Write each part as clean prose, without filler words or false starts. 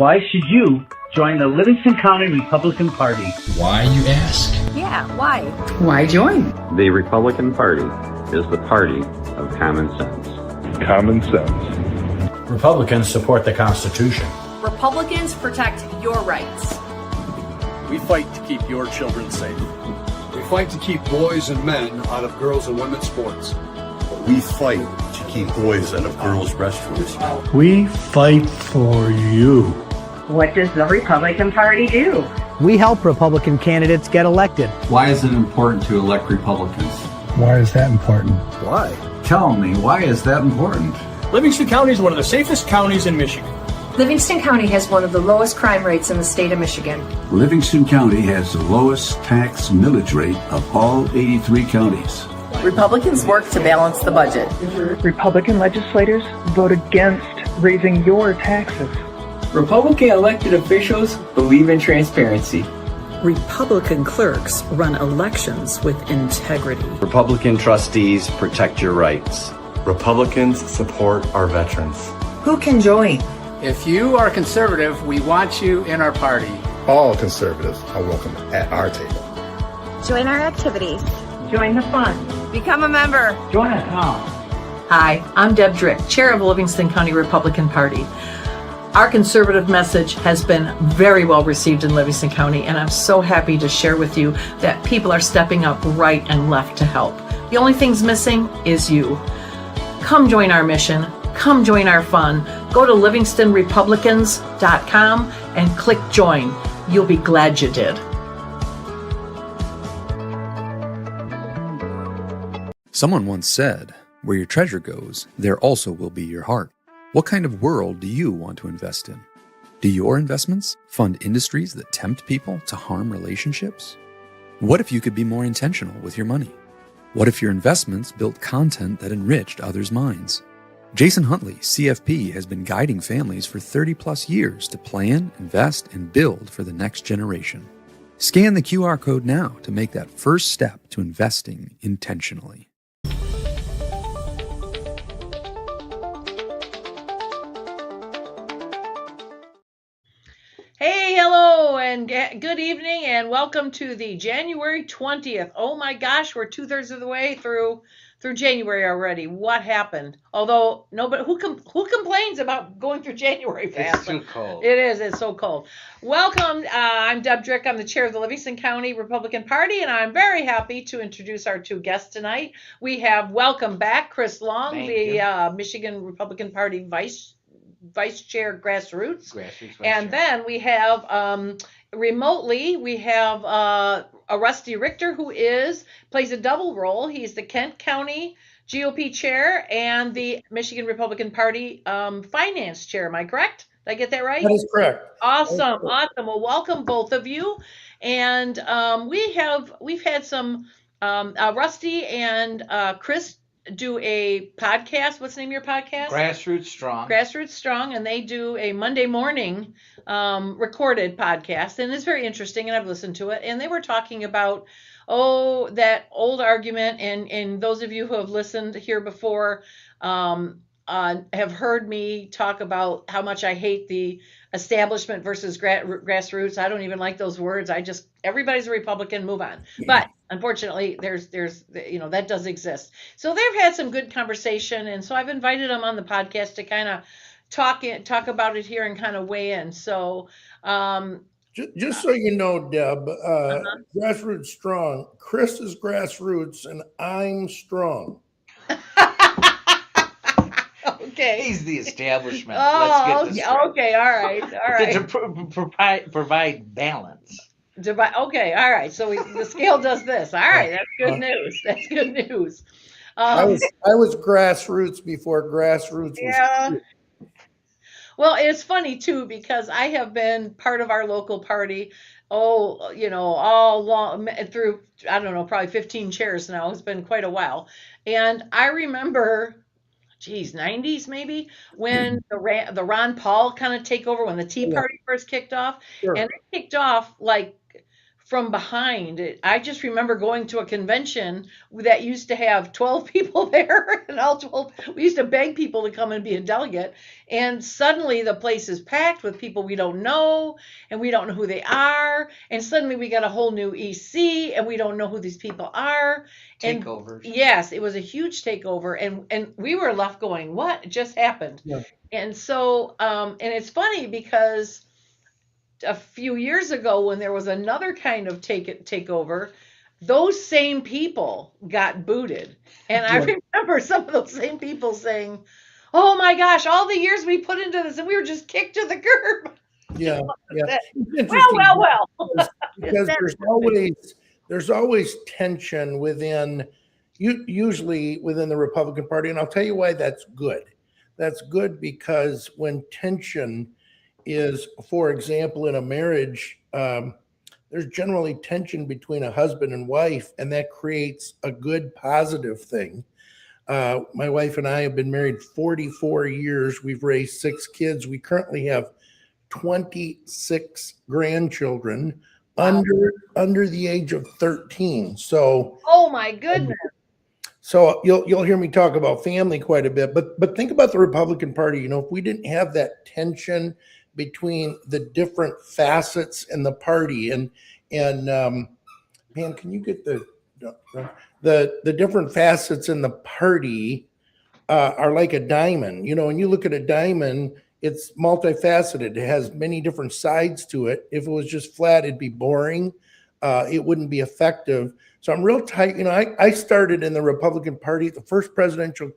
Why should you join the Livingston County Republican Party? Why, you ask? Yeah, why? Why join? The Republican Party is the party of common sense. Common sense. Republicans support the Constitution. Republicans protect your rights. We fight to keep your children safe. We fight to keep boys and men out of girls' and women's sports. We fight to keep boys out of girls' restrooms. We fight for you. What does the Republican Party do? We help Republican candidates get elected. Why is it important to elect Republicans? Why is that important? Why? Tell me, why is that important? Livingston County is one of the safest counties in Michigan. Livingston County has one of the lowest crime rates in the state of Michigan. Livingston County has the lowest tax millage rate of all 83 counties. Republicans work to balance the budget. Republican legislators vote against raising your taxes. Republican elected officials believe in transparency. Republican clerks run elections with integrity. Republican trustees protect your rights. Republicans support our veterans. Who can join? If you are conservative, we want you in our party. All conservatives are welcome at our table. Join our activities. Join the fun. Become a member. Join us now. Hi, I'm Deb Drick, Chair of the Livingston County Republican Party. Our conservative message has been very well received in Livingston County, and I'm so happy to share with you that people are stepping up right and left to help. The only thing's missing is you. Come join our mission. Come join our fun. Go to livingstonrepublicans.com and click join. You'll be glad you did. Someone once said, where your treasure goes, there also will be your heart. What kind of world do you want to invest in? Do your investments fund industries that tempt people to harm relationships? What if you could be more intentional with your money? What if your investments built content that enriched others' minds? Jason Huntley, CFP, has been guiding families for 30 plus years to plan, invest, and build for the next generation. Scan the QR code now to make that first step to investing intentionally. Hey, hello, and good evening, and welcome to the January 20th. Oh my gosh, we're 2/3 of the way through January already. What happened? Although nobody who complains about going through January fast. It's too cold. It is. It's so cold. Welcome. I'm Deb Drick. I'm the chair of the Livingston County Republican Party, and I'm very happy to introduce our two guests tonight. We have welcome back Chris Long, Michigan Republican Party Vice Chair Grassroots. And then we have remotely, we have a Rusty Richter who plays a double role. He's the Kent County GOP Chair and the Michigan Republican Party Finance Chair. Am I correct? Did I get that right? That is correct. Awesome. Well, welcome both of you. And we've had some Rusty and Chris do a podcast. What's the name of your podcast? Grassroots Strong, and they do a Monday morning recorded podcast, and it's very interesting, and I've listened to it, and they were talking about that old argument, and those of you who have listened here before have heard me talk about how much I hate the establishment versus grassroots. I don't even like those words. Everybody's a Republican, move on. But unfortunately, there's that does exist. So they've had some good conversation, and so I've invited them on the podcast to kind of talk about it here and kind of weigh in. So just so you know, Deb, Grassroots Strong, Chris is Grassroots, and I'm Strong. Okay. He's the establishment. Let's get this straight. Okay, all right. To provide balance. Okay, all right. So the scale does this. All right, that's good news. That's good news. I was Grassroots before Grassroots was. Well, it's funny too, because I have been part of our local party. All long through, I don't know, probably 15 chairs now. It's been quite a while, and I remember. 90s maybe, when the Ron Paul kind of takeover, when the Tea Party first kicked off. Sure. And it kicked off like from behind. I just remember going to a convention that used to have 12 people there, and all 12, we used to beg people to come and be a delegate. And suddenly the place is packed with people we don't know, and we don't know who they are. And suddenly we got a whole new EC, and we don't know who these people are. Takeovers. Yes, it was a huge takeover, and we were left going, what just happened? Yeah. And so, and it's funny because a few years ago when there was another kind of takeover, those same people got booted. And I remember some of those same people saying, oh my gosh, all the years we put into this and we were just kicked to the curb. Yeah. Yeah. Well. Because there's always tension within, usually within the Republican Party. And I'll tell you why that's good. That's good because when tension is, for example, in a marriage, there's generally tension between a husband and wife, and that creates a good, positive thing. My wife and I have been married 44 years. We've raised 6 kids. We currently have 26 grandchildren under the age of 13. So, oh my goodness. So you'll hear me talk about family quite a bit, but think about the Republican Party. You know, if we didn't have that tension between the different facets in the party, and man, can you get the different facets in the party are like a diamond, you know, and you look at a diamond, it's multifaceted. It has many different sides to it. If it was just flat, it'd be boring. It wouldn't be effective. So I'm real tight. You know, I started in the Republican Party. The first presidential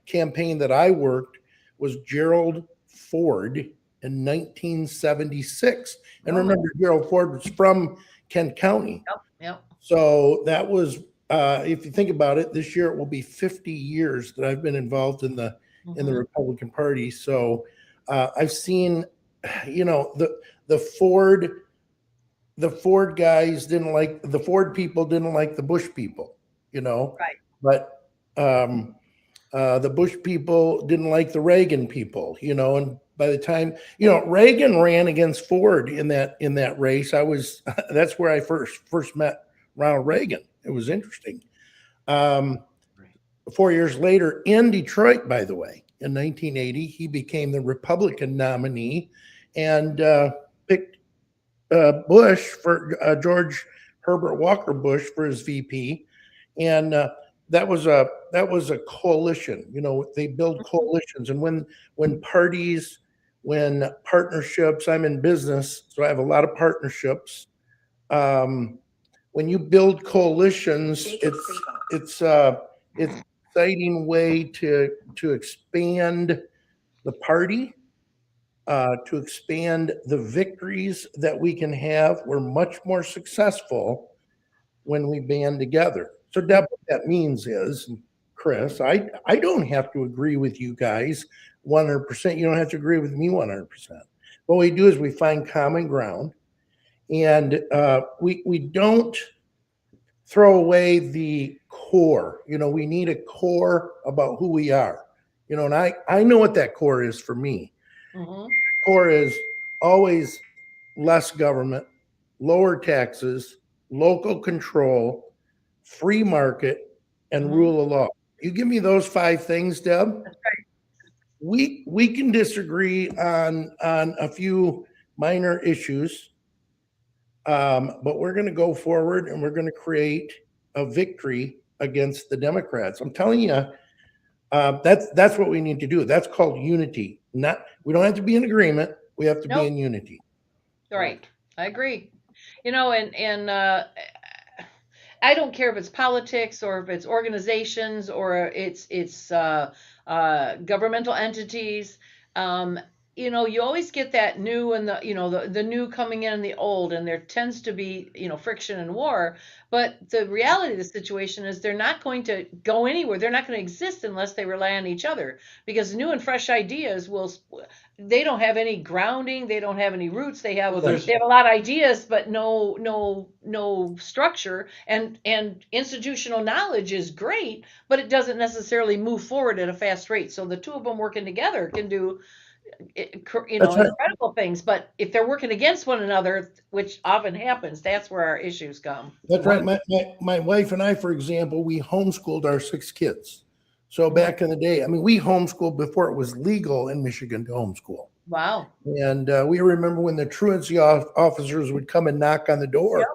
campaign that I worked was Gerald Ford in 1976. And remember, Gerald Ford was from Kent County. Yep. So that was, if you think about it, this year it will be 50 years that I've been involved in the Republican Party. So I've seen, you know, the Ford guys didn't like, the Ford people didn't like the Bush people, you know, right? But the Bush people didn't like the Reagan people, you know, and by the time, you know, Reagan ran against Ford in that race, that's where I first met Ronald Reagan. It was interesting. 4 years later in Detroit, by the way, in 1980, he became the Republican nominee and picked Bush for George Herbert Walker Bush for his VP. And that was a coalition. You know, they build coalitions, and when partnerships, I'm in business, so I have a lot of partnerships. When you build coalitions, it's an exciting way to expand the party, to expand the victories that we can have. We're much more successful when we band together. So Deb, what that means is, Chris, I don't have to agree with you guys 100%. You don't have to agree with me 100%. What we do is we find common ground, and we don't throw away the core. You know, we need a core about who we are. You know, and I know what that core is for me. Mm-hmm. Core is always less government, lower taxes, local control, free market, and rule of law. You give me those 5 things, Deb. That's right. We can disagree on a few minor issues, but we're going to go forward and we're going to create a victory against the Democrats. I'm telling you, that's what we need to do. That's called unity. We don't have to be in agreement. We have to be in unity. Right. I agree. You know, and I don't care if it's politics or if it's organizations or it's governmental entities. You know, you always get that new and the new coming in and the old, and there tends to be, you know, friction and war. But the reality of the situation is they're not going to go anywhere. They're not going to exist unless they rely on each other, because new and fresh ideas they don't have any grounding. They don't have any roots. They have a lot of ideas, but no structure, and institutional knowledge is great, but it doesn't necessarily move forward at a fast rate. So the two of them working together can do incredible things. But if they're working against one another, which often happens, that's where our issues come. That's right. My wife and I, for example, we homeschooled our 6 kids. So back in the day, I mean, we homeschooled before it was legal in Michigan to homeschool. Wow. And we remember when the truancy officers would come and knock on the door. Yep.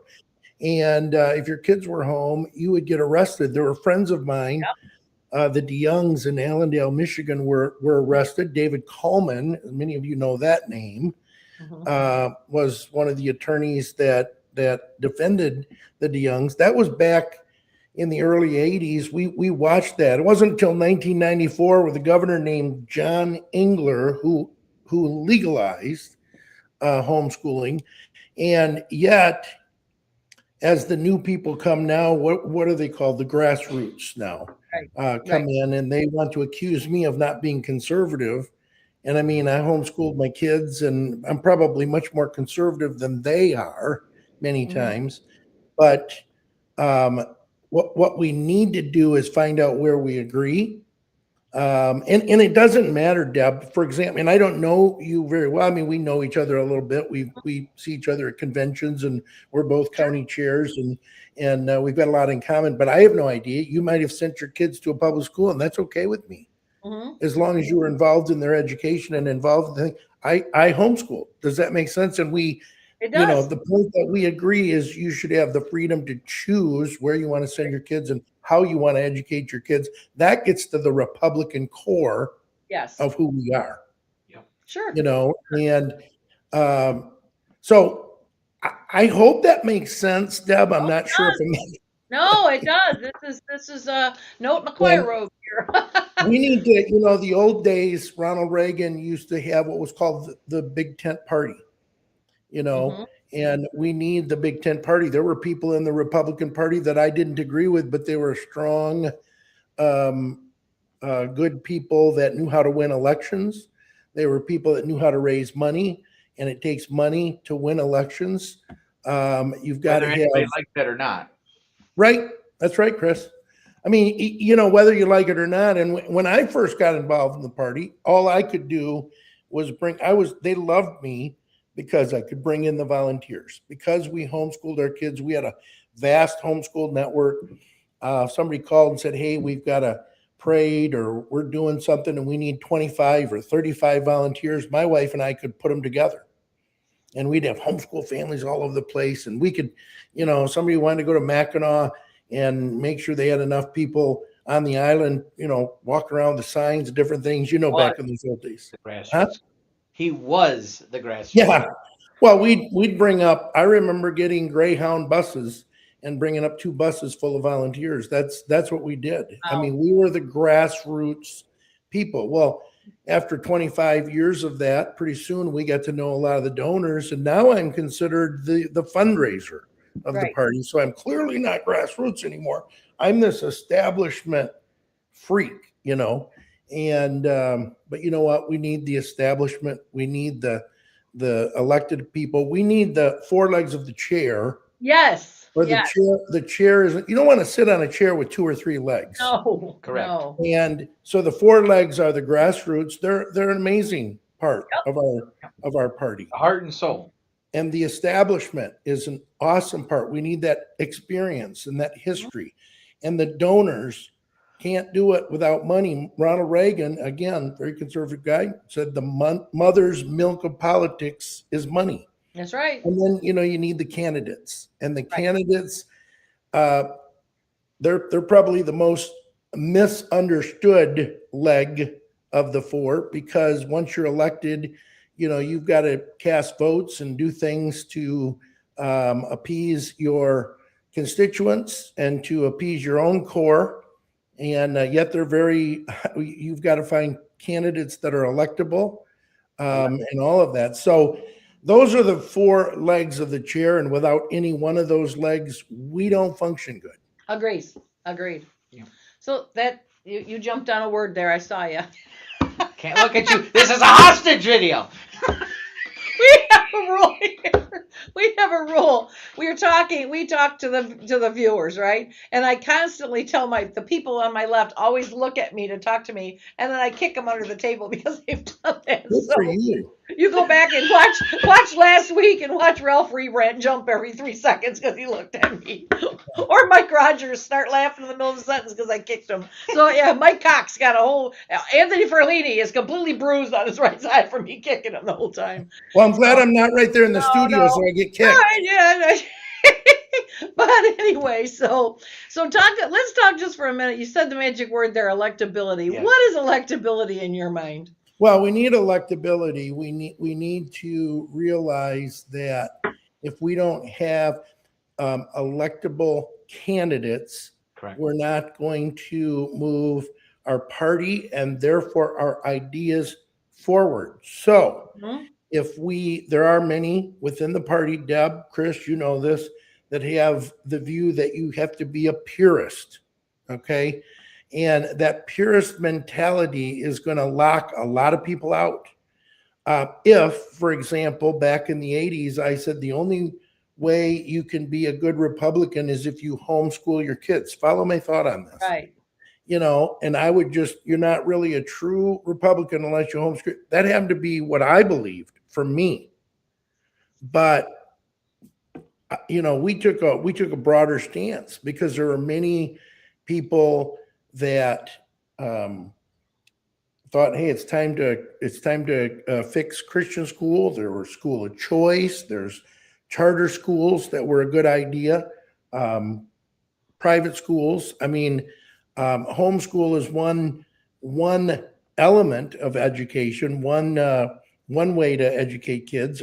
And if your kids were home, you would get arrested. There were friends of mine, the DeYoungs in Allendale, Michigan, were arrested. David Coleman, many of you know that name, was one of the attorneys that defended the DeYoungs. That was back in the early 80s. We watched that. It wasn't until 1994 with a governor named John Engler who legalized homeschooling. And yet, as the new people come now, what are they called? The grassroots now come in, and they want to accuse me of not being conservative. And I mean, I homeschooled my kids, and I'm probably much more conservative than they are many times. But what we need to do is find out where we agree. And it doesn't matter, Deb, for example, and I don't know you very well. I mean, we know each other a little bit. We see each other at conventions, and we're both county chairs, and we've got a lot in common, but I have no idea. You might have sent your kids to a public school, and that's okay with me. As long as you were involved in their education and involved in the thing. I homeschool. Does that make sense? And it does. The point that we agree is you should have the freedom to choose where you want to send your kids and how you want to educate your kids. That gets to the Republican core of who we are. Sure. And so I hope that makes sense, Deb. I'm not sure if it makes. No, it does. This is Note McCoy Road here. We need to, the old days, Ronald Reagan used to have what was called the Big Tent Party, and we need the Big Tent Party. There were people in the Republican Party that I didn't agree with, but they were strong, good people that knew how to win elections. They were people that knew how to raise money, and it takes money to win elections. You've got to have like that or not. Right. That's right, Chris. I mean, whether you like it or not. And when I first got involved in the party, all I could do was they loved me because I could bring in the volunteers. Because we homeschooled our kids, we had a vast homeschool network. Somebody called and said, hey, we've got a parade or we're doing something and we need 25 or 35 volunteers. My wife and I could put them together. And we'd have homeschool families all over the place. And we could, somebody wanted to go to Mackinac and make sure they had enough people on the island, walk around the signs, different things, back in those old days. He was the grassroots. Yeah. Well, we'd bring up, I remember getting Greyhound buses and bringing up 2 buses full of volunteers. That's what we did. Wow. I mean, we were the grassroots people. Well, after 25 years of that, pretty soon we got to know a lot of the donors, and now I'm considered the fundraiser of the party. So I'm clearly not grassroots anymore. I'm this establishment freak, and but you know what? We need the establishment. We need the elected people. We need the 4 legs of the chair. Yes. Or the chair is, you don't want to sit on a chair with 2 or 3 legs. No, correct. No. And so the 4 legs are the grassroots. They're an amazing part of our party. Heart and soul. And the establishment is an awesome part. We need that experience and that history. And the donors can't do it without money. Ronald Reagan, again, very conservative guy, said the mother's milk of politics is money. That's right. And then, you need the candidates. And the candidates, they're probably the most misunderstood leg of the 4, because once you're elected, you've got to cast votes and do things to appease your constituents and to appease your own core. And yet you've got to find candidates that are electable and all of that. So those are the 4 legs of the chair. And without any one of those legs, we don't function good. Agreed. Yeah. So that you jumped on a word there. I saw you. Can't look at you. This is a hostage video. We have a rule here. We have a rule. We talk to the viewers, right? And I constantly tell the people on my left always look at me to talk to me, and then I kick them under the table because they've done that. Good So for you. you go back and watch last week and watch Ralph Rebrand jump every 3 seconds because he looked at me. Or Mike Rogers start laughing in the middle of the sentence because I kicked him. So yeah, Mike Cox got a whole Anthony Ferlini is completely bruised on his right side from me kicking him the whole time. Well, I'm glad I'm not right there in the studio so I get kicked. Yeah. But anyway, so let's talk just for a minute. You said the magic word there, electability. Yeah. What is electability in your mind? Well, we need electability. We need to realize that if we don't have electable candidates, Correct. we're not going to move our party and therefore our ideas forward. So there are many within the party, Deb, Chris, you know this, that have the view that you have to be a purist, okay? And that purist mentality is going to lock a lot of people out. If, for example, back in the 80s, I said the only way you can be a good Republican is if you homeschool your kids. Follow my thought on this. Right. And I would you're not really a true Republican unless you homeschool. That happened to be what I believed for me. But, we took a broader stance because there were many people that thought, hey, it's time to fix Christian school. There were school of choice. There's charter schools that were a good idea. Private schools. I mean, homeschool is one element of education. One way to educate kids.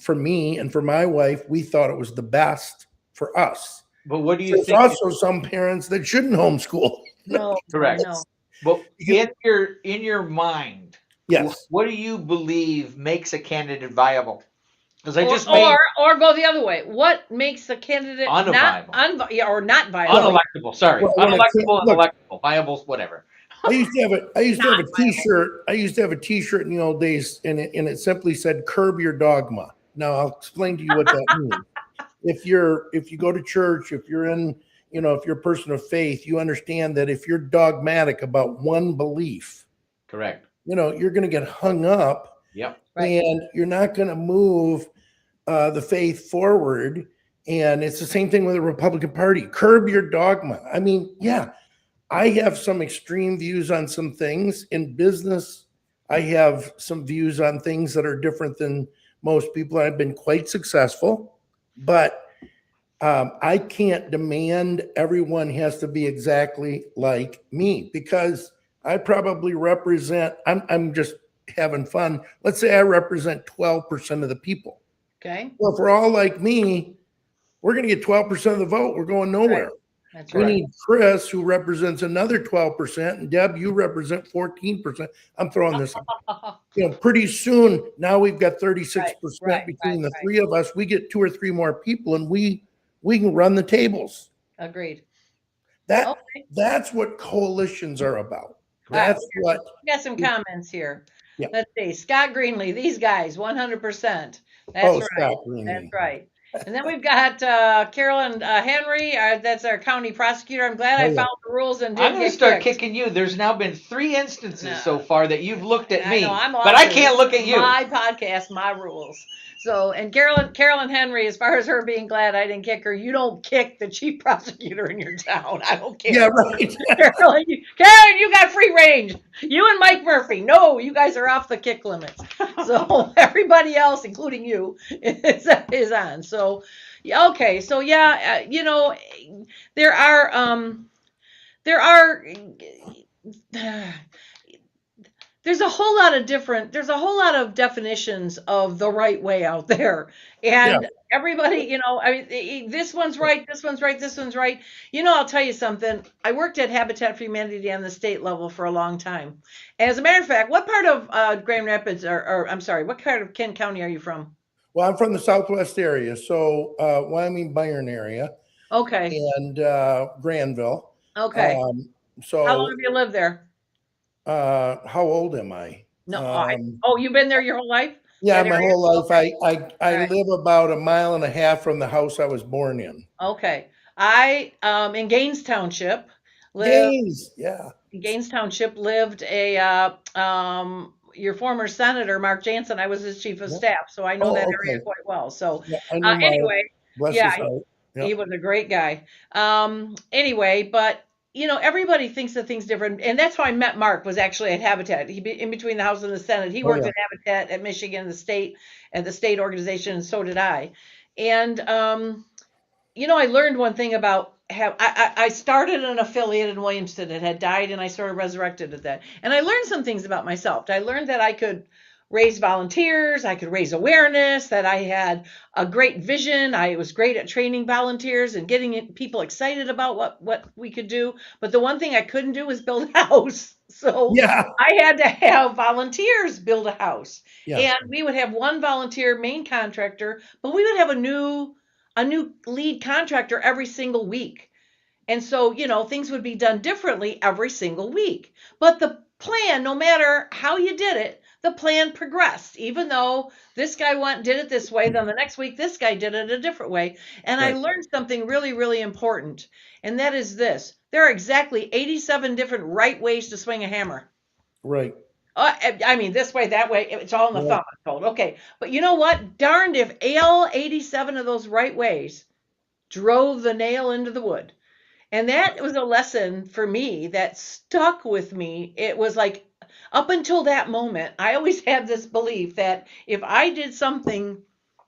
For me and for my wife, we thought it was the best for us. But what do you There's think? also some parents that shouldn't homeschool. No, Correct. No. But in your mind, Yes. what do you believe makes a candidate viable? Because I Or, just made or go the other way. What makes a candidate not viable? unelectable. Sorry, Well, when it unelectable and look- electable, viables, whatever. I used to have a T-shirt. I used to have a T-shirt in the old days, and it simply said "Curb your dogma." Now I'll explain to you what that means. If you go to church, if you're in, if you're a person of faith, you understand that if you're dogmatic about one belief, Correct. you're going to get hung up, Yep. and you're not going to move the faith forward. And it's the same thing with the Republican Party. Curb your dogma. I mean, yeah, I have some extreme views on some things in business. I have some views on things that are different than most people. I've been quite successful, but I can't demand everyone has to be exactly like me because I probably represent, I'm just having fun. Let's say I represent 12% of the people. Okay. Well, if we're all like me, we're going to get 12% of the vote. We're going nowhere. Right. That's We right. need Chris, who represents another 12%, and Deb, you represent 14%. I'm throwing this out. Pretty soon, now we've got 36% between the three of us. We get 2 or 3 more people, and we can run the tables. Agreed. That's what coalitions are about. That's what. We got some comments here. Yeah. Let's see. Scott Greenlee, these guys, 100%. That's right. Scott Greenlee. That's right. And then we've got Carolyn Henry. That's our county prosecutor. I'm glad I found the rules and I'm didn't going to get start kicked. kicking you. There's now been 3 instances so far that you've looked at I me, know, I'm but I awesome. can't look at you. My podcast, my rules. So, and Carolyn Henry, as far as her being glad I didn't kick her, you don't kick the chief prosecutor in your town. I don't care. Yeah, right. Carolyn, you got free range. You and Mike Murphy. No, you guys are off the kick limits. So everybody else, including you, is on. So, okay. So yeah, there are. There's a whole lot of definitions of the right way out there. And everybody, this one's right, this one's right, this one's right. I'll tell you something. I worked at Habitat for Humanity on the state level for a long time. As a matter of fact, what part of Grand Rapids, what part of Kent County are you from? Well, I'm from the Southwest area, so Wyoming, Byron area. Okay. And Granville. Okay. So how long have you lived there? How old am I? No. You've been there your whole life? Yeah, That my area? whole life. I Right. live about 1.5 miles from the house I was born in. Okay. I in Gaines Township lived Gaines, yeah. Gaines Township lived your former senator Mark Jansen. I was his chief of staff, so I know Oh, that okay. area quite well. So Yeah, I know Mark. anyway, Bless yeah, his heart. he Yep. was a great guy. Anyway, but everybody thinks of things different, and that's how I met Mark. Was actually at Habitat. In between the House and the Senate. He worked yeah. at Habitat at Michigan, the state organization, and so did I. And I learned one thing about I started an affiliate in Williamston. It had died, and I sort of resurrected it then. And I learned some things about myself. I learned that I could raise volunteers, I could raise awareness, that I had a great vision. I was great at training volunteers and getting people excited about what we could do. But the one thing I couldn't do was build a house. So Yeah. I had to have volunteers build a house. Yeah. And we would have one volunteer main contractor, but we would have a new lead contractor every single week. And so, things would be done differently every single week. But the plan, no matter how you did it, the plan progressed. Even though this guy did it this way, then the next week this guy did it a different way. And I learned something really, really important. And that is this. There are exactly 87 different right ways to swing a hammer. Right. I mean, this way, that way, it's all in the thumb, I'm told. Okay. But you know what? Darned if all 87 of those right ways drove the nail into the wood. And that was a lesson for me that stuck with me. It was like, up until that moment, I always had this belief that if I did something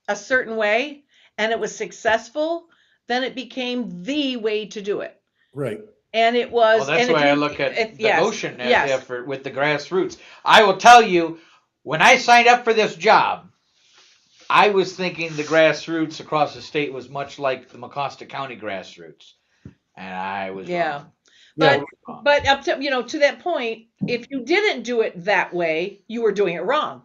a certain way and it was successful, then it became the way to do it. Right. And it was. Well, that's and why I look at the yes, Goshen yes. effort with the grassroots. I will tell you, when I signed up for this job, I was thinking the grassroots across the state was much like the Mecosta County grassroots, and I was wrong. But up to to that point, if you didn't do it that way, you were doing it wrong.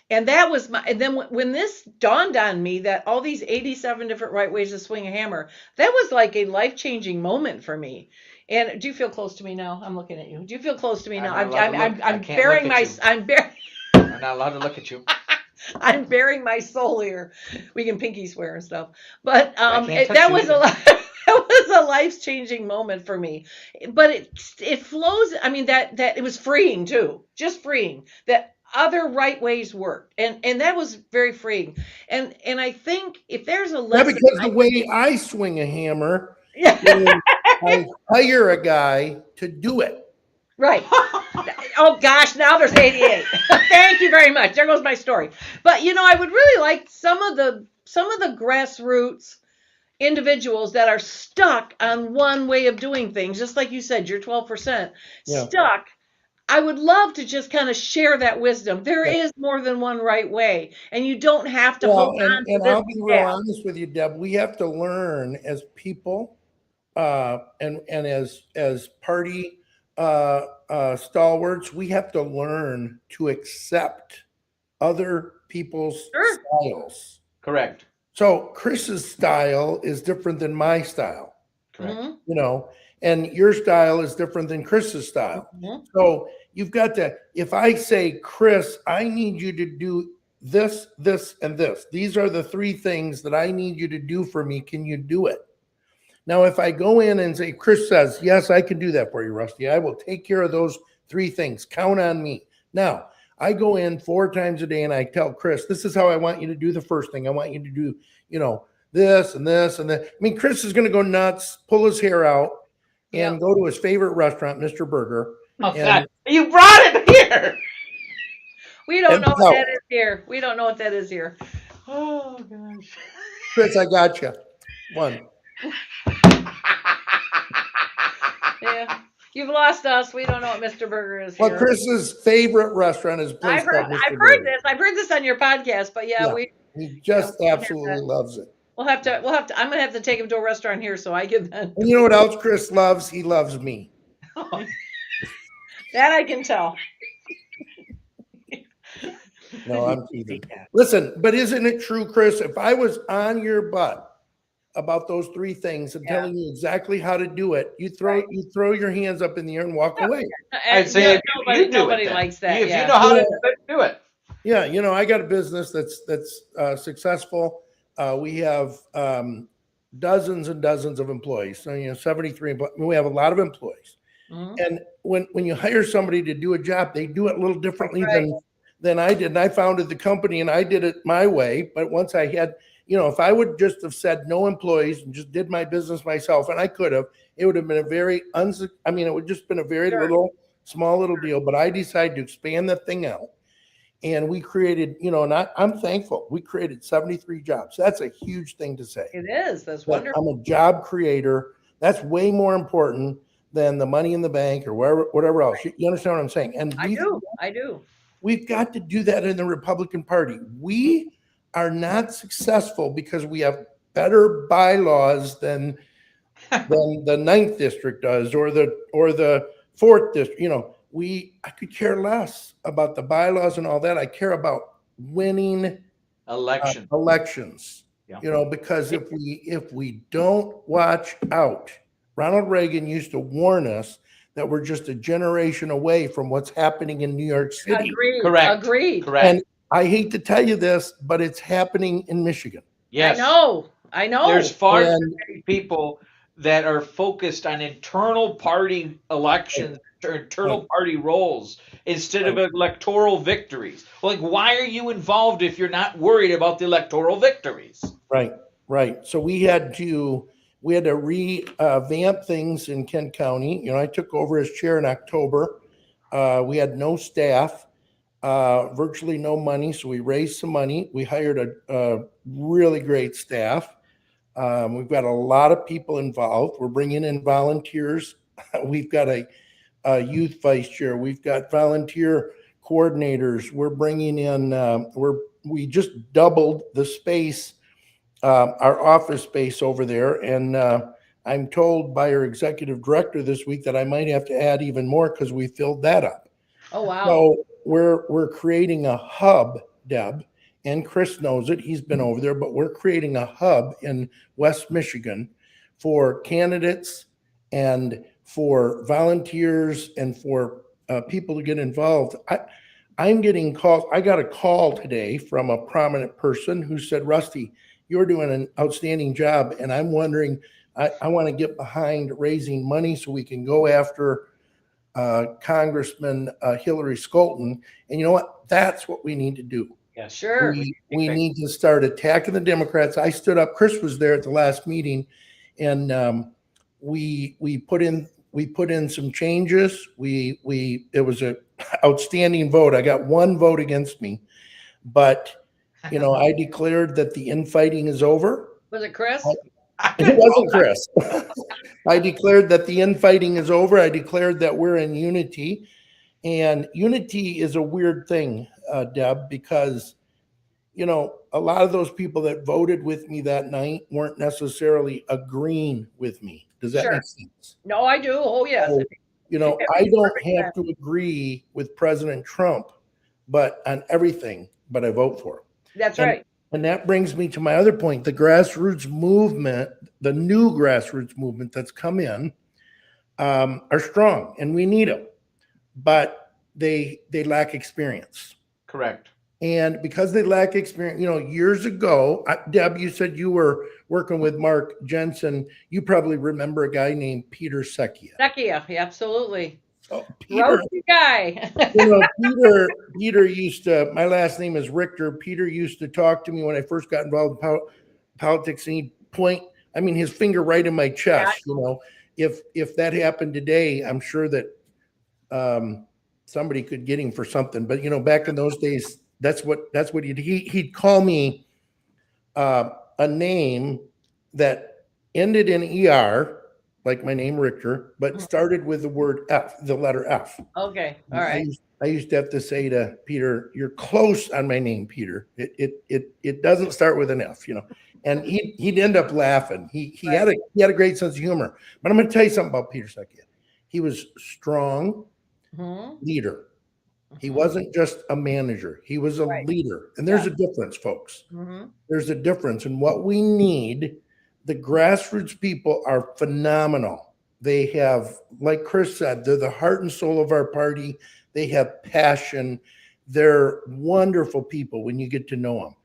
And that was and then when this dawned on me that all these 87 different right ways to swing a hammer, that was like a life-changing moment for me. And do you feel close to me now? I'm looking at you. Do you feel close to me now? I'm bearing my I'm not allowed to look at you. I'm bearing my soul here. We can pinky swear and stuff. But that was that was a life-changing moment for me. But it flows. I mean, that it was freeing too. Just freeing that other right ways worked. And that was very freeing. And I think if there's a lesson, because the way I swing a hammer, I hire a guy to do it. Right. Oh gosh, now there's 88. Thank you very much. There goes my story. But I would really like some of the grassroots individuals that are stuck on one way of doing things, just like you said, you're 12% stuck. I would love to just kind of share that wisdom. There is more than one right way, and you don't have to hold on to and this. I'll be real honest with you, Deb. We have to learn as people, and as party stalwarts, we have to learn to accept other people's styles. Correct. So Chris's style is different than my style. Correct. Mm-hmm. And your style is different than Chris's style. Mm-hmm. So you've got to, if I say, Chris, I need you to do this, this, and this. These are the three things that I need you to do for me. Can you do it? Now, if I go in and say, Chris says, yes, I can do that for you, Rusty. I will take care of those three things. Count on me. Now, I go in 4 times a day and I tell Chris, this is how I want you to do the first thing. I want you to do, this and this and that. I mean, Chris is going to go nuts, pull his hair out, and go to his favorite restaurant, Mr. Burger. Oh, God. You brought it here. We don't know what that is here. We don't know what that is here. Oh, gosh. Chris, I got you. One. Yeah. You've lost us. We don't know what Mr. Burger is here. Well, Chris's favorite restaurant is a place I've heard this. I've heard this on your podcast, but he just absolutely loves it. We'll have to. I'm gonna have to take him to a restaurant here so I can then. And you know what else Chris loves? He loves me. That I can tell. No, I'm teasing. Listen, but isn't it true, Chris? If I was on your butt about those three things and telling you exactly how to do it, you throw your hands up in the air and walk away. I'd say nobody likes that. If you know how to do it. Yeah, I got a business that's successful. We have dozens and dozens of employees. So 73. We have a lot of employees, and when you hire somebody to do a job, they do it a little differently than I did. And I founded the company, and I did it my way. But once I had, if I would just have said no employees and just did my business myself, and I could have, it would have been a very it would just been a very small little deal. But I decided to expand that thing out. And we created, and I'm thankful. We created 73 jobs. That's a huge thing to say. It is. That's wonderful. I'm a job creator. That's way more important than the money in the bank or whatever else. You understand what I'm saying? And I do. We've got to do that in the Republican Party. We are not successful because we have better bylaws than the 9th district does or the 4th district. I could care less about the bylaws and all that. I care about winning elections. Yeah. Because if we don't watch out, Ronald Reagan used to warn us that we're just a generation away from what's happening in New York City. Agreed. Correct. Agreed. Correct. And I hate to tell you this, but it's happening in Michigan. Yes. I know. There's far too many people that are focused on internal party elections or internal party roles instead of electoral victories. Like, why are you involved if you're not worried about the electoral victories? Right. So we had to revamp things in Kent County. I took over as chair in October. We had no staff, virtually no money. So we raised some money. We hired a really great staff. We've got a lot of people involved. We're bringing in volunteers. We've got a youth vice chair. We've got volunteer coordinators. We're bringing in, we just doubled the space, our office space over there. And I'm told by our executive director this week that I might have to add even more because we filled that up. Oh, wow. So we're creating a hub, Deb, and Chris knows it. He's been over there, but we're creating a hub in West Michigan for candidates and for volunteers and for people to get involved. I'm getting calls. I got a call today from a prominent person who said, Rusty, you're doing an outstanding job. And I'm wondering, I want to get behind raising money so we can go after Congressman Hillary Scholten. And you know what? That's what we need to do. Yeah, sure. We need to start attacking the Democrats. I stood up. Chris was there at the last meeting, and we put in some changes. It was an outstanding vote. I got one vote against me, but I declared that the infighting is over. Was it Chris? It wasn't Chris. I declared that the infighting is over. I declared that we're in unity, and unity is a weird thing, Deb, because a lot of those people that voted with me that night weren't necessarily agreeing with me. Does that make sense? No, I do. Oh, yes. So, I don't have to agree with President Trump, but on everything, but I vote for him. That's right. And that brings me to my other point. The grassroots movement, the new grassroots movement that's come in, are strong, and we need them, but they lack experience. Correct. And because they lack experience, years ago, Deb, you said you were working with Mark Jensen. You probably remember a guy named Peter Secchia. Secchia, yeah, absolutely. Oh, Peter, guy. Peter used to, my last name is Richter. Peter used to talk to me when I first got involved in politics, and he'd point, his finger right in my chest. If that happened today, I'm sure that somebody could get him for something. But back in those days, that's what he'd call me a name that ended in ER, like my name Richter, but started with the word F, the letter F. Okay, all right. I used to have to say to Peter, "You're close on my name, Peter. It doesn't start with an F, And he'd end up laughing. He had a great sense of humor. But I'm going to tell you something about Peter Secchia. He was strong leader. He wasn't just a manager. He was a leader. And there's a difference, folks. There's a difference. And what we need, the grassroots people are phenomenal. They have, like Chris said, they're the heart and soul of our party. They have passion. they're wonderful people when you get to know them.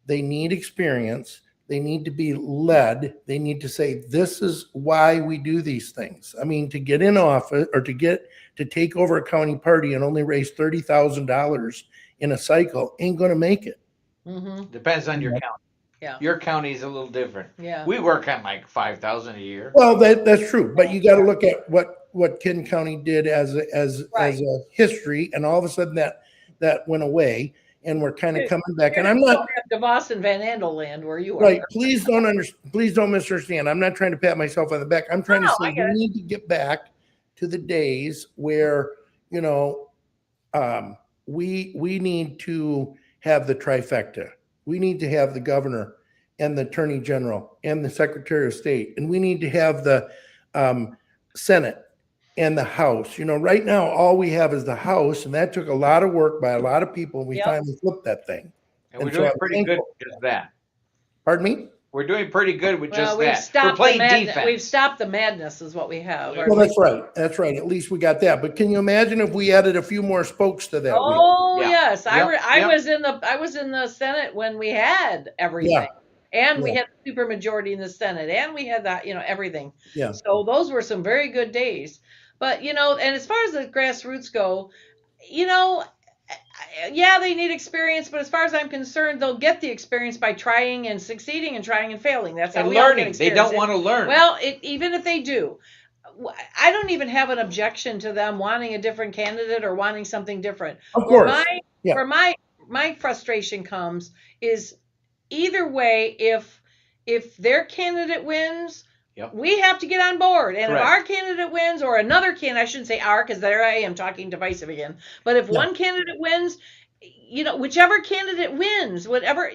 They need experience. They need to be led. They need to say, this is why we do these things. I mean, to get in office or to take over a county party and only raise $30,000 in a cycle ain't going to make it. Mm-hmm. Depends on your county. Yeah. Your county is a little different. Yeah. We work on like 5,000 a year. Well, that's true, but you got to look at what Kenton County did as a history, and all of a sudden that went away, and we're kind of coming back. And I'm not DeVos and Van Andel land where you are. right. Please don't misunderstand. I'm not trying to pat myself on the back. I'm trying to say we need to get back to the days where we need to have the trifecta. We need to have the governor and the attorney general and the secretary of state, and we need to have the Senate and the House. Right now, all we have is the House, and that took a lot of work by a lot of people. And we finally flipped that thing. And we're doing pretty good with just that. Pardon me? We're doing pretty good with just we've that. Stopped We're playing the defense. We've stopped the madness is what we have. Well, that's right. That's right. At least we got that. But can you imagine if we added a few more spokes to that? Oh, Yeah. yes. Yep. I was in the Senate when we had everything. Yeah. And we had a super majority in the Senate, and we had that, everything. Yeah. So those were some very good days. But, and as far as the grassroots go, yeah, they need experience, but as far as I'm concerned, they'll get the experience by trying and succeeding and trying and failing. That's how And we all get learning. They experience. don't want to learn. Well, even if they do, I don't even have an objection to them wanting a different candidate or wanting something different. Of course. Where my frustration comes is either way, if their candidate wins, we have to get on board. And Correct. if our candidate wins, or another candidate, I shouldn't say our, because there I am talking divisive again. But if one candidate wins, whichever candidate wins, whatever.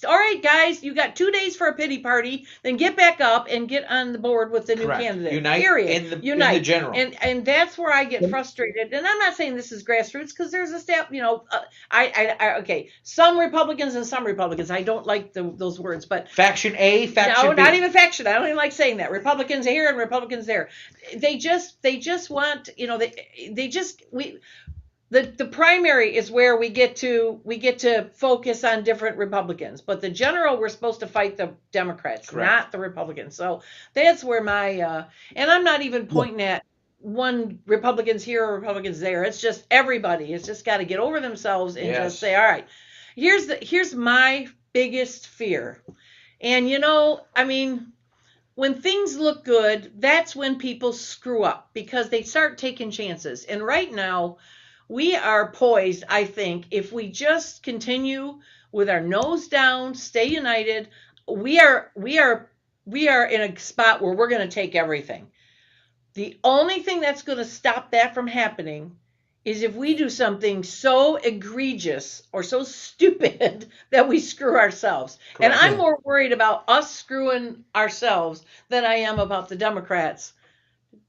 All right, guys, you got 2 days for a pity party. Then get back up and get on the board with the new Correct. candidate. Unite Period. in the Unite. general. And that's where I get frustrated. And I'm not saying this is grassroots, because there's a step. Okay, some Republicans and some Republicans. I don't like those words, but faction A, faction B. not even faction. I don't even like saying that. Republicans here and Republicans there. They just want. The primary is where we get to focus on different Republicans, but the general, we're supposed to fight the Democrats, Correct. not the Republicans. So that's where my and I'm not even pointing at one Republicans here or Republicans there. It's just everybody. It's just got to get over themselves and just say, all right, here's my biggest fear. And when things look good, that's when people screw up, because they start taking chances. And right now, we are poised, I think, if we just continue with our nose down, stay united, we are in a spot where we're going to take everything. The only thing that's going to stop that from happening is if we do something so egregious or so stupid that we screw ourselves. Correct. And I'm more worried about us screwing ourselves than I am about the Democrats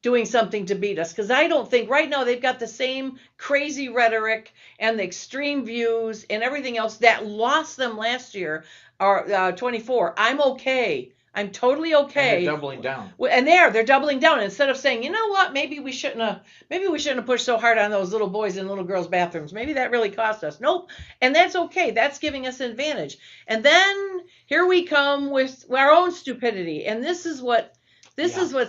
doing something to beat us, because I don't think right now they've got the same crazy rhetoric and the extreme views and everything else that lost them last year, or 24. I'm okay. I'm totally okay. And they're doubling down. And they're doubling down instead of saying, you know what, maybe we shouldn't have pushed so hard on those little boys and little girls' bathrooms. Maybe that really cost us. Nope. And that's okay. That's giving us an advantage. And then here we come with our own stupidity. And this is what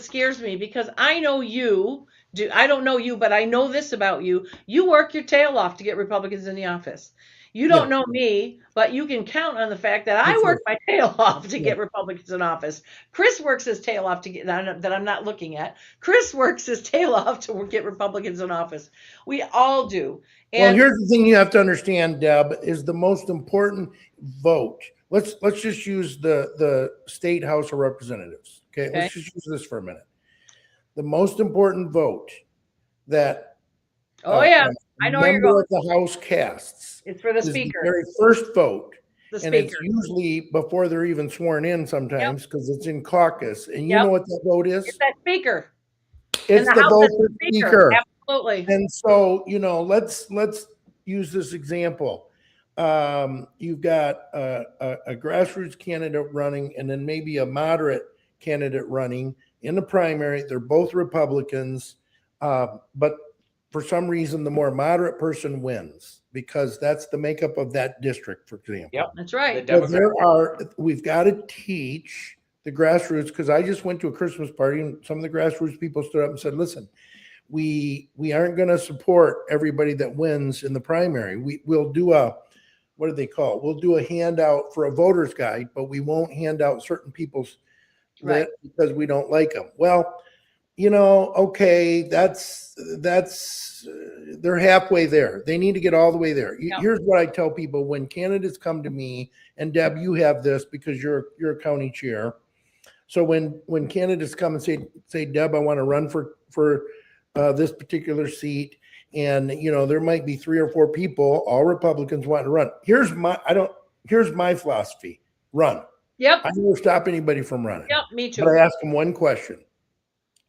scares me, because I know you do. I don't know you, but I know this about you. You work your tail off to get Republicans in the office. You don't know me, but you can count on the fact that I work my tail off to get Republicans in office. Chris works his tail off to get that I'm not looking at. Chris works his tail off to get Republicans in office. We all do. And well, here's the thing you have to understand, Deb, is the most important vote. Let's just use the state House of Representatives. Okay, let's just use this for a minute. The most important vote that I know where you're going. The House casts. It's for the speaker. The very first vote. The and speaker. It's usually before they're even sworn in sometimes, because it's in caucus. And you know what that vote is? It's that speaker. It's the vote for speaker. Absolutely. And so, let's use this example. You've got a grassroots candidate running, and then maybe a moderate candidate running in the primary. They're both Republicans, but for some reason, the more moderate person wins because that's the makeup of that district, for example. Yep, That's right. The We've got to teach the grassroots, because I just went to a Christmas party and some of the grassroots people stood up and said, listen, we aren't going to support everybody that wins in the primary. We'll do what do they call it? We'll do a handout for a voter's guide, but we won't hand out certain people's Right. because we don't like them. Well, okay, that's they're halfway there. They need to get all the way there. Yeah. Here's what I tell people when candidates come to me, and Deb, you have this because you're a county chair. So when candidates come and say, Deb, I want to run for this particular seat, and there might be 3 or 4 people, all Republicans want to run. Here's my philosophy: run. Yep. I never stop anybody from running. Yep. Me too. But I ask them one question: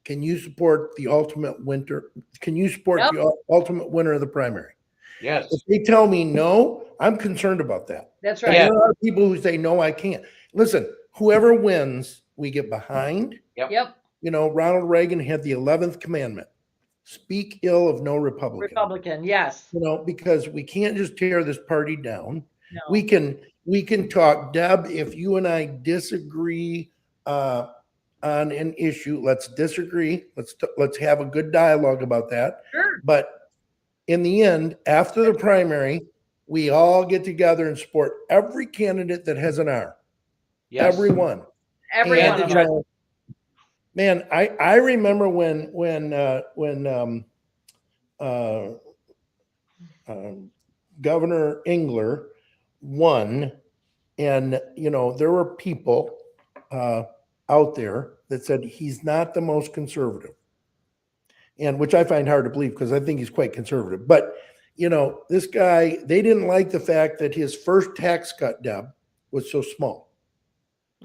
can you support the ultimate winner? Can you support the ultimate winner of the primary? Yes. If they tell me no, I'm concerned about that. That's And right. there are people who say no, I can't. Listen, whoever wins, we get behind. Yep. Ronald Reagan had the 11th commandment: speak ill of no Republican. Republican. Yes. Because we can't just tear this party down. No. We can talk. Deb, if you and I disagree on an issue, let's disagree. Let's have a good dialogue about that. Sure. But in the end, after the primary, we all get together and support every candidate that has an R. Yes. Everyone. Every And, one of you them. know, man, I remember when Governor Engler won, and there were people out there that said he's not the most conservative, and which I find hard to believe because I think he's quite conservative. But this guy, they didn't like the fact that his first tax cut, Deb, was so small.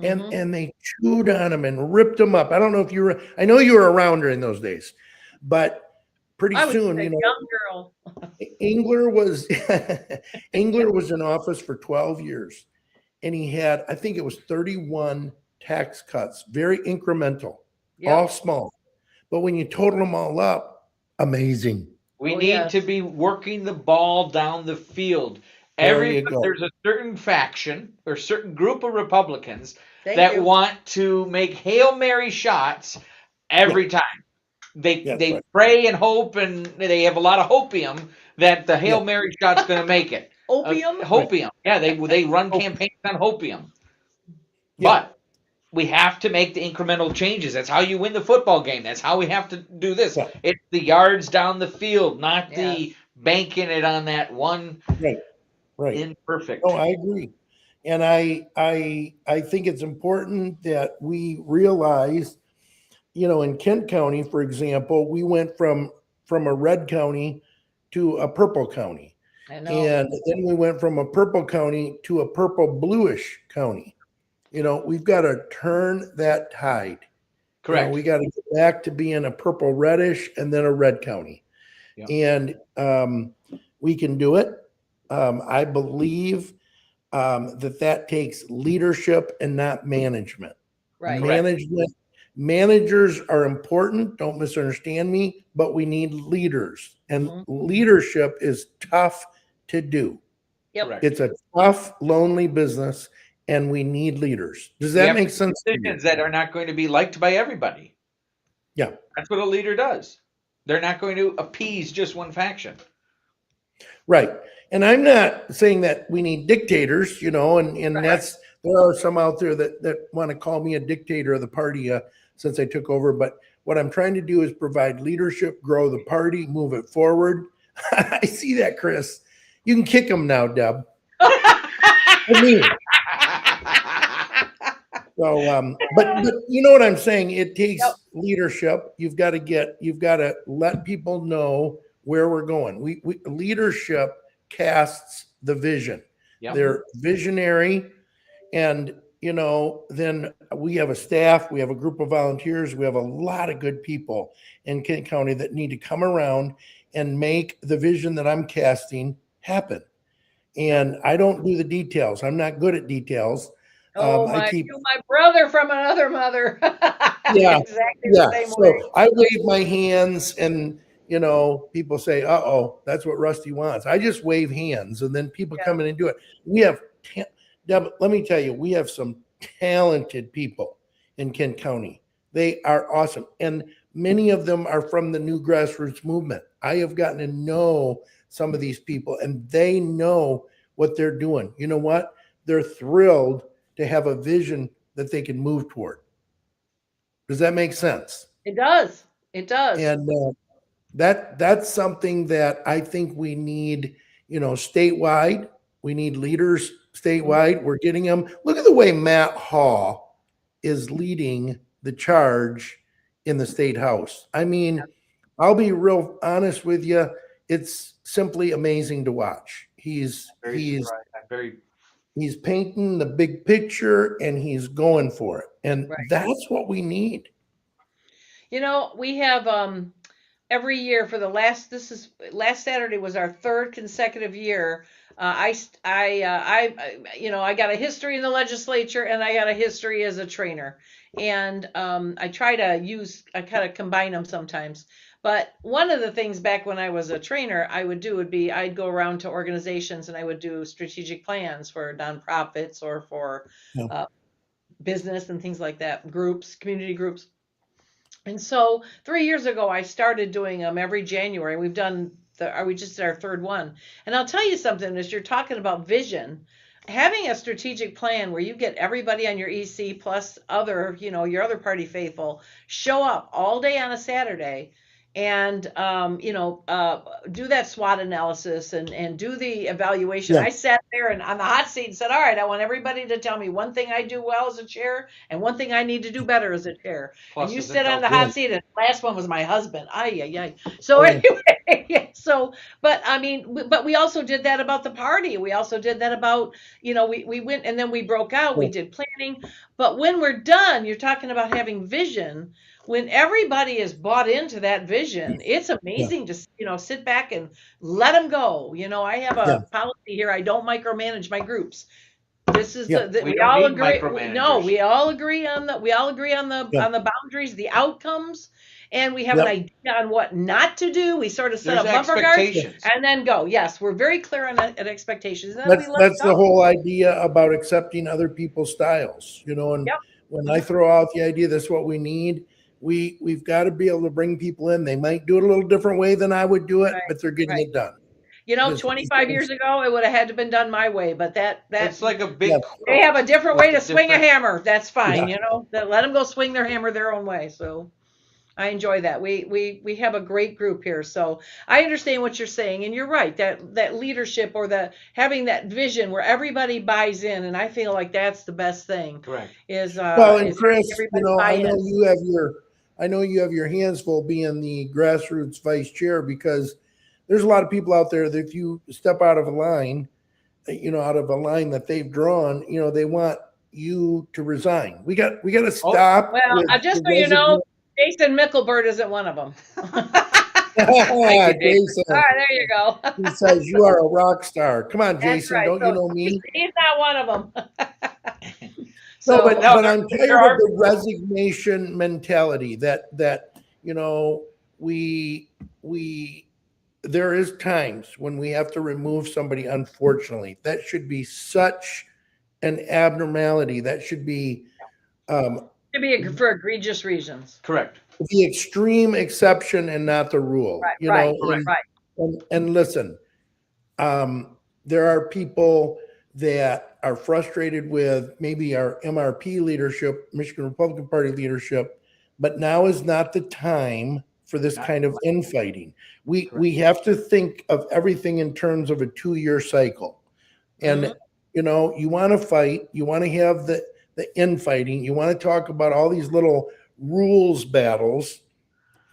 And they chewed on him and ripped him up. I don't know if I know you were around during those days, but pretty I was soon, a young girl. Engler was in office for 12 years, and he had, I think it was 31 tax cuts, very incremental, all small. But when you total them all up, amazing. We need to be working the ball down the field. There's a certain faction or certain group of Republicans that want to make Hail Mary shots every time. They pray and hope, and they have a lot of hopium that the Hail Mary shot's going to make it. Opium? Hopium. Yeah, they run campaigns on hopium. But we have to make the incremental changes. That's how you win the football game. That's how we have to do this. It's the yards down the field, not the banking it on that one. Right. Imperfect. Oh, I agree. And I think it's important that we realize, in Kent County, for example, we went from a red county to a purple county. I know. And then we went from a purple county to a purple bluish county. We've got to turn that tide. Correct. We got to get back to being a purple reddish and then a red county. And we can do it. I believe that takes leadership and not management. Right. Managers are important. Don't misunderstand me, but we need leaders, and leadership is tough to do. Yep. It's a tough, lonely business, and we need leaders. Does that make sense? Decisions that are not going to be liked by everybody. Yeah. That's what a leader does. They're not going to appease just one faction. Right. And I'm not saying that we need dictators, and that's, there are some out there that want to call me a dictator of the party since I took over. But what I'm trying to do is provide leadership, grow the party, move it forward. I see that, Chris. You can kick them now, Deb. I mean, so, but you know what I'm saying? It takes leadership. You've got to let people know where we're going. We leadership casts the vision. They're visionary, and then we have a staff, we have a group of volunteers, we have a lot of good people in Kent County that need to come around and make the vision that I'm casting happen. And I don't do the details. I'm not good at details. Oh, my brother from another mother. Yeah. Exactly the same way. So I wave my hands, and you know, people say, uh-oh, that's what Rusty wants. I just wave hands and then people come in and do it. We have, Deb, let me tell you, we have some talented people in Kent County. They are awesome. And many of them are from the new grassroots movement. I have gotten to know some of these people and they know what they're doing. You know what? They're thrilled to have a vision that they can move toward. Does that make sense? It does. It does. And that's something that I think we need, you know, statewide. We need leaders statewide. We're getting them. Look at the way Matt Hall is leading the charge in the state house. I mean, I'll be real honest with you. It's simply amazing to watch. He's painting the big picture and he's going for it. And that's what we need. You know, we have every year for the last Saturday was our third consecutive year. I got a history in the legislature and I got a history as a trainer. And I try to kind of combine them sometimes. But one of the things back when I was a trainer, I would do I'd go around to organizations and I would do strategic plans for nonprofits or for business and things like that, groups, community groups. And so 3 years ago, I started doing them every January. We just did our third one. And I'll tell you something, as you're talking about vision, having a strategic plan where you get everybody on your EC plus other, your other party faithful, show up all day on a Saturday and, do that SWOT analysis and do the evaluation. I sat there and on the hot seat and said, all right, I want everybody to tell me one thing I do well as a chair and one thing I need to do better as a chair. Plus and you sit on the hot seat, and the last one was my husband. So anyway, but we also did that about the party. We also did that about, we went and then we broke out, we did planning. But when we're done, you're talking about having vision. When everybody is bought into that vision, it's amazing to, sit back and let them go. I have a policy here. I don't micromanage my groups. This is we all agree. No, we all agree on the boundaries, the outcomes, and we have an idea on what not to do. We sort of set up bumper guards and then go. Yes, we're very clear on expectations. That's the whole idea about accepting other people's styles, and when I throw out the idea that's what we need, we've got to be able to bring people in. They might do it a little different way than I would do it, but they're getting it done. 25 years ago, it would have had to been done my way, but that's like a big. They have a different way to swing a hammer. That's fine. Let them go swing their hammer their own way. So I enjoy that. We have a great group here. So I understand what you're saying, and you're right. That leadership or having that vision where everybody buys in, and I feel like that's the best thing. Correct. And Chris, I know you have your hands full being the grassroots vice chair, because there's a lot of people out there that if you step out of a line, out of a line that they've drawn, they want you to resign. We got to stop. Just so you know, Jason Mickelbert isn't one of them. Jason. All right, there you go. He says you are a rock star. Come on, Jason. Right. Don't you know me? He's not one of them. But I'm tired of the resignation mentality that there is times when we have to remove somebody, unfortunately. That should be such an abnormality. That should be for egregious reasons. Correct. The extreme exception and not the rule. Right. And listen, there are people that are frustrated with maybe our MRP leadership, Michigan Republican Party leadership, but now is not the time for this kind of infighting. We have to think of everything in terms of a 2-year cycle. And, you want to fight, you want to have the infighting, you want to talk about all these little rules battles,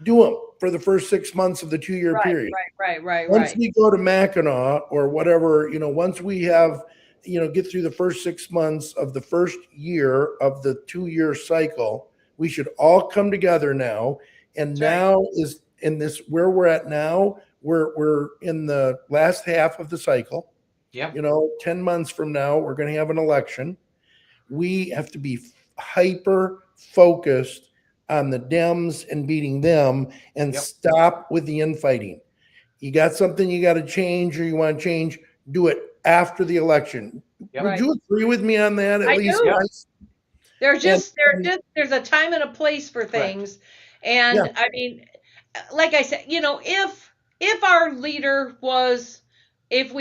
do them for the first 6 months of the 2-year period. Right. Once we go to Mackinac or whatever, once we have, get through the first 6 months of the first year of the 2-year cycle, we should all come together now. And now is in this where we're at now, we're in the last half of the cycle. Yeah. 10 months from now, we're going to have an election. We have to be hyper focused on the Dems and beating them and stop with the infighting. You got something you got to change or you want to change, do it after the election. Would you agree with me on that? I do. There's a time and a place for things. And I mean, like I said, if our leader was, and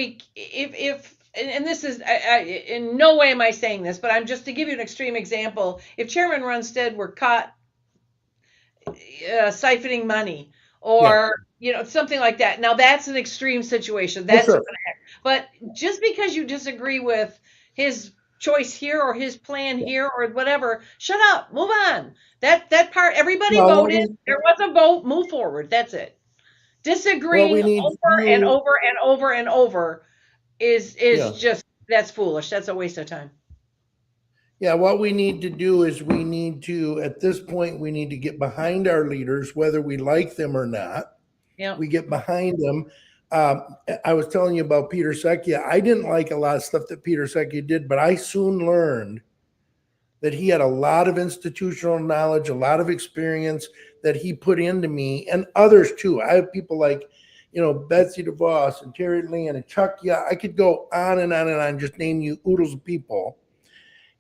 this is, in no way am I saying this, but I'm just to give you an extreme example. If Chairman Runstead were caught siphoning money or, something like that. Now that's an extreme situation. That's but just because you disagree with his choice here or his plan here or whatever, shut up, move on. That part, everybody voted. There was a vote, move forward. That's it. Disagreeing over and over and over and over is just, that's foolish. That's a waste of time. Yeah, what we need to do is at this point, we need to get behind our leaders, whether we like them or not. Yeah. We get behind them. I was telling you about Peter Secchia. I didn't like a lot of stuff that Peter Secchia did, but I soon learned that he had a lot of institutional knowledge, a lot of experience that he put into me and others too. I have people like, Betsy DeVos and Terry Land and Chuck. Yeah, I could go on and on and on, just name you oodles of people.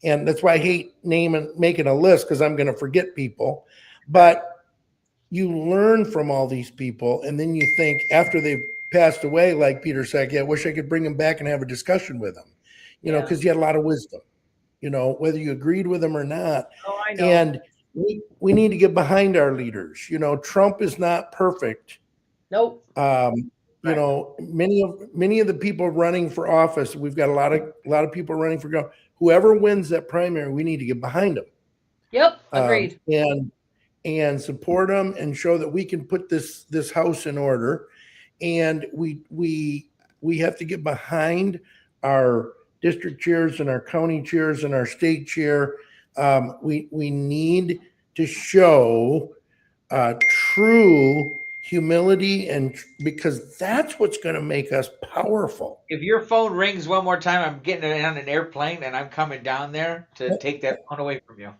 And that's why I hate making a list, because I'm going to forget people. But you learn from all these people, and then you think after they've passed away, like Peter Secchia, I wish I could bring him back and have a discussion with him, because he had a lot of wisdom, whether you agreed with him or not. Oh, I know. And we need to get behind our leaders. Trump is not perfect. Nope. Many of the people running for office, we've got a lot of people running for government. Whoever wins that primary, we need to get behind them. Yep, agreed. And support them and show that we can put this house in order. And we have to get behind our district chairs and our county chairs and our state chair. We need to show true humility, and because that's what's going to make us powerful. If your phone rings one more time, I'm getting on an airplane and I'm coming down there to take that phone away from you.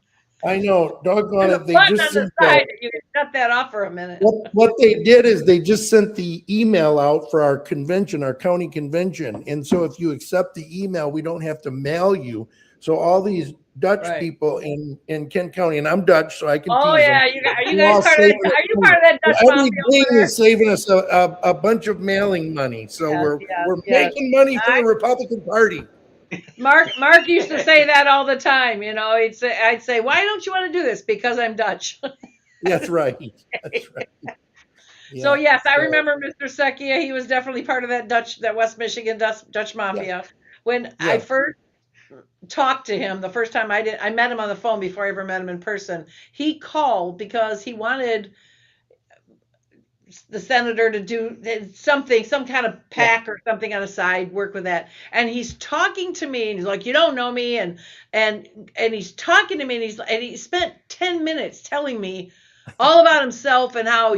I know, doggone it. They just sent you can cut that off for a minute. What they did is they just sent the email out for our convention, our county convention. And so if you accept the email, we don't have to mail you. So all these Dutch people in Kent County, and I'm Dutch, so I can. Oh tease yeah, them. are you guys part of that Dutch mafia? Everything is saving us a bunch of mailing money. So we're making money for the Republican Party. Mark used to say that all the time. I'd say, why don't you want to do this? Because I'm Dutch. That's right. That's right. Yeah. So yes, I remember Mr. Secchia. He was definitely part of that West Michigan Dutch mafia. Yeah. When I first talked to him, the first time I met him on the phone before I ever met him in person. He called because he wanted the senator to do something, some kind of PAC or something on the side, work with that. And he's talking to me and he's like, you don't know me. And he's talking to me and he spent 10 minutes telling me all about himself and how,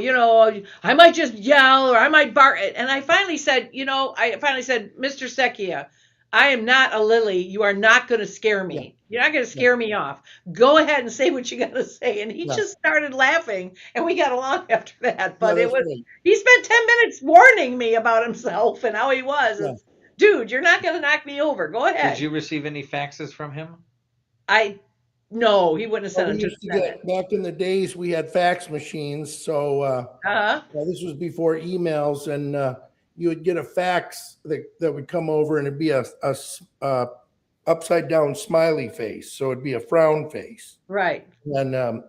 I might just yell or I might bark. And I finally said, Mr. Secchia, I am not a lily. You are not going to scare me. Yeah. You're not going to scare me off. Go ahead and say what you got to say. And he just started laughing, and we got along after that. But he spent 10 minutes warning me about himself and how he was. Yeah. Dude, you're not going to knock me over. Go ahead. Did you receive any faxes from him? No, he wouldn't have sent them to the Senate. Back in the days, we had fax machines. So this was before emails, and you would get a fax that would come over, and it'd be a upside down smiley face. So it'd be a frown face. Right. And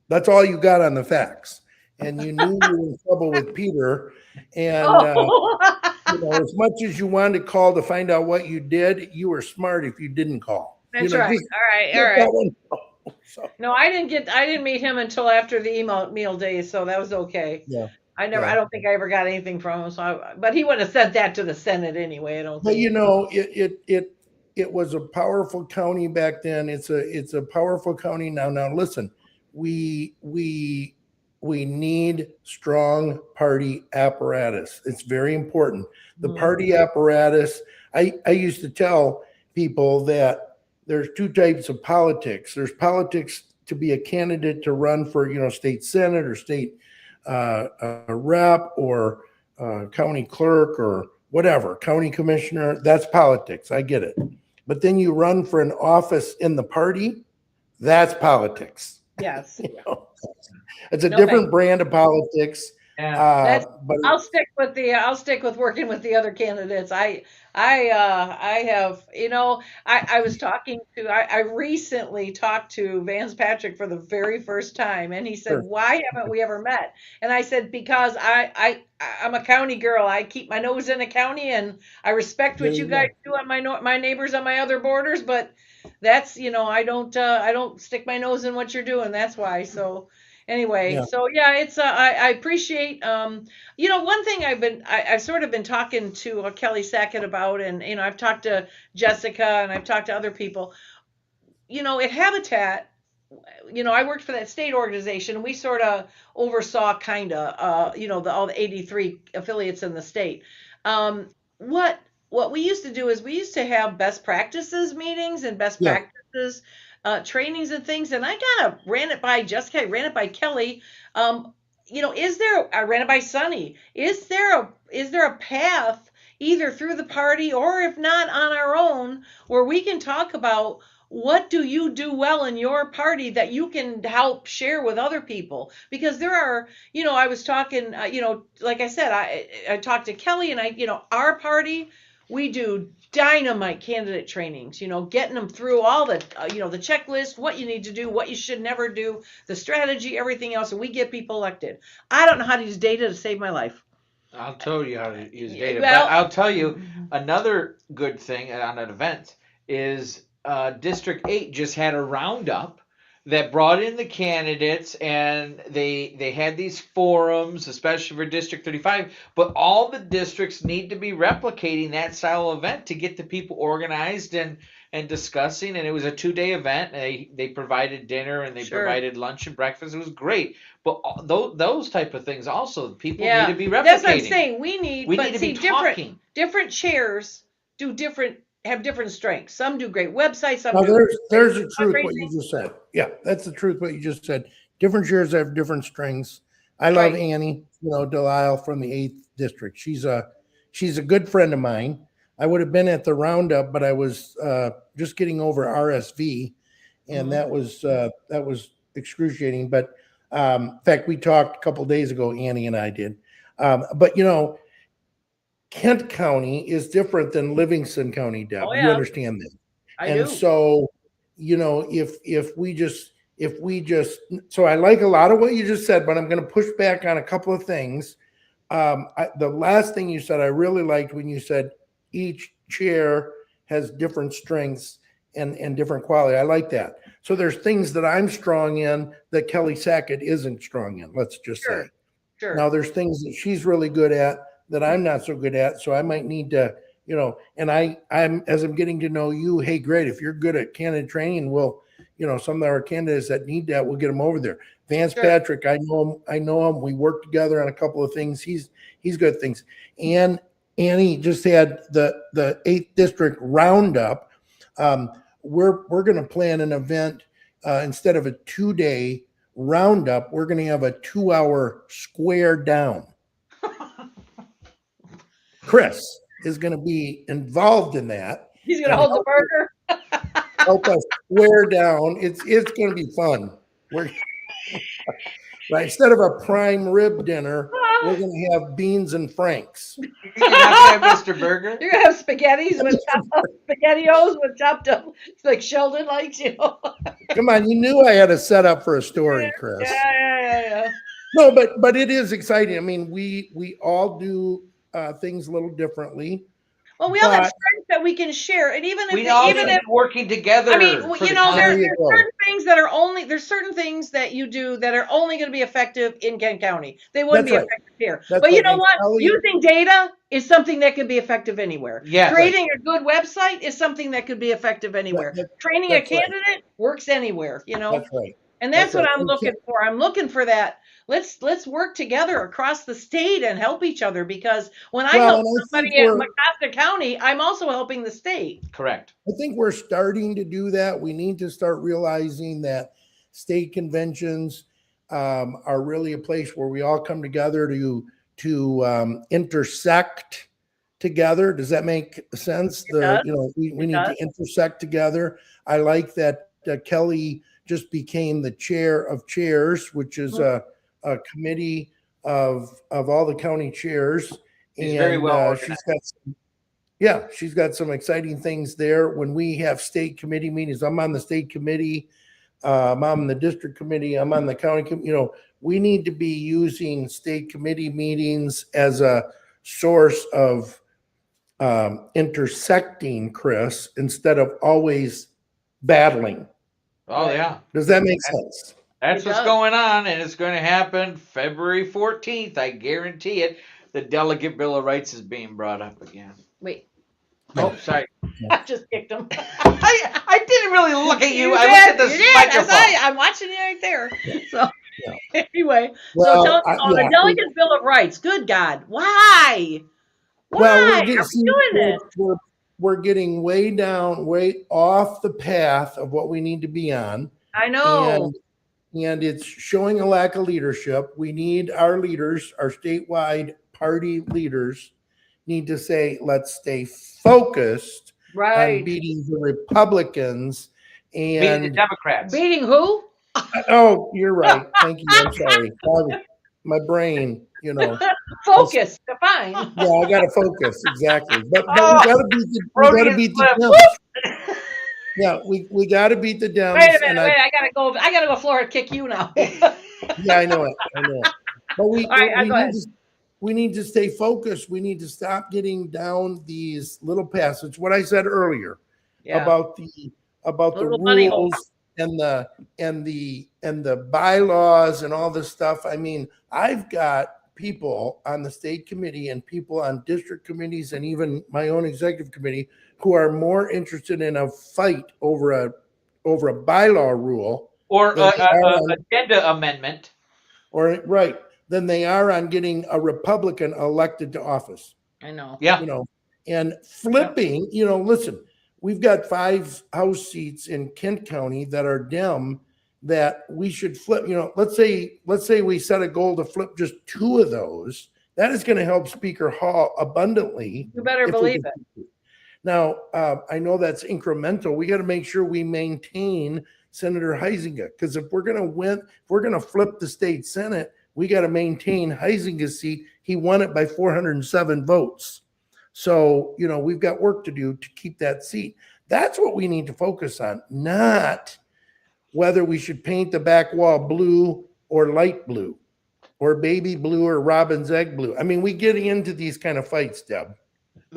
that's all you got on the fax. And you knew you were in trouble with Peter. And as much as you wanted to call to find out what you did, you were smart if you didn't call. That's right. All right. No, I didn't meet him until after the email days, so that was okay. Yeah. I don't think I ever got anything from him. But he wouldn't have sent that to the Senate anyway. I don't think. But it was a powerful county back then. It's a powerful county now. Now listen, we need strong party apparatus. It's very important. The party apparatus. I used to tell people that there's two types of politics. There's politics to be a candidate to run for, state senate or state rep or county clerk or whatever, county commissioner, that's politics. I get it. But then you run for an office in the party, that's politics. Yes. It's a different brand of politics. Yeah. But I'll stick with working with the other candidates. I have, I was talking to, I recently talked to Vance Patrick for the very first time, and he said, Sure. "Why haven't we ever met?" And I said, "Because I'm a county girl. I keep my nose in a county, and I respect what you guys do on my neighbors on my other borders, but that's, I don't stick my nose in what you're doing. That's why." So anyway, it's I appreciate one thing I've sort of been talking to Kelly Sackett about, and I've talked to Jessica and I've talked to other people. At Habitat, I worked for that state organization, and we sort of oversaw all the 83 affiliates in the state. What we used to do is we used to have best practices meetings and best practices trainings and things, and I ran it by Jessica, I ran it by Kelly. I ran it by Sunny. Is there a path either through the party or if not on our own where we can talk about what do you do well in your party that you can help share with other people? Because there are, I was talking, like I said, I talked to Kelly, and our party, we do dynamite candidate trainings, getting them through all the, the checklist, what you need to do, what you should never do, the strategy, everything else, and we get people elected. I don't know how to use data to save my life. I'll tell you how to use data. Well, but I'll tell you another good thing on an event is District 8 just had a roundup that brought in the candidates, and they had these forums, especially for District 35, but all the districts need to be replicating that style of event to get the people organized and discussing. And it was a 2-day event. They provided dinner, and they provided lunch and breakfast. It was great. But those type of things also, people need to be replicating. That's what I'm saying. We need to be talking. Different chairs have different strengths. Some do great websites. Some there's the truth what you just said. Yeah, that's the truth what you just said. Different chairs have different strengths. I love Annie, Delisle from the 8th district. She's a good friend of mine. I would have been at the roundup, but I was just getting over RSV, and that was excruciating. But in fact, we talked a couple of days ago. Annie and I did. But Kent County is different than Livingston County, Deb. Oh, yeah. You understand that. I do. So, if we just, so I like a lot of what you just said, but I'm going to push back on a couple of things. The last thing you said, I really liked when you said each chair has different strengths and different quality. I like that. So there's things that I'm strong in that Kelly Sackett isn't strong in, let's just say. Sure. Now there's things that she's really good at that I'm not so good at. So I might need to, and I'm as I'm getting to know you, hey, great. If you're good at candidate training, we'll, some of our candidates that need that, we'll get them over there. Vance Patrick, I know him. We work together on a couple of things. He's good at things. And Annie just had the 8th district roundup. We're going to plan an event instead of a 2-day roundup. We're going to have a 2-hour square down. Chris is going to be involved in that. He's going to hold the burger. Help us square down. It's going to be fun. Right, instead of a prime rib dinner, we're going to have beans and franks. You're not going to have Mr. Burger? You're going to have SpaghettiOs with chopped up, like Sheldon likes, Come on, you knew I had a setup for a story, Chris. Yeah. No, but it is exciting. I mean, we all do things a little differently. Well, we all have strengths that we can share, and even if working together. I mean, there's certain things that are there's certain things that you do that are only going to be effective in Kent County. They wouldn't be effective here. But you know what? Using data is something that could be effective anywhere. Yeah. Creating a good website is something that could be effective anywhere. Training a candidate works anywhere. That's right. And that's what I'm looking for. I'm looking for that. Let's work together across the state and help each other, because when I help somebody at Mecosta County, I'm also helping the state. Correct. I think we're starting to do that. We need to start realizing that state conventions are really a place where we all come together to intersect together. Does that make sense? We need to intersect together. I like that Kelly just became the chair of chairs, which is a committee of all the county chairs. She's very well she's got some exciting things there. When we have state committee meetings, I'm on the state committee, I'm on the district committee, I'm on the county committee. We need to be using state committee meetings as a source of intersecting, Chris, instead of always battling. Oh yeah. Does that make sense? That's what's going on, and it's going to happen February 14th. I guarantee it. The Delegate Bill of Rights is being brought up again. Wait. Oh, sorry. I just kicked him. I didn't really look at you. I did, looked at the you microphone. did. I'm watching you right there. So anyway, Well, so tell us the Delegate Bill of Rights. Good God, why? Why are we doing this? We're getting way off the path of what we need to be on. I know. And it's showing a lack of leadership. We need our leaders, our statewide party leaders, need to say, let's stay focused on beating the Republicans and beating the Democrats. Beating who? Oh, you're right. Thank you. I'm sorry. My brain, Focus. Fine. Yeah, I got to focus. Exactly. But we got to beat the Dems. Yeah, we got to beat the Dems. Wait a minute. I gotta go Florida kick you now. Yeah, I know it. But we need to stay focused. We need to stop getting down these little paths. It's what I said earlier about the rules and the bylaws and all this stuff. I mean, I've got people on the state committee and people on district committees and even my own executive committee who are more interested in a fight over a bylaw rule or agenda amendment, than they are on getting a Republican elected to office. I know. Yeah. And flipping. Listen, we've got 5 House seats in Kent County that are Dem that we should flip. Let's say we set a goal to flip just 2 of those. That is going to help Speaker Hall abundantly. You better believe it. Now, I know that's incremental. We got to make sure we maintain Senator Huizenga, because if we're going to win, if we're going to flip the state Senate, we got to maintain Huizenga's seat. He won it by 407 votes. So, we've got work to do to keep that seat. That's what we need to focus on, not whether we should paint the back wall blue or light blue or baby blue or robin's egg blue. I mean, we get into these kind of fights, Deb.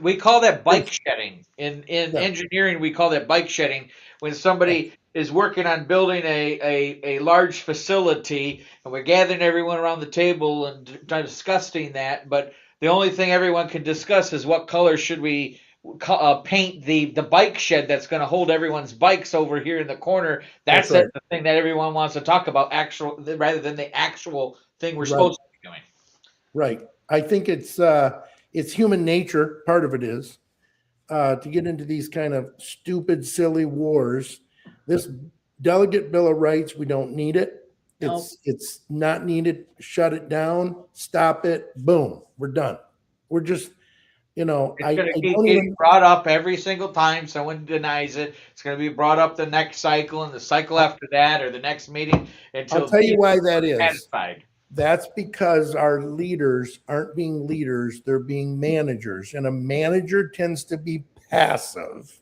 We call that bike shedding. In engineering, we call that bike shedding. When somebody is working on building a large facility and we're gathering everyone around the table and discussing that, but the only thing everyone can discuss is what color should we paint the bike shed that's going to hold everyone's bikes over here in the corner. That's the thing that everyone wants to talk about, rather than the actual thing we're supposed to be doing. Right. I think it's human nature. Part of it is to get into these kind of stupid, silly wars. This Delegate Bill of Rights, we don't need it. It's not needed. Shut it down. Stop it. Boom. We're done. We're just, it's going to keep getting brought up every single time someone denies it. It's going to be brought up the next cycle and the cycle after that, or the next meeting. Until I'll tell you why that is. Satisfied. That's because our leaders aren't being leaders. They're being managers. And a manager tends to be passive.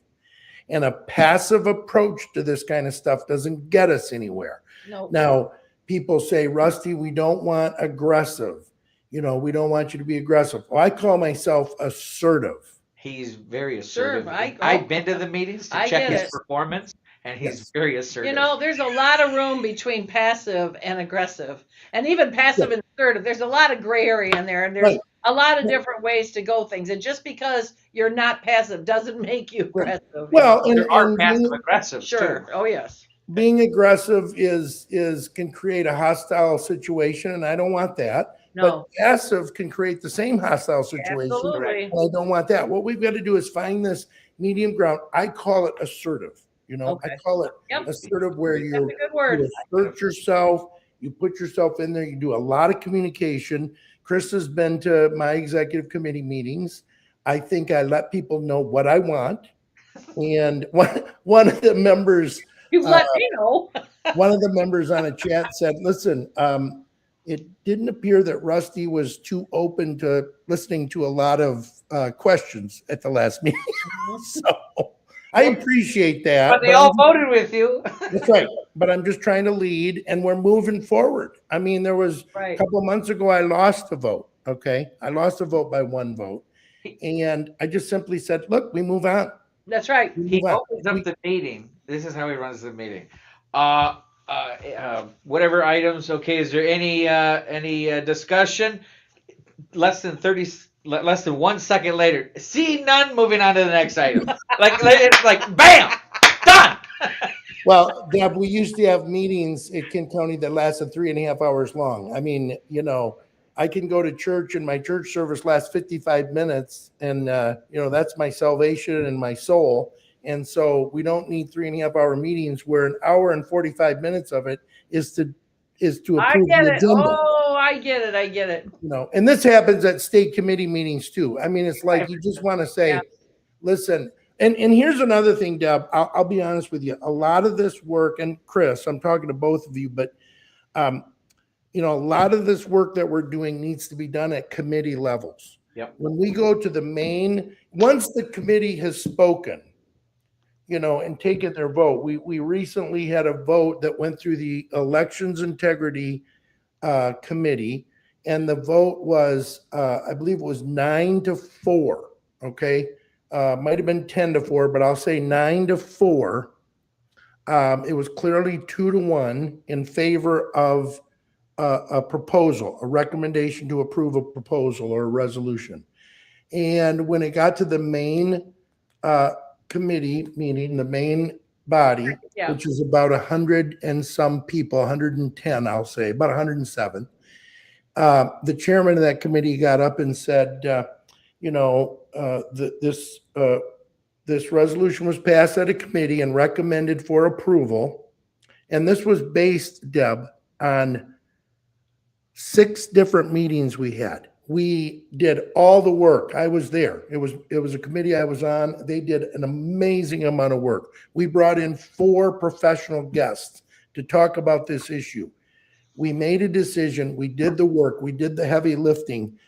And a passive approach to this kind of stuff doesn't get us anywhere. No. Now, people say, Rusty, we don't want aggressive. We don't want you to be aggressive. Well, I call myself assertive. He's very assertive. Sure, I've been to the meetings to check his performance, and he's very assertive. There's a lot of room between passive and aggressive, and even passive and assertive. There's a lot of gray area in there, and there's a lot of different ways to go things. And just because you're not passive doesn't make you aggressive. Well, there are passive aggressive. Sure. Too. Oh yes. Being aggressive can create a hostile situation, and I don't want that. No. But passive can create the same hostile situation. Absolutely. And I don't want that. What we've got to do is find this medium ground. I call it assertive. You know, Okay. I call it Yep. assertive, where That's you a good word. assert yourself, you put yourself in there, you do a lot of communication. Chris has been to my executive committee meetings. I think I let people know what I want. And one of the members, You've let me know. one of the members on a chat said, listen, it didn't appear that Rusty was too open to listening to a lot of questions at the last meeting. So I appreciate that. But they all voted with you. That's right. But I'm just trying to lead, and we're moving forward. I mean, there was a couple of months ago, I lost a vote. Okay. I lost a vote by 1 vote. And I just simply said, look, we move on. That's right. He opens up the meeting. This is how he runs the meeting. Whatever items. Okay, is there any discussion? Less than 1 second later. See none. Moving on to the next item. It's like bam, done. Well, Deb, we used to have meetings at Kent County that lasted 3.5 hours long. I mean, you know, I can go to church and my church service lasts 55 minutes, and you know, that's my salvation and my soul. And so we don't need 3.5 hour meetings where 1 hour and 45 minutes of it is to approve the agenda. Oh, I get it. I get it. You know, and this happens at state committee meetings too. I mean, it's like you just want to say, listen. And here's another thing, Deb. I'll be honest with you. A lot of this work, and Chris, I'm talking to both of you, but you know, a lot of this work that we're doing needs to be done at committee levels. Yep. When we go to the main, once the committee has spoken, you know, and taken their vote, we recently had a vote that went through the Elections Integrity Committee, and the vote was, I believe it was 9-4. Okay. Might have been 10-4, but I'll say 9-4. It was clearly 2-1 in favor of a proposal, a recommendation to approve a proposal or a resolution. And when it got to the main committee meeting, the main body, which is about 100 and some people, 110, I'll say, about 107, the chairman of that committee got up and said, you know, this resolution was passed at a committee and recommended for approval. And this was based, Deb, on 6 different meetings we had. We did all the work. I was there. It was a committee I was on. They did an amazing amount of work. We brought in 4 professional guests to talk about this issue. We made a decision. We did the work. We did the heavy lifting.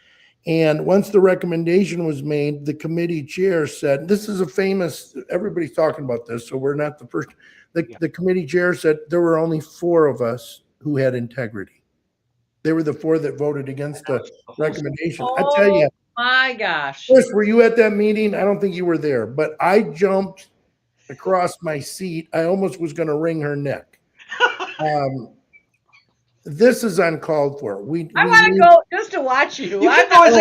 And once the recommendation was made, the committee chair said, this is a famous, everybody's talking about this, so we're not the first. The committee chair said there were only 4 of us who had integrity. They were the 4 that voted against the recommendation. I tell you. My gosh. Chris, were you at that meeting? I don't think you were there, but I jumped across my seat. I almost was going to wring her neck. This is uncalled for. I want to go just to watch you. You can go as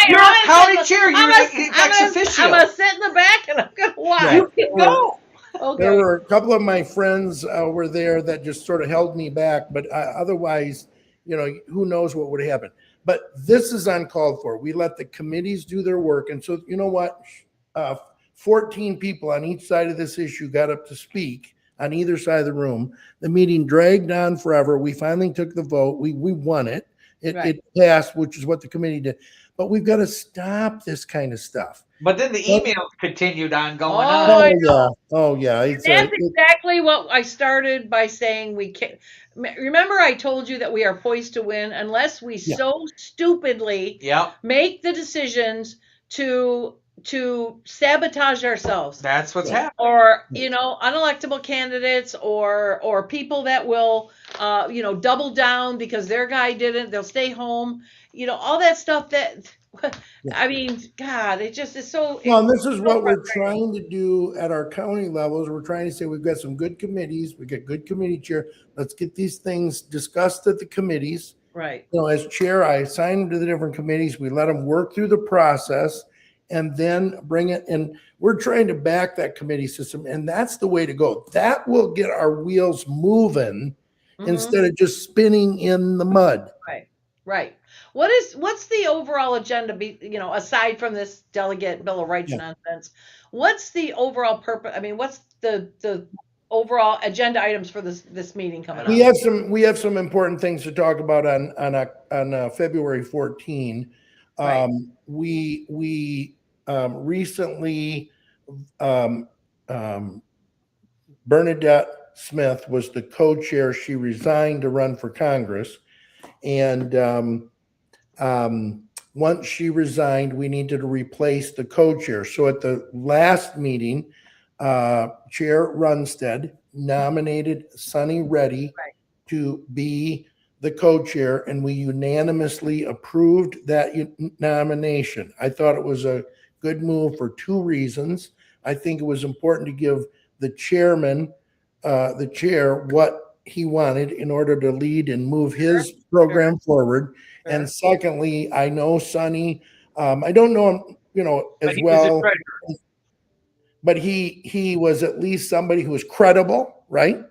you're a county chair. You're ex officio. I'm going to sit in the back and I'm going to watch. You can go. Okay. There were a couple of my friends were there that just sort of held me back, but otherwise, you know, who knows what would happen. But this is uncalled for. We let the committees do their work. And so, you know what? 14 people on each side of this issue got up to speak on either side of the room. The meeting dragged on forever. We finally took the vote. We won it. It passed, which is what the committee did. But we've got to stop this kind of stuff. But then the emails continued on going on. Oh, yeah. That's exactly what I started by saying. We can't. Remember, I told you that we are poised to win unless we so stupidly make the decisions to sabotage ourselves. That's what's happening. Or, you know, unelectable candidates or people that will, you know, double down because their guy didn't. They'll stay home. You know, all that stuff that. I mean, God, it just is so. Well, this is what we're trying to do at our county levels. We're trying to say we've got some good committees. We got good committee chair. Let's get these things discussed at the committees. Right. You know, as chair, I assign them to the different committees. We let them work through the process and then bring it. And we're trying to back that committee system. And that's the way to go. That will get our wheels moving instead of just spinning in the mud. Right. Right. What's the overall agenda, you know, aside from this delegate Bill of Rights nonsense? What's the overall purpose? I mean, what's the overall agenda items for this meeting coming up. We have some important things to talk about on February 14. We recently Bernadette Smith was the co-chair. She resigned to run for Congress, and once she resigned, we needed to replace the co-chair. So at the last meeting, Chair Runstead nominated Sunny Reddy to be the co-chair, and we unanimously approved that nomination. I thought it was a good move for two reasons. I think it was important to give the chairman, the chair, what he wanted in order to lead and move his program forward. And secondly, I know Sunny, I don't know him, as well, but he was at least somebody who was credible, right?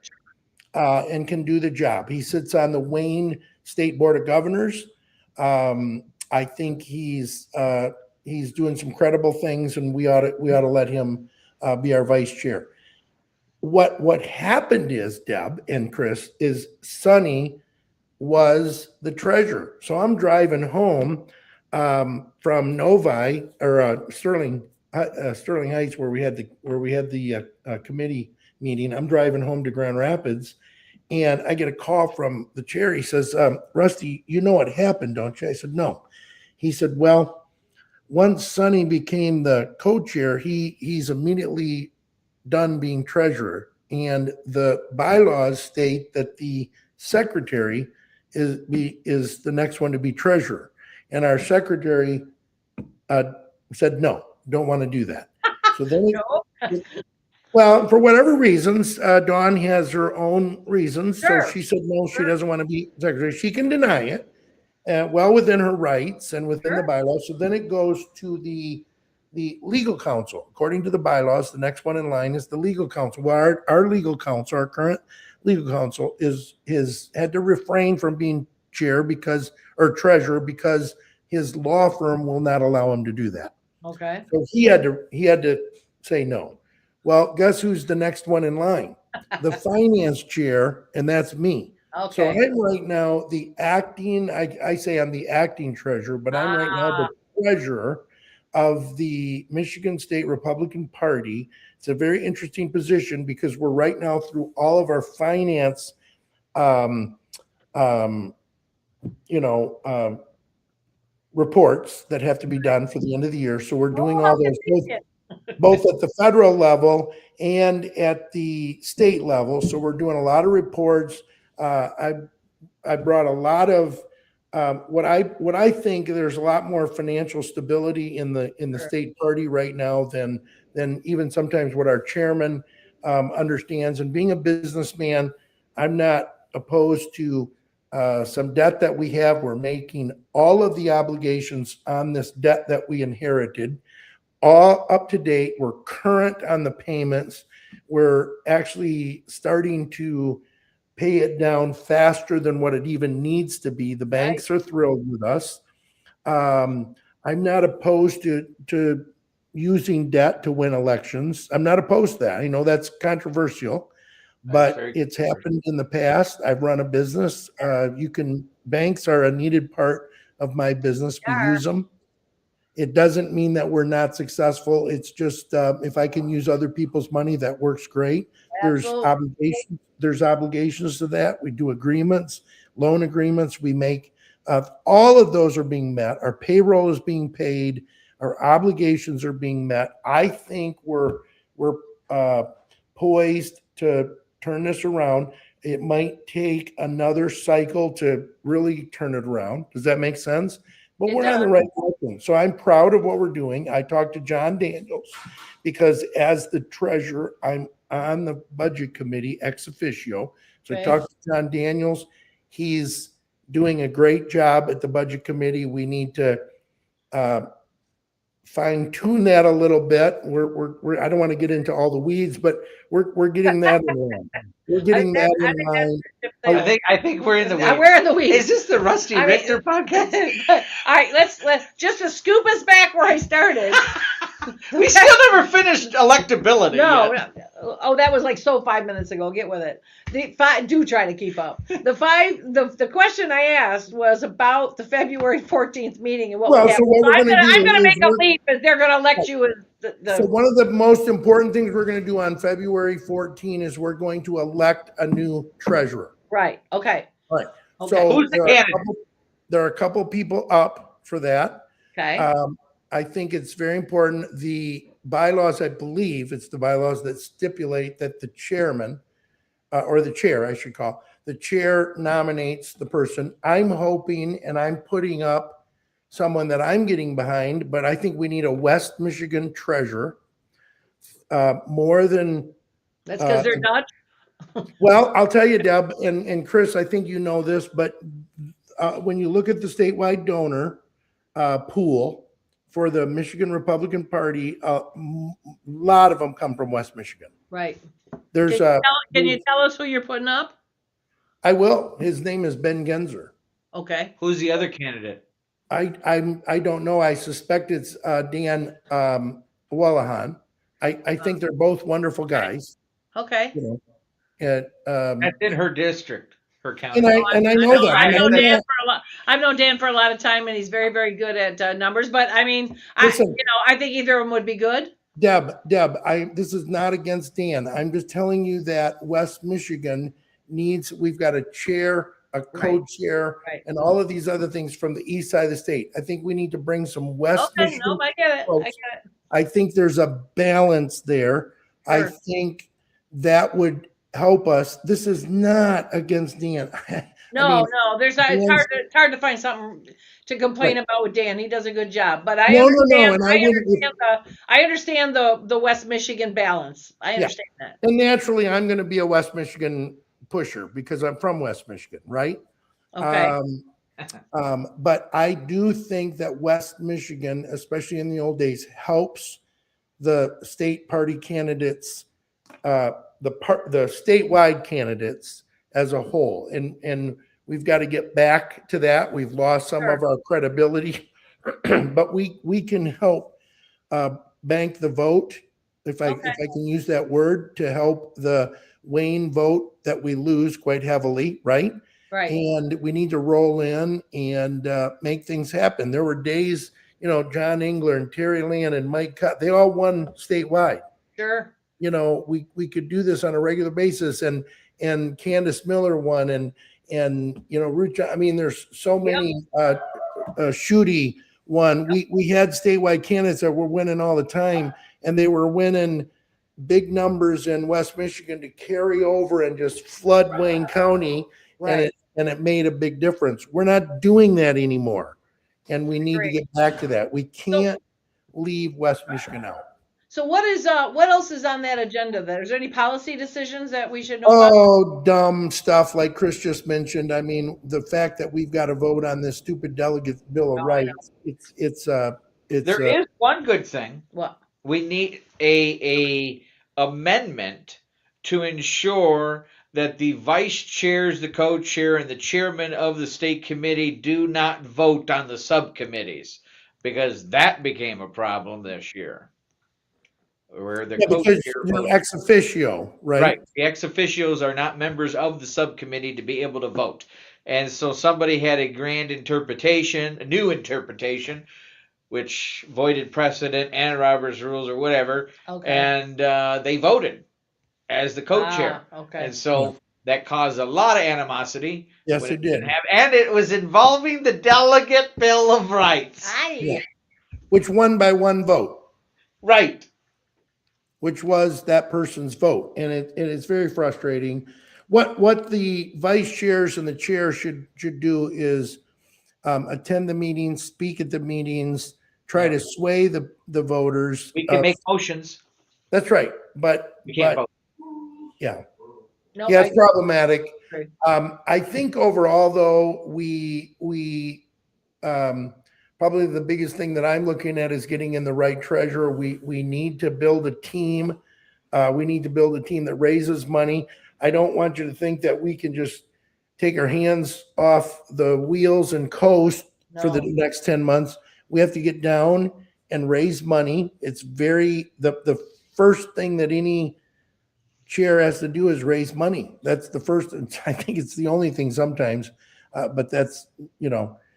And can do the job. He sits on the Wayne State Board of Governors. I think he's doing some credible things, and we ought to let him be our vice chair. What happened is, Deb and Chris, is Sunny was the treasurer. So I'm driving home from Novi or Sterling Heights, where we had the committee meeting. I'm driving home to Grand Rapids, and I get a call from the chair. He says, "Rusty, you know what happened, don't you?" I said, "No." He said, "Well, once Sunny became the co-chair, he's immediately done being treasurer, and the bylaws state that the secretary is the next one to be treasurer." And our secretary said, "No, don't want to do that." So then, well, for whatever reasons, Dawn has her own reasons. Sure. So she said, no, she doesn't want to be secretary. She can deny it, well within her rights and within the bylaws. So then it goes to the legal counsel. According to the bylaws, the next one in line is the legal counsel. Well, our legal counsel, our current legal counsel, is had to refrain from being chair or treasurer because his law firm will not allow him to do that. Okay. So he had to say no. Well, guess who's the next one in line? The finance chair, and that's me. Okay. So I'm right now the acting, I say I'm the acting treasurer, but I'm right now the treasurer of the Michigan State Republican Party. It's a very interesting position because we're right now through all of our finance, reports that have to be done for the end of the year. So we're doing all those both at the federal level and at the state level. So we're doing a lot of reports. I brought a lot of what I think there's a lot more financial stability in the state party right now than even sometimes what our chairman understands. And being a businessman, I'm not opposed to some debt that we have. We're making all of the obligations on this debt that we inherited all up to date. We're current on the payments. We're actually starting to pay it down faster than what it even needs to be. The banks are thrilled with us. I'm not opposed to using debt to win elections. I'm not opposed to that. I know that's controversial, but it's happened in the past. I've run a business. Banks are a needed part of my business. We use them. It doesn't mean that we're not successful. It's just if I can use other people's money, that works great. Absolutely. There's obligations to that. We do agreements, loan agreements. We make all of those are being met. Our payroll is being paid. Our obligations are being met. I think we're poised to turn this around. It might take another cycle to really turn it around. Does that make sense? But we're on the right direction. So I'm proud of what we're doing. I talked to John Daniels because as the treasurer, I'm on the budget committee ex officio. So I talked to John Daniels. He's doing a great job at the budget committee. We need to fine tune that a little bit. We're I don't want to get into all the weeds, but we're getting that in line. We're getting that in line. I think we're in the weeds. We're in the weeds. Is this the Rusty Richter podcast? All right, let's just to scoop us back where I started. We still never finished electability. No, yet. no. Oh, that was like 5 minutes ago. Get with it. Do try to keep up. The question I asked was about the February 14th meeting and what Well, we have. so what we're I'm gonna do gonna is make a we're- leap because they're gonna elect you as So one of the most important things we're going to do on February 14 is we're going to elect a new treasurer. right. Okay. All right. Okay. So Who's the candidate? there are a couple people up for that. Okay. I think it's very important. The bylaws, I believe it's the bylaws that stipulate that the chairman, or the chair, I should call, the chair nominates the person. I'm hoping, and I'm putting up someone that I'm getting behind, but I think we need a West Michigan treasurer. More than That's because they're Dutch. well, I'll tell you, Deb, and Chris, I think you know this, but when you look at the statewide donor pool for the Michigan Republican Party, a lot of them come from West Michigan. Right. There's Can you tell us who you're putting up? I will. His name is Ben Genzer. Okay. Who's the other candidate? I don't know. I suspect it's Dan Wallahan. I think they're both wonderful guys. Okay. You know, and That's in her district, her county. and I know that. I've known Dan for a lot of time, and he's very, very good at numbers. But I mean, Listen. I think either of them would be good. Deb, this is not against Dan. I'm just telling you that West Michigan needs, we've got a chair, a co-chair, Right. and all of these other things from the east side of the state. I think we need to bring some West Okay. Michigan No, I get it. I folks. get it. I think there's a balance there. I Sure. think that would help us. This is not against Dan. No, it's Dan's- hard to find something to complain about with Dan. He does a good job, but I No, understand. and I understand the West Michigan balance. I understand that. And naturally, I'm going to be a West Michigan pusher because I'm from West Michigan, right? Okay. But I do think that West Michigan, especially in the old days, helps the state party candidates, the statewide candidates as a whole. And we've got to get back to that. We've lost some of our credibility, but we can help bank the vote, if I can use that word, to help the Wayne vote that we lose quite heavily, right? Right. And we need to roll in and make things happen. There were days, John Engler and Terry Land and Mike Cutt, they all won statewide. Sure. We could do this on a regular basis, and Candace Miller won, and Ruth John, I mean, there's so many. Shooty won. We had statewide candidates that were winning all the time, and they were winning big numbers in West Michigan to carry over and just flood Wayne County, Right. and it made a big difference. We're not doing that anymore, and we need to get back to that. We can't leave West Michigan out. So what else is on that agenda? Is there any policy decisions that we should know about? Oh, dumb stuff like Chris just mentioned. I mean, the fact that we've got to vote on this stupid delegate Bill of Rights. It's There is one good thing. What? We need a amendment to ensure that the vice chairs, the co-chair, and the chairman of the state committee do not vote on the subcommittees, because that became a problem this year. Where the because co-chair you're votes. ex officio, right? Right. The ex officios are not members of the subcommittee to be able to vote. And so somebody had a grand interpretation, a new interpretation, which voided precedent and Robert's rules or whatever. Okay. And they voted as the co-chair. Okay. And so that caused a lot of animosity. Yes, when it did. and it was involving the Delegate Bill of Rights. Yeah. Which won by one vote. Right. Which was that person's vote. And it is very frustrating. What the vice chairs and the chair should do is attend the meetings, speak at the meetings, try to sway the voters. We can make motions. That's right. But We can't vote. Yeah. No, Yeah, it's problematic. Right. I think overall, though, we probably the biggest thing that I'm looking at is getting in the right treasurer. We need to build a team. We need to build a team that raises money. I don't want you to think that we can just take our hands off the wheels and coast for the next 10 months. We have to get down and raise money. It's the first thing that any chair has to do is raise money. That's the first. I think it's the only thing sometimes, but that's,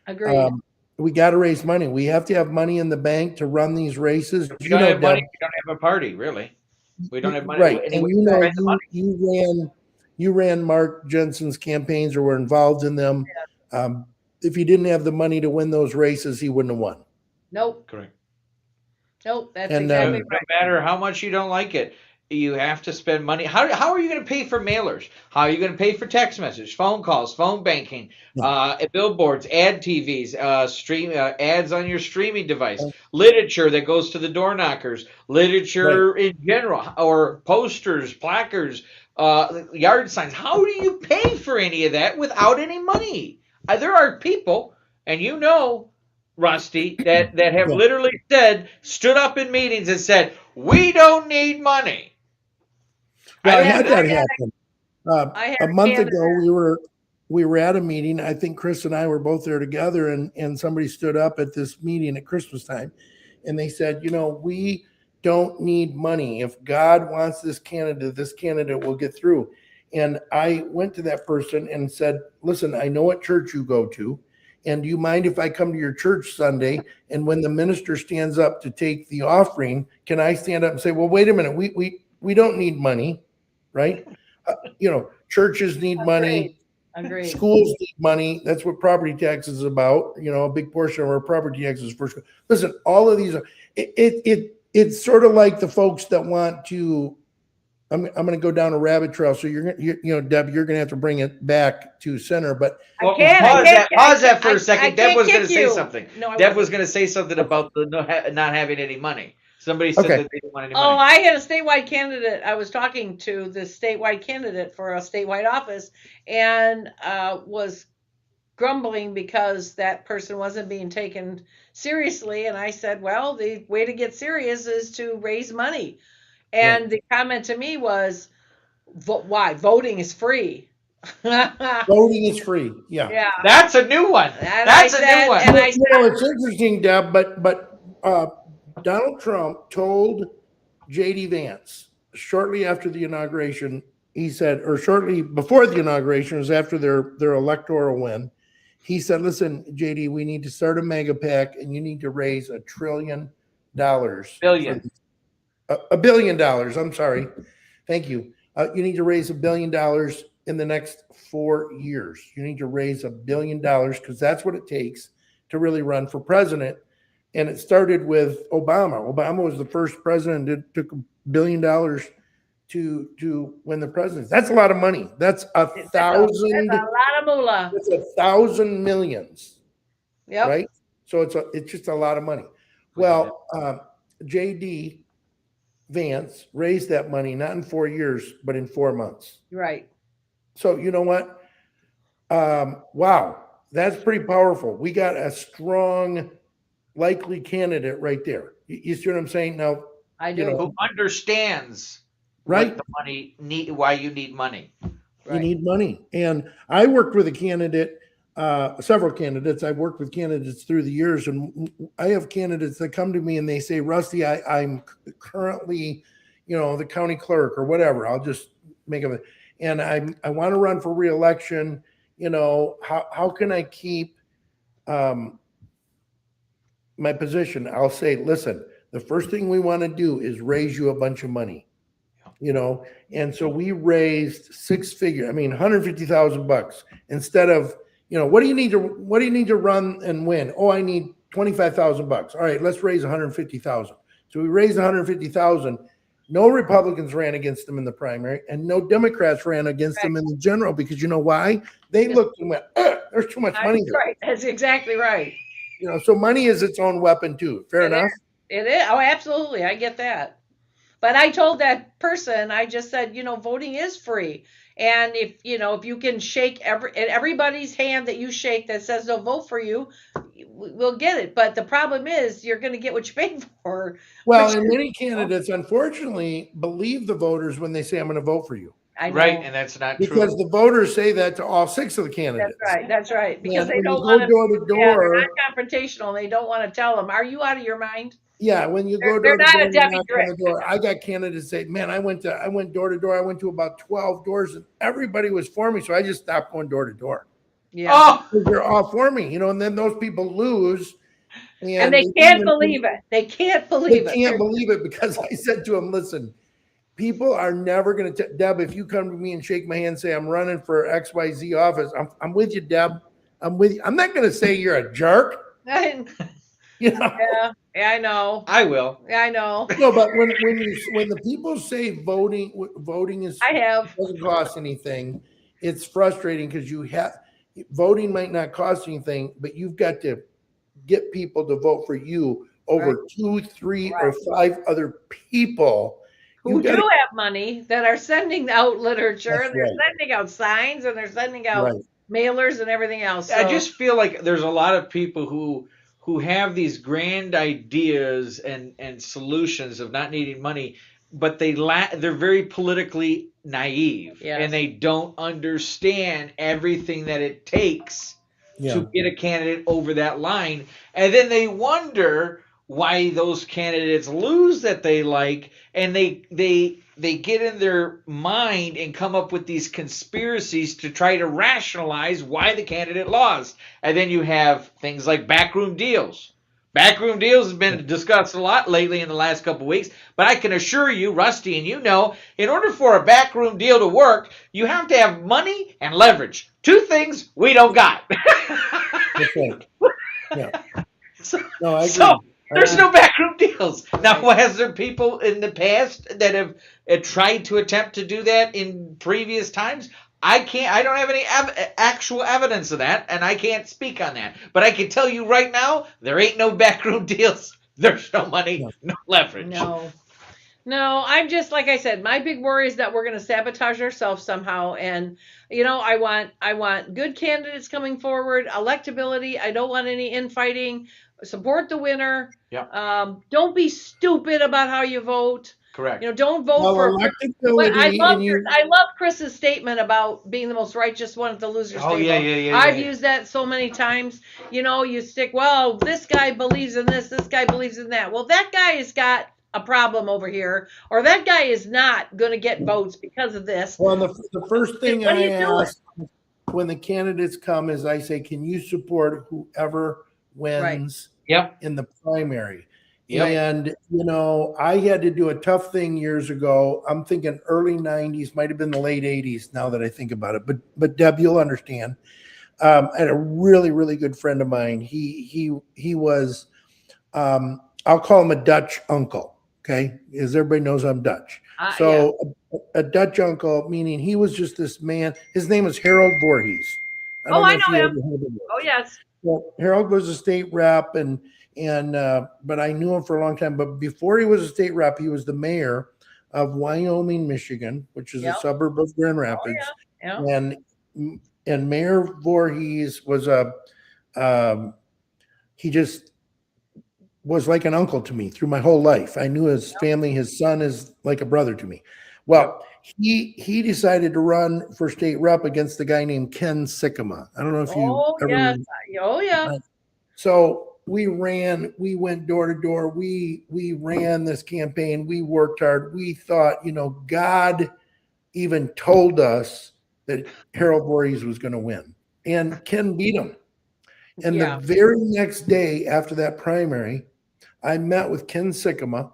Agreed. We got to raise money. We have to have money in the bank to run these races. If you don't have money, we don't have a party, really. We don't have money. Right. And you ran Mark Jensen's campaigns or were involved in them. Yeah. If he didn't have the money to win those races, he wouldn't have won. Nope. Correct. Nope. That's exactly right. No matter how much you don't like it, you have to spend money. How are you going to pay for mailers? How are you going to pay for text message, phone calls, phone banking, billboards, ad TVs, ads on your streaming device, literature that goes to the door knockers, literature in general, or posters, placards, yard signs? How do you pay for any of that without any money? There are people, and Rusty, that have literally stood up in meetings and said, we don't need money. Well, I had that happen. A month ago, we were at a meeting. I think Chris and I were both there together, and somebody stood up at this meeting at Christmas time, and they said, we don't need money. If God wants this candidate will get through. And I went to that person and said, listen, I know what church you go to. And do you mind if I come to your church Sunday? And when the minister stands up to take the offering, can I stand up and say, well, wait a minute, we don't need money, right? Churches need money. Agreed. Schools need money. That's what property tax is about. A big portion of our property tax is for school. Listen, all of these are, it's sort of like the folks that want to, I'm going to go down a rabbit trail. So Deb, you're going to have to bring it back to center. But pause that for a second. Deb was going to say something. Deb was going to say something about the not having any money. Somebody said that they didn't want any money. Oh, I had a statewide candidate. I was talking to the statewide candidate for a statewide office, and was grumbling because that person wasn't being taken seriously. And I said, well, the way to get serious is to raise money. And the comment to me was, why? Voting is free. Voting is free. Yeah. That's a new one. That's a new one. And I said, it's interesting, Deb, but Donald Trump told J.D. Vance shortly after the inauguration, he said, or shortly before the inauguration, was after their electoral win, he said, listen, J.D., we need to start a mega PAC and you need to raise $1 trillion. Billion. $1 billion. I'm sorry. Thank you. You need to raise $1 billion in the next 4 years. You need to raise $1 billion because that's what it takes to really run for president. And it started with Obama. Obama was the first president that took $1 billion to win the presidency. That's a lot of money. That's that's a lot of moolah. It's 1,000 millions. Yep. Right. So it's just a lot of money. Well, J.D. Vance raised that money not in 4 years, but in 4 months. Right. So you know what? Wow, that's pretty powerful. We got a strong, likely candidate right there. You see what I'm saying? Now, I do. Who understands right? What the money why you need money. You need money. And I worked with a candidate, several candidates. I've worked with candidates through the years, and I have candidates that come to me and they say, Rusty, I'm currently, the county clerk or whatever. I'll just make them. And I want to run for reelection. How can I keep my position? I'll say, listen, the first thing we want to do is raise you a bunch of money. And so we raised $150,000 instead of, what do you need to run and win? Oh, I need $25,000. All right, let's raise $150,000. So we raised $150,000. No Republicans ran against them in the primary, and no Democrats ran against them in the general, because you know why? They looked and went, there's too much money there. Right. That's exactly right. So money is its own weapon too. Fair enough? It is. Oh, absolutely. I get that. But I told that person, I just said, voting is free. And if you can shake everybody's hand that you shake that says they'll vote for you, we'll get it. But the problem is you're going to get what you paid for. Well, and many candidates, unfortunately, believe the voters when they say, I'm going to vote for you. I know. Right, and that's not because true. the voters say that to all 6 of the candidates. That's right. That's right. Because And they when don't you want go to. door to Yeah, they're door. not confrontational. And they don't want to tell them. Are you out of your mind? Yeah, when you go They're door to not door, a and Debbie knock on the Grick. door. I got candidates say, "Man, I went door to door. I went to about 12 doors, and everybody was for me, so I just stopped going door to door." Yeah. Oh, They're all for me, and then those people lose, And they can't believe it. They can't believe They it. can't believe it because I said to them, "Listen, people are never going to Deb. If you come to me and shake my hand, and say I'm running for XYZ office, I'm with you, Deb. I'm with you. I'm not going to say you're a jerk." Yeah, I know. I will. Yeah, I know. No, but when the people say voting doesn't cost anything, it's frustrating because voting might not cost anything, but you've got to get people to vote for you over 2, 3, or 5 other people who do have money that are sending out literature, That's and they're right. sending out signs, and they're sending out Right. mailers and everything else. I So- just feel like there's a lot of people who have these grand ideas and solutions of not needing money, but they're very politically naive, Yes. and they don't understand everything that it takes to get a candidate over that line, and then they wonder why those candidates lose that they like, and they get in their mind and come up with these conspiracies to try to rationalize why the candidate lost. And then you have things like backroom deals. Backroom deals has been discussed a lot lately in the last couple of weeks, but I can assure you, Rusty, and in order for a backroom deal to work, you have to have money and leverage. 2 things we don't got. That's right. Yeah. No, I agree. There's no backroom deals. Now, has there people in the past that have tried to attempt to do that in previous times? I don't have any actual evidence of that, and I can't speak on that. But I can tell you right now, there ain't no backroom deals. There's no money, no leverage. No, I'm just, like I said, my big worry is that we're going to sabotage ourselves somehow. And, I want good candidates coming forward, electability. I don't want any infighting. Support the winner. Yeah. Don't be stupid about how you vote. Correct. Don't vote for. electability. I love Chris's statement about being the most righteous one at the loser's table. Yeah. I've used that so many times. You stick, well, this guy believes in this guy believes in that. Well, that guy has got a problem over here, or that guy is not going to get votes because of this. Well, the first thing What are I you doing? ask when the candidates come is I say, can you support whoever wins in the primary? Yep. And, I had to do a tough thing years ago. I'm thinking early 90s, might have been the late 80s now that I think about it. But Deb, you'll understand. I had a really, really good friend of mine. He was, I'll call him a Dutch uncle. Okay, as everybody knows, I'm Dutch. A Dutch uncle, meaning he was just this man. His name was Harold Voorhees. I know him. Oh, yes. Well, Harold was a state rep, but I knew him for a long time. But before he was a state rep, he was the mayor of Wyoming, Michigan, which is a suburb of Grand Rapids. Oh, yeah. And Mayor Voorhees was he just was like an uncle to me through my whole life. I knew his family. His son is like a brother to me. Well, he decided to run for state rep against the guy named Ken Sikkema. I don't know if you ever. Oh, yeah. So we went door to door. We ran this campaign. We worked hard. We thought, God even told us that Harold Voorhees was going to win, and Ken beat him. And the very next day after that primary, I met with Ken Sikkema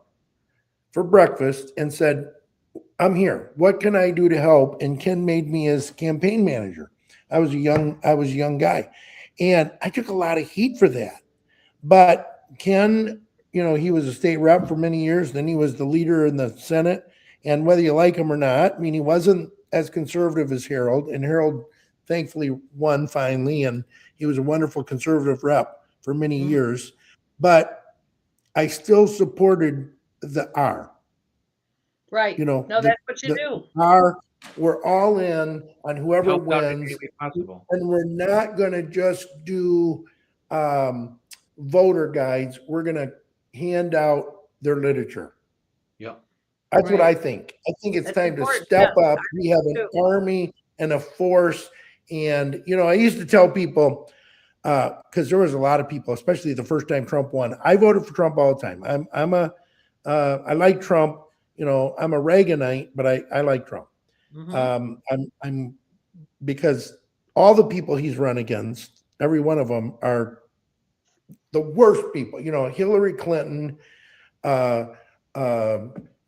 for breakfast and said, I'm here. What can I do to help? And Ken made me his campaign manager. I was a young guy. And I took a lot of heat for that. But Ken, he was a state rep for many years. Then he was the leader in the Senate. And whether you like him or not, he wasn't as conservative as Harold. And Harold thankfully won finally. And he was a wonderful conservative rep for many years. But I still supported the R. Right. No, that's what you do. R, we're all in on whoever wins. And we're not going to just do voter guides. We're going to hand out their literature. Yep. That's what I think. I think it's time to step up. We have an army and a force. And, I used to tell people, because there was a lot of people, especially the first time Trump won. I voted for Trump all the time. I like Trump. I'm a Reaganite, but I like Trump. I'm because all the people he's run against, every one of them are the worst people. Hillary Clinton, Joe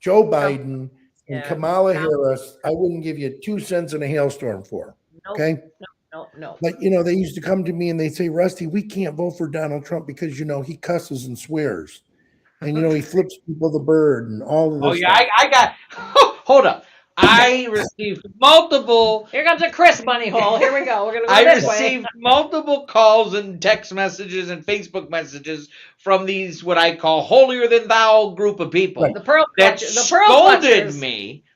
Biden, and Kamala Harris. I wouldn't give you 2 cents in a hailstorm for. Okay. No. But they used to come to me and they say, Rusty, we can't vote for Donald Trump because he cusses and swears, and he flips people the bird and all of this. Oh yeah, I got. Hold up. I received multiple. Here comes a Chris bunny hole. Here we go. We're gonna go I this received way. multiple calls and text messages and Facebook messages from these what I call holier than thou group of people The pearl that clutch- the pearl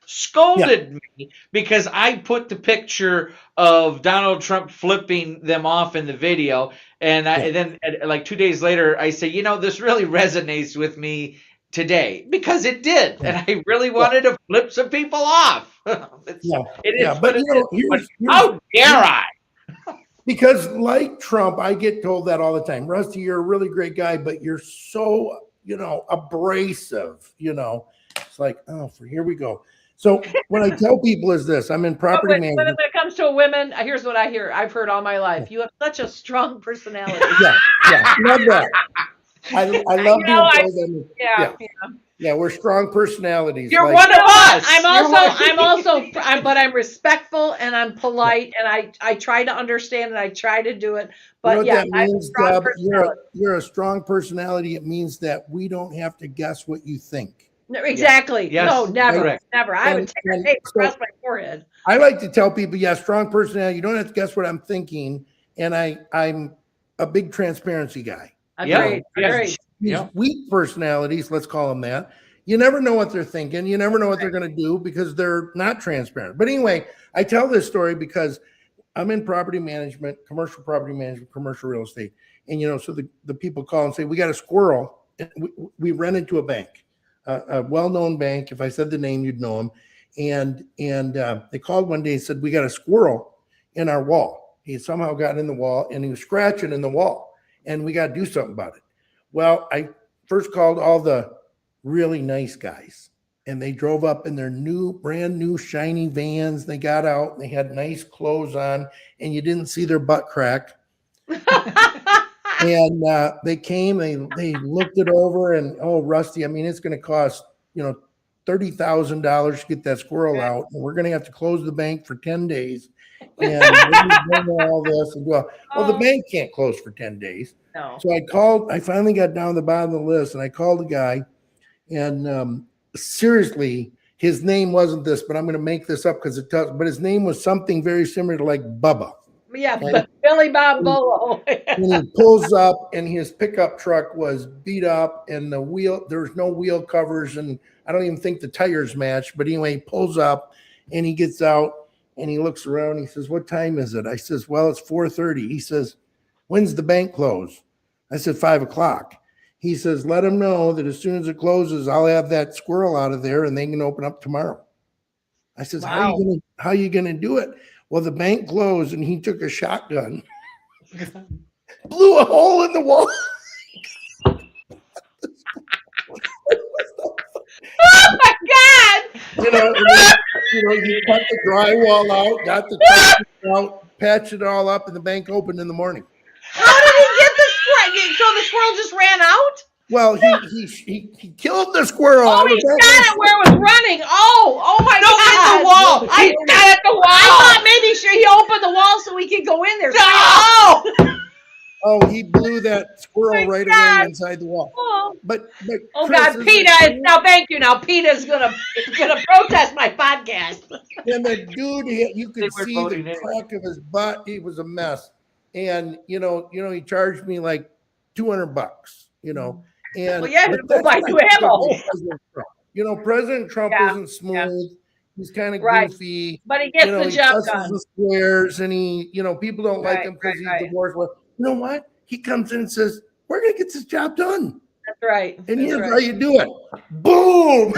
scolded me because I put the picture of Donald Trump flipping them off in the video, and then like 2 days later I say, this really resonates with me today because it did, and I really wanted to flip some people off. It is, but how dare I? Because like Trump, I get told that all the time. Rusty, you're a really great guy, but you're so abrasive. It's like, here we go. So what I tell people is this: I'm in property management. When it comes to women, here's what I hear. I've heard all my life. You have such a strong personality. Yeah, love that. I love being told. Yeah, we're strong personalities. You're one of us. But I'm respectful and I'm polite and I try to understand and I try to do it. But that means, I'm a strong personality. You're a strong personality. It means that we don't have to guess what you think. No, exactly. Yes. No, never, Correct. never. I would take a tape across my forehead. I like to tell people, strong personality. You don't have to guess what I'm thinking. And I'm a big transparency guy. Agreed. These weak personalities, let's call them that. You never know what they're thinking. You never know what they're going to do because they're not transparent. But anyway, I tell this story because I'm in property management, commercial property management, commercial real estate. And, so the people call and say, we got a squirrel. We rented to a bank, a well-known bank. If I said the name, you'd know them. And they called one day and said, we got a squirrel in our wall. He somehow got in the wall and he was scratching in the wall and we got to do something about it. Well, I first called all the really nice guys and they drove up in their brand new shiny vans. They got out and they had nice clothes on and you didn't see their butt crack. And they came, they looked it over and, Rusty, it's going to cost, $30,000 to get that squirrel out. And we're going to have to close the bank for 10 days. And we're doing all this and well, the bank can't close for 10 days. No. So I finally got down to the bottom of the list and I called the guy and seriously, his name wasn't this, but I'm going to make this up because but his name was something very similar to like Bubba. Yeah, but Billy Bob Bolo. And he pulls up and his pickup truck was beat up and there's no wheel covers and I don't even think the tires match. But anyway, he pulls up and he gets out and he looks around. He says, what time is it? I says, well, it's 4:30. He says, when's the bank close? I said, 5:00. He says, let them know that as soon as it closes, I'll have that squirrel out of there and they can open up tomorrow. I says, wow. How are you going to do it? Well, the bank closed and he took a shotgun, blew a hole in the wall. Oh my God! You cut the drywall out, got the carpet out, patched it all up, and the bank opened in the morning. How did he get the squirrel? So the squirrel just ran out? Well, he killed the squirrel. Oh, he got it where it was running. Oh my God! In the wall. He got at the wall. I thought maybe he opened the wall so we could go in there. No! Oh, he blew that squirrel right away inside the wall. Oh, but oh Chris, God, PETA! Now, thank you. Now, PETA's gonna protest my podcast. And the dude, you could see the crack of his butt. He was a mess. And he charged me like $200. And well, yeah, go buy new ammo. President Trump isn't smooth. Yeah. He's kind of goofy, but he gets the job done. The squares, and people don't like him because he's divorced. Well, you know what? He comes in and says, "We're going to get this job done." That's right. And here's how you do it. Boom.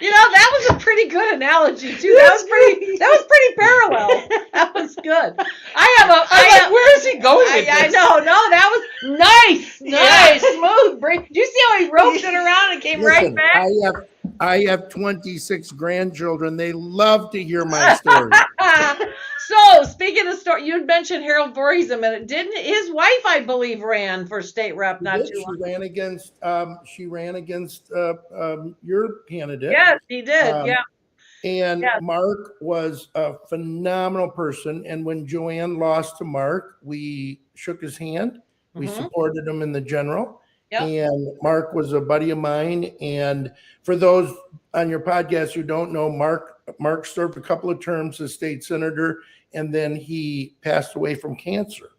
You know, that was a pretty good analogy too. That was pretty parallel. That was good. Where is he going with I this? know. No, that was nice, smooth break. Do you see how he roped it around and came right back? I have 26 grandchildren. They love to hear my story. So, speaking of story, you'd mentioned Harold Voorhees a minute. Didn't his wife, I believe, ran for state rep not too long? She ran against your candidate. Yes, he did. Yeah. And yes. Mark was a phenomenal person. And when Joanne lost to Mark, we shook his hand. We supported him in the general. Yep. And Mark was a buddy of mine. And for those on your podcast who don't know, Mark served a couple of terms as state senator, and then he passed away from cancer.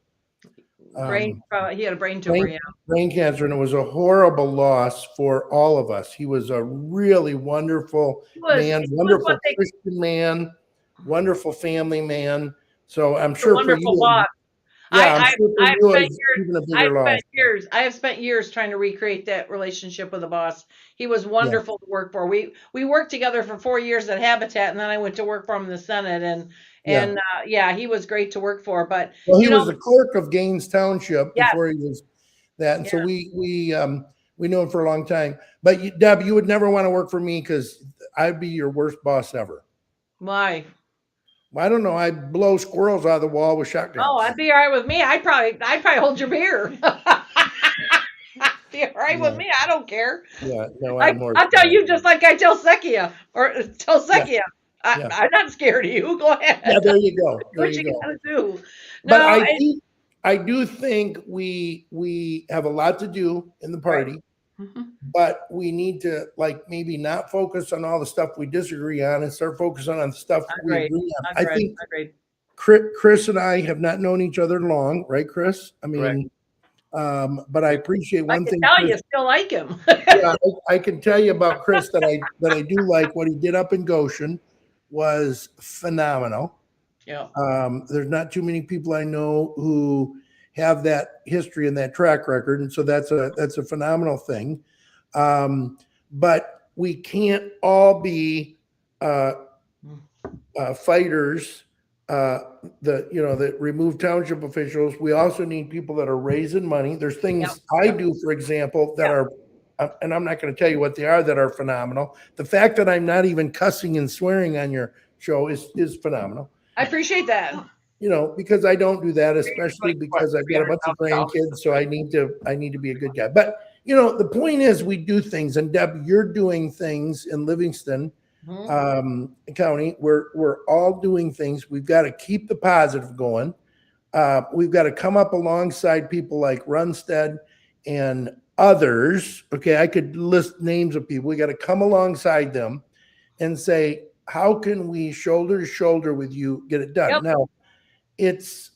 He had a brain tumor, brain cancer, and it was a horrible loss for all of us. He was a really wonderful man, wonderful Christian man, wonderful family man. So I'm sure for you, boss. Yeah, I have spent years trying to recreate that relationship with the boss. He was wonderful to work for. We worked together for 4 years at Habitat, and then I went to work for him in the Senate. And he was great to work for. But he was the clerk of Gaines Township before he was that, and so we knew him for a long time. But Deb, you would never want to work for me because I'd be your worst boss ever. Why? I don't know. I'd blow squirrels out of the wall with shotguns. Oh, I'd be all right with me. I'd probably hold your beer. Be all right with me. I don't care. Yeah, no, I'll tell you just like I tell Sekia or tell Sekia. Yeah. I'm not scared of you. Go ahead. Yeah, there you go. What you gotta do? But I do think we have a lot to do in the party. Right. But we need to maybe not focus on all the stuff we disagree on and start focusing on the stuff we agree on. I think Chris and I have not known each other long, right, Chris? I mean, but I appreciate one thing. I can tell you still like him. I can tell you about Chris that I do like. What he did up in Goshen was phenomenal. Yeah. There's not too many people I know who have that history and that track record, and so that's a phenomenal thing. But we can't all be fighters. The remove township officials. We also need people that are raising money. There's things I do, for example, that are, and I'm not going to tell you what they are, that are phenomenal. The fact that I'm not even cussing and swearing on your show is phenomenal. I appreciate that. Because I don't do that, especially because I've got a bunch of grandkids, so I need to be a good guy. But the point is, we do things, and Deb, you're doing things in Livingston County. We're all doing things. We've got to keep the positive going. We've got to come up alongside people like Runstead and others. Okay, I could list names of people. We got to come alongside them and say, how can we shoulder to shoulder with you get it done? Yep. Now, it's,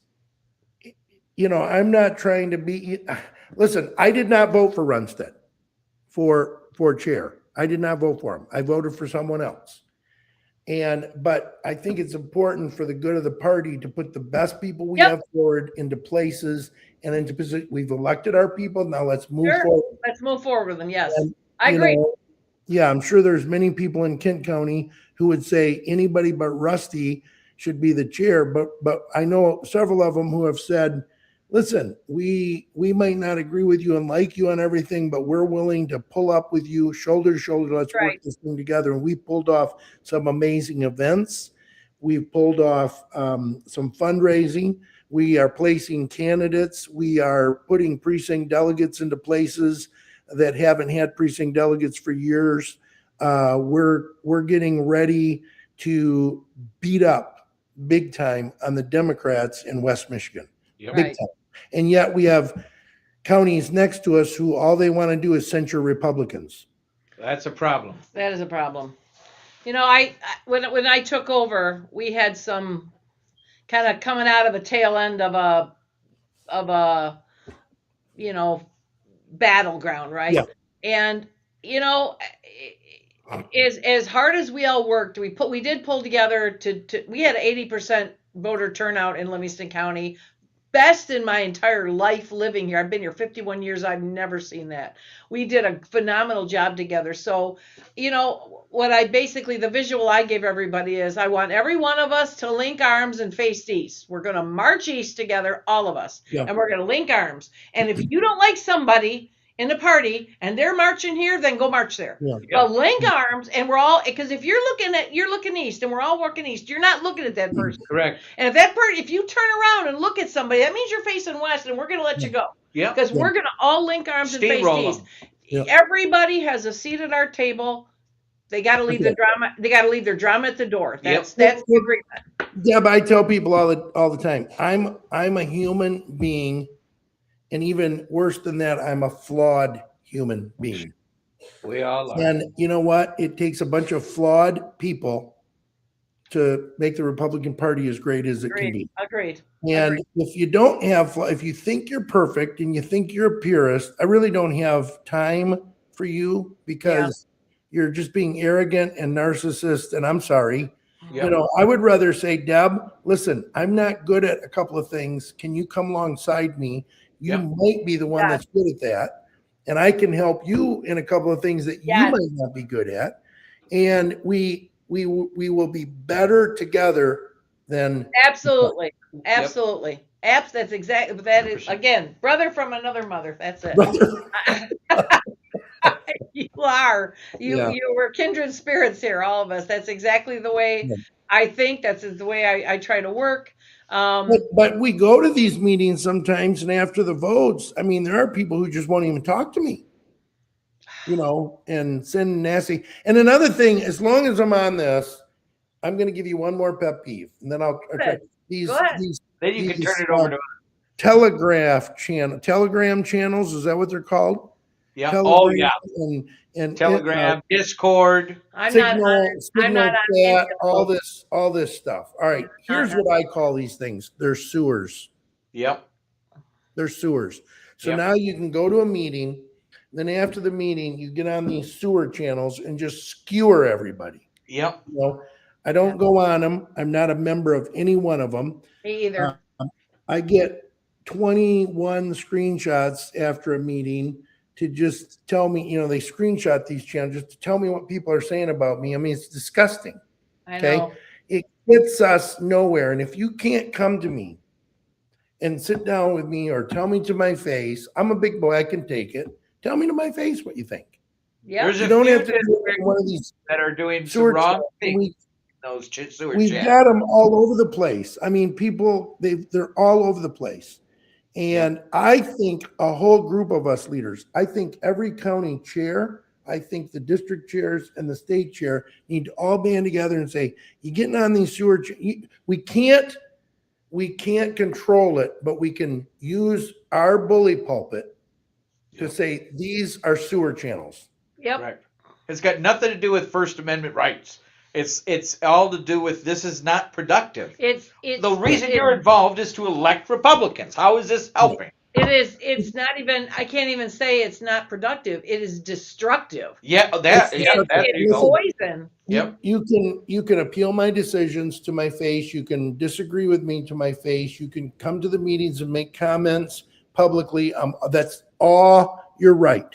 I'm not trying to be, listen, I did not vote for Runstead for chair. I did not vote for him. I voted for someone else. But I think it's important for the good of the party to put the best people we have forward into places and into position. We've elected our people. Now let's move forward. Let's move forward with them. Yes. And, I agree. I'm sure there's many people in Kent County who would say anybody but Rusty should be the chair, but I know several of them who have said, listen, we might not agree with you and like you on everything, but we're willing to pull up with you shoulder to shoulder. Let's work this thing together. And we pulled off some amazing events. We've pulled off some fundraising. We are placing candidates. We are putting precinct delegates into places that haven't had precinct delegates for years. We're getting ready to beat up big time on the Democrats in West Michigan. Big time. And yet we have counties next to us who all they want to do is censure Republicans. That's a problem. That is a problem. When I took over, we had some kind of coming out of a tail end of a battleground, right? Yeah. And as hard as we all worked, we did pull together we had 80% voter turnout in Livingston County best in my entire life living here. I've been here 51 years. I've never seen that. We did a phenomenal job together. So, you know, the visual I gave everybody is I want every one of us to link arms and face east. We're going to march east together, all of us, and we're going to link arms. And if you don't like somebody in the party and they're marching here, then go march there. But link arms, and we're all, because if you're looking east and we're all working east, you're not looking at that person. Correct. And if you turn around and look at somebody, that means you're facing west, and we're going to let you go. Yeah. Because we're going to all link arms and face east. Everybody has a seat at our table. They got to leave the drama. They got to leave their drama at the door. That's the agreement. Deb, I tell people all the time, I'm a human being. And even worse than that, I'm a flawed human being. We all are. And you know what? It takes a bunch of flawed people to make the Republican Party as great as it can be. Agreed. And if you don't have, if you think you're perfect and you think you're a purist, I really don't have time for you because you're just being arrogant and narcissist. And I'm sorry. You know, I would rather say, Deb, listen, I'm not good at a couple of things. Can you come alongside me? You might be the one that's good at that. And I can help you in a couple of things that you might not be good at. And we will be better together than. Absolutely. Absolutely. That's exactly, that is, again, brother from another mother. That's it. You were kindred spirits here, all of us. That's exactly the way I think. That's the way I try to work. But we go to these meetings sometimes, and after the votes, I mean, there are people who just won't even talk to me, you know, and send nasty. And another thing, as long as I'm on this, I'm going to give you one more pet peeve, and then I'll try these. Then you can turn it over to Telegram channels. Is that what they're called? Yeah. Telegram and Telegram, Discord. I'm Signal, not on chat, all this stuff. All right. Here's what I call these things. They're sewers. Yep. They're sewers. So now you can go to a meeting. Then after the meeting, you get on these sewer channels and just skewer everybody. Yep. You know, I don't go on them. I'm not a member of any one of them. Me either. I get 21 screenshots after a meeting to just tell me, you know, they screenshot these channels just to tell me what people are saying about me. I mean, it's disgusting. I know. It gets us nowhere. And if you can't come to me and sit down with me or tell me to my face, I'm a big boy, I can take it. Tell me to my face what you think. Yeah. There's you a don't few have to do one of these that are doing some wrong things. We've got them all over the place. I mean, people, they're all over the place. And I think a whole group of us leaders, I think every county chair, I think the district chairs and the state chair need to all band together and say, you're getting on these sewer, we can't control it, but we can use our bully pulpit to say these are sewer channels. Yep. Right. It's got nothing to do with First Amendment rights. It's all to do with this is not productive. It's the reason you're involved is to elect Republicans. How is this helping? It is. It's not even. I can't even say it's not productive. It is destructive. Yeah, it's poison. Yep. You can appeal my decisions to my face. You can disagree with me to my face. You can come to the meetings and make comments publicly. That's all. You're right.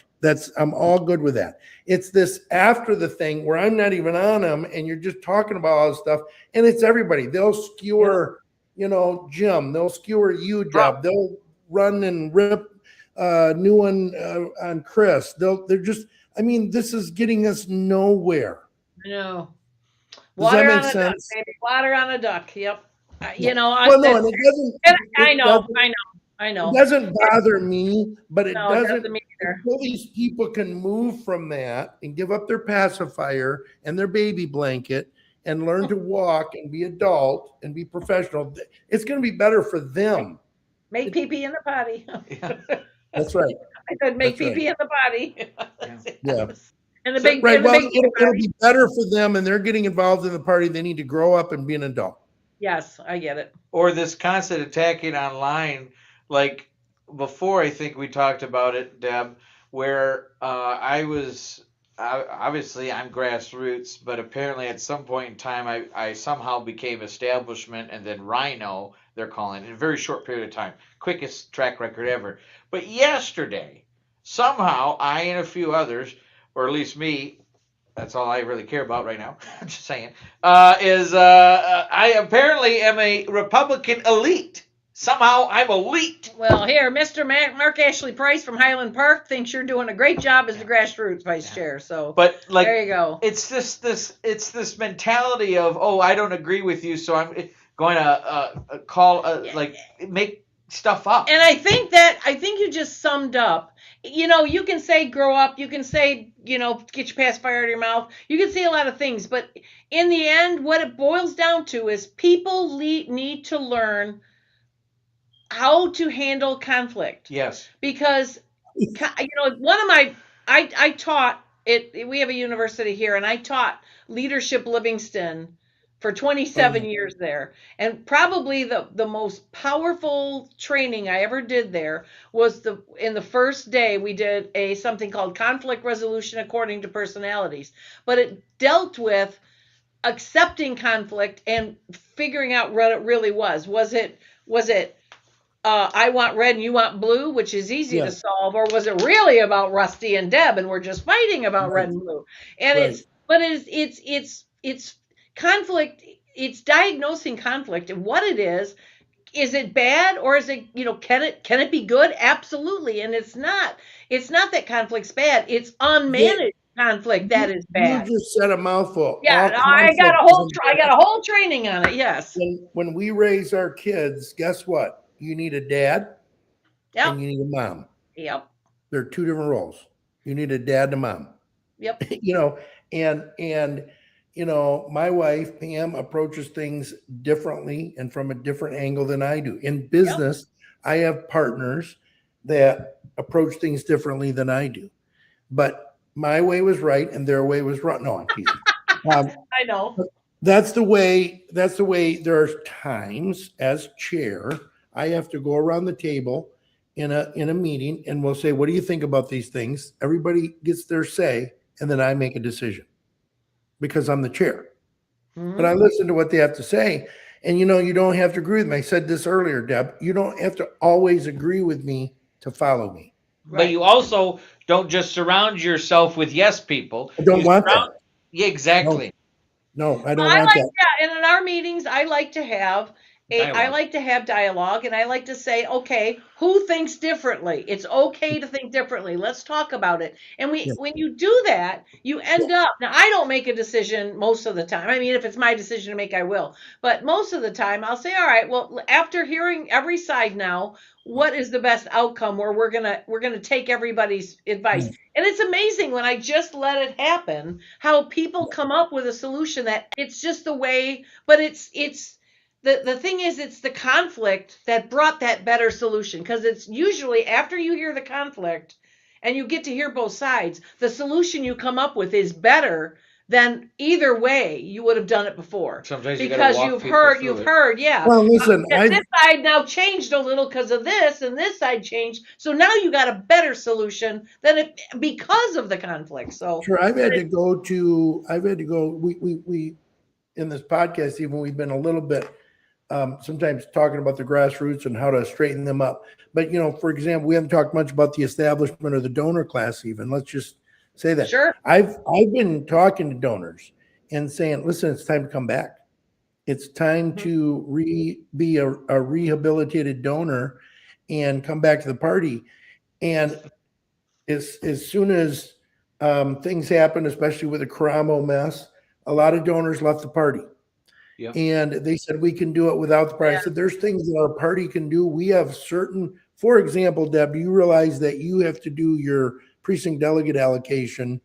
I'm all good with that. It's this after the thing where I'm not even on them and you're just talking about all this stuff. And it's everybody. They'll skewer, you know, Jim. They'll skewer you, Deb. They'll run and rip new one on Chris. They're just, I mean, this is getting us nowhere. No. Does that make sense? Duck, baby. Water on a duck. Yep. You know, well, no, and it doesn't. I know. It doesn't bother me, but it doesn't. It doesn't me either. Until these people can move from that and give up their pacifier and their baby blanket and learn to walk and be adult and be professional, it's going to be better for them. Make pee-pee in the potty. That's right. I said make pee-pee in the potty. Yeah. And the big, right. Well, it'll be better for them, and they're getting involved in the party. They need to grow up and be an adult. Yes, I get it. Or this constant attacking online. Like before, I think we talked about it, Deb, where obviously I'm grassroots, but apparently at some point in time I somehow became establishment and then Rhino, they're calling it, in a very short period of time. Quickest track record ever. But yesterday, somehow, I and a few others, or at least me, that's all I really care about right now, I'm just saying, I apparently am a Republican elite. Somehow I'm elite. Well, here, Mr. Mark Ashley Price from Highland Park thinks you're doing a great job as the grassroots vice chair. So, but like, there you go. It's this mentality of, oh, I don't agree with you, so I'm going to make stuff up. And I think you just summed up. You know, you can say grow up, you can say, you know, get your pacifier out of your mouth. You can say a lot of things, but in the end, what it boils down to is people need to learn how to handle conflict. Yes. Because, you know, I taught it. We have a university here, and I taught Leadership Livingston for 27 years there. And probably the most powerful training I ever did there was in the first day we did something called conflict resolution according to personalities. But it dealt with accepting conflict and figuring out what it really was. Was it I want red and you want blue, which is easy to solve, or was it really about Rusty and Deb and we're just fighting about red and blue? And it's conflict. It's diagnosing conflict and what it is. Is it bad or is it, you know, can it be good? Absolutely. And it's not that conflict's bad. It's unmanaged conflict that is bad. You just said a mouthful. Yeah, I got a whole training on it. Yes. When we raise our kids, guess what? You need a dad and you need a mom. Yep. They're two different roles. You need a dad and a mom. Yep. You know, and you know, my wife, Pam, approaches things differently and from a different angle than I do. In business, I have partners that approach things differently than I do. But my way was right and their way was wrong. No, I'm teasing. I know. That's the way there are times as chair, I have to go around the table in a meeting and we'll say, what do you think about these things? Everybody gets their say, and then I make a decision because I'm the chair. Mm-hmm. But I listen to what they have to say. And you know, you don't have to agree with me. I said this earlier, Deb. You don't have to always agree with me to follow me. But you also don't just surround yourself with yes people. I don't want that. Yeah, exactly. No, I don't want that. Yeah, and in our meetings, I like to have dialogue, and I like to say, okay, who thinks differently? It's okay to think differently. Let's talk about it. And when you do that, you end up. Now, I don't make a decision most of the time. I mean, if it's my decision to make, I will. But most of the time, I'll say, all right, well, after hearing every side now, what is the best outcome where we're gonna take everybody's advice? And it's amazing when I just let it happen, how people come up with a solution that it's just the way, but it's the thing is, it's the conflict that brought that better solution, because it's usually after you hear the conflict and you get to hear both sides, the solution you come up with is better than either way you would have done it before. Sometimes because you've heard, yeah. Well, listen, this side now changed a little because of this, and this side changed. So now you got a better solution because of the conflict. So sure, I've had to go. We in this podcast, even we've been a little bit sometimes talking about the grassroots and how to straighten them up. But, you know, for example, we haven't talked much about the establishment or the donor class even. Let's just say that. Sure. I've been talking to donors and saying, listen, it's time to come back. It's time to be a rehabilitated donor and come back to the party. And as soon as things happen, especially with the Karamo mess, a lot of donors left the party. Yeah. And they said, we can do it without the party. I said, there's things that our party can do. We have for example, Deb, you realize that you have to do your precinct delegate allocation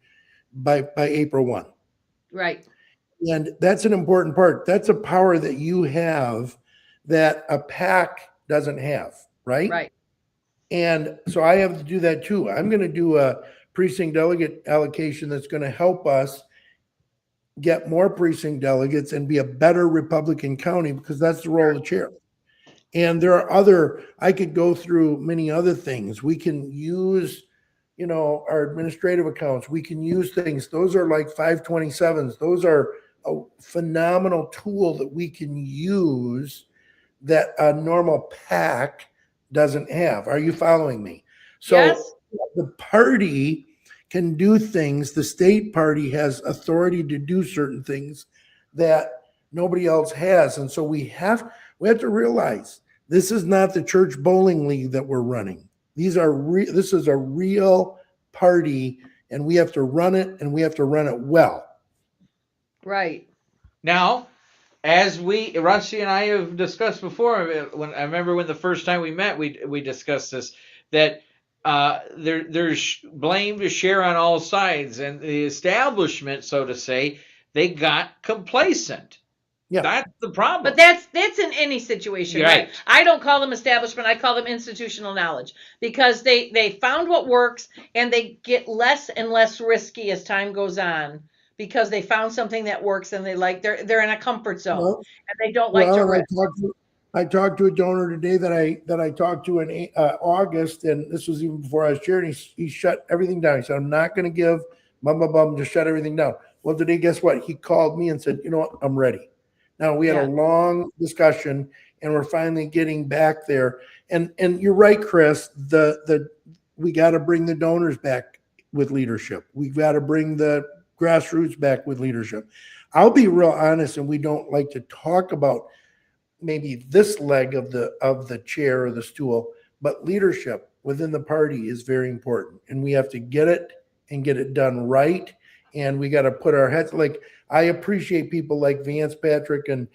by April 1. Right. And that's an important part. That's a power that you have that a PAC doesn't have, right? Right. And so I have to do that too. I'm going to do a precinct delegate allocation that's going to help us get more precinct delegates and be a better Republican county, because that's the role of the chair. And there are I could go through many other things. We can use, you know, our administrative accounts. We can use things. Those are like 527s. Those are a phenomenal tool that we can use that a normal PAC doesn't have. Are you following me? So Yes. the party can do things. The state party has authority to do certain things that nobody else has. And so we have to realize this is not the church bowling league that we're running. This is a real party, and we have to run it, and we have to run it well. Right. Now, as Rusty and I have discussed before, when I remember when the first time we met, we discussed this, that there's blame to share on all sides, and the establishment, so to say, they got complacent. Yeah, that's the problem. But that's in any situation, Right. right? I don't call them establishment. I call them institutional knowledge, because they found what works, and they get less and less risky as time goes on, because they found something that works, and they're in a comfort zone, and they don't like to risk. I talked to a donor today that I talked to in August, and this was even before I was chair, and he shut everything down. He said, I'm not going to give just shut everything down. Well, today, guess what? He called me and said, you know what? I'm ready. Now, we had a long discussion, and we're finally getting back there. And you're right, Chris, we got to bring the donors back with leadership. We've got to bring the grassroots back with leadership. I'll be real honest, and we don't like to talk about maybe this leg of the chair or the stool, but leadership within the party is very important, and we have to get it done right. And we got to put our heads, like, I appreciate people like Vance Patrick and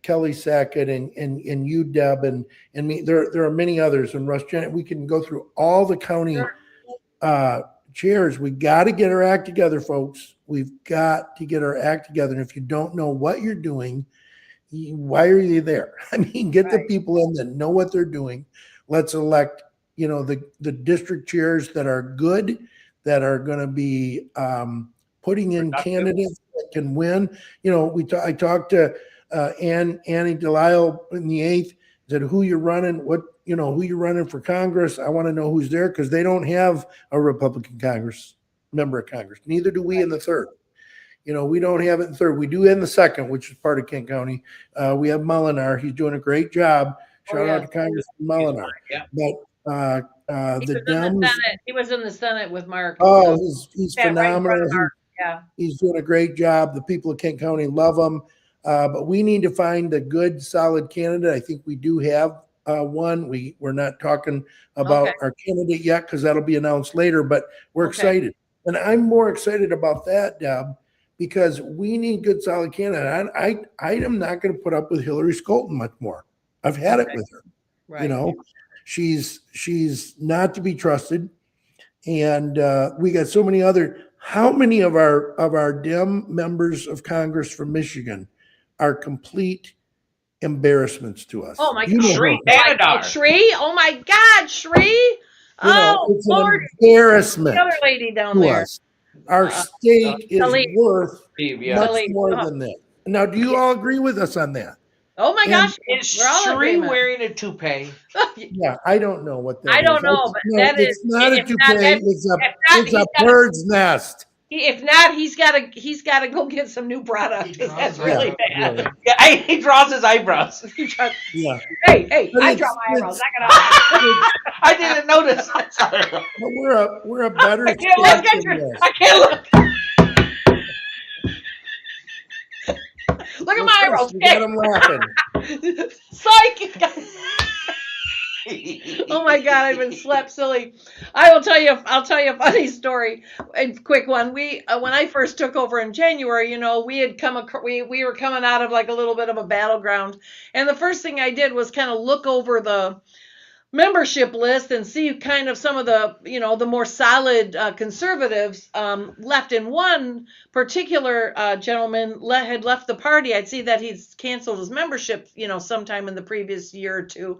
Kelly Sackett and you, Deb, and me. There are many others, and Russ Janet. We can go through all the county chairs. We got to get our act together, folks. We've got to get our act together. And if you don't know what you're doing, why are you there? I mean, get the people in that know what they're doing. Let's elect, the district chairs that are good, that are going to be putting in candidates that can win. I talked to Annie Delisle in the 8th, said, who you're running, who you're running for Congress. I want to know who's there, because they don't have a Republican member of Congress. Neither do we in the 3rd. We don't have it in the 3rd. We do in the 2nd, which is part of Kent County. We have Molinar. He's doing a great job. Shout out to Congressman Molinar. Yeah. But the Dems, he was in the Senate with Mark. Oh, he's phenomenal. Yeah. He's doing a great job. The people of Kent County love him. But we need to find a good, solid candidate. I think we do have one. We're not talking about our candidate yet, because that'll be announced later, but we're excited. And I'm more excited about that, Deb, because we need good, solid candidate. I am not going to put up with Hillary Skolton much more. I've had it with her. Right. She's not to be trusted. And we got so many other. How many of our Dem members of Congress from Michigan are complete embarrassments to us? Oh my God, Shree! Oh my God, Shree! It's Lord, an embarrassment. the other lady down to there. us. Our state is Elite. worth Yeah. much Elite. more than that. Now, do you all agree with us on that? Oh my gosh, Is we're all in Sheree agreement. wearing a toupee? Yeah, I don't know what that is. I don't know, but that it's is- not a if not, toupee. It's if not, a he's got a- bird's nest. If not, he's got to go get some new product. That's really bad. Yeah, he draws his eyebrows. Yeah. Hey, But I it's- draw my eyebrows. it's- Knock it off. I didn't notice. Sorry. But we're a better I can't look state at than you. this. I can't look. Look at my eyebrows. You got 'em laughing. Psych. Oh my God, I've been slapped silly. I'll tell you a funny story, a quick one. We when I first took over in January, we had we were coming out of like a little bit of a battleground, and the first thing I did was kind of look over the membership list and see kind of some of the the more solid conservatives left. And one particular gentleman had left the party. I'd see that he's canceled his membership sometime in the previous year or two.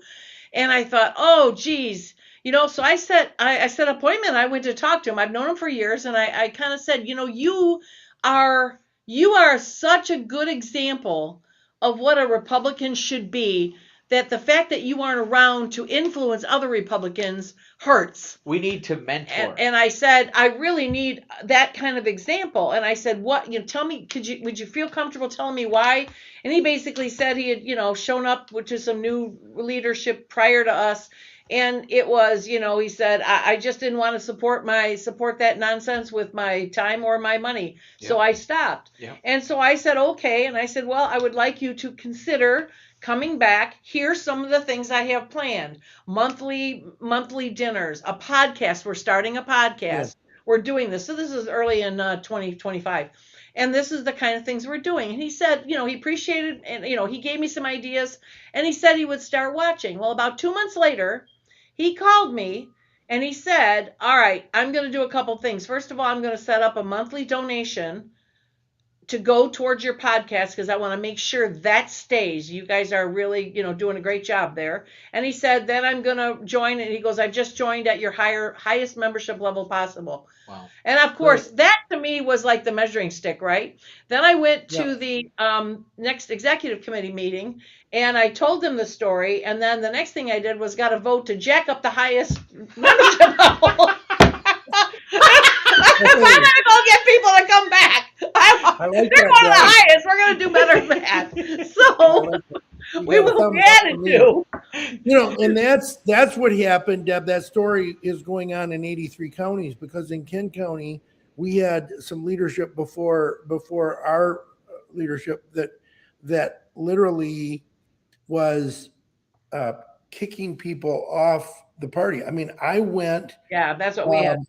And I thought, oh, geez, so I set an appointment. I went to talk to him. I've known him for years. And I kind of said, you are such a good example of what a Republican should be, that the fact that you aren't around to influence other Republicans hurts. We need to mentor. And I said, I really need that kind of example. And I said, what, tell me, would you feel comfortable telling me why? And he basically said he had, shown up to some new leadership prior to us. And it was, he said, I just didn't want to support that nonsense with my time or my money. Yeah. So I stopped. Yeah. And so I said, okay. And I said, well, I would like you to consider coming back. Here's some of the things I have planned. Monthly dinners, a podcast. We're starting a podcast. Yeah. We're doing this. So this is early in 2025. And this is the kind of things we're doing. And he said, he appreciated, and, he gave me some ideas, and he said he would start watching. Well, about 2 months later, he called me and he said, all right, I'm going to do a couple things. First of all, I'm going to set up a monthly donation to go towards your podcast because I want to make sure that stays. You guys are really, doing a great job there. And he said, then I'm going to join. And he goes, I've just joined at your highest membership level possible. Wow. And of course, that to me was like the measuring stick, right? Then I went to the next executive committee meeting and I told them the story. And then the next thing I did was got a vote to jack up the highest membership level. I'm going to go get people to come back. They're one of the highest. We're going to do better than that. So we will be added to. And that's what happened, Deb. That story is going on in 83 counties because in Kent County, we had some leadership before our leadership that literally was kicking people off the party. I mean, I went. Yeah, that's what we had.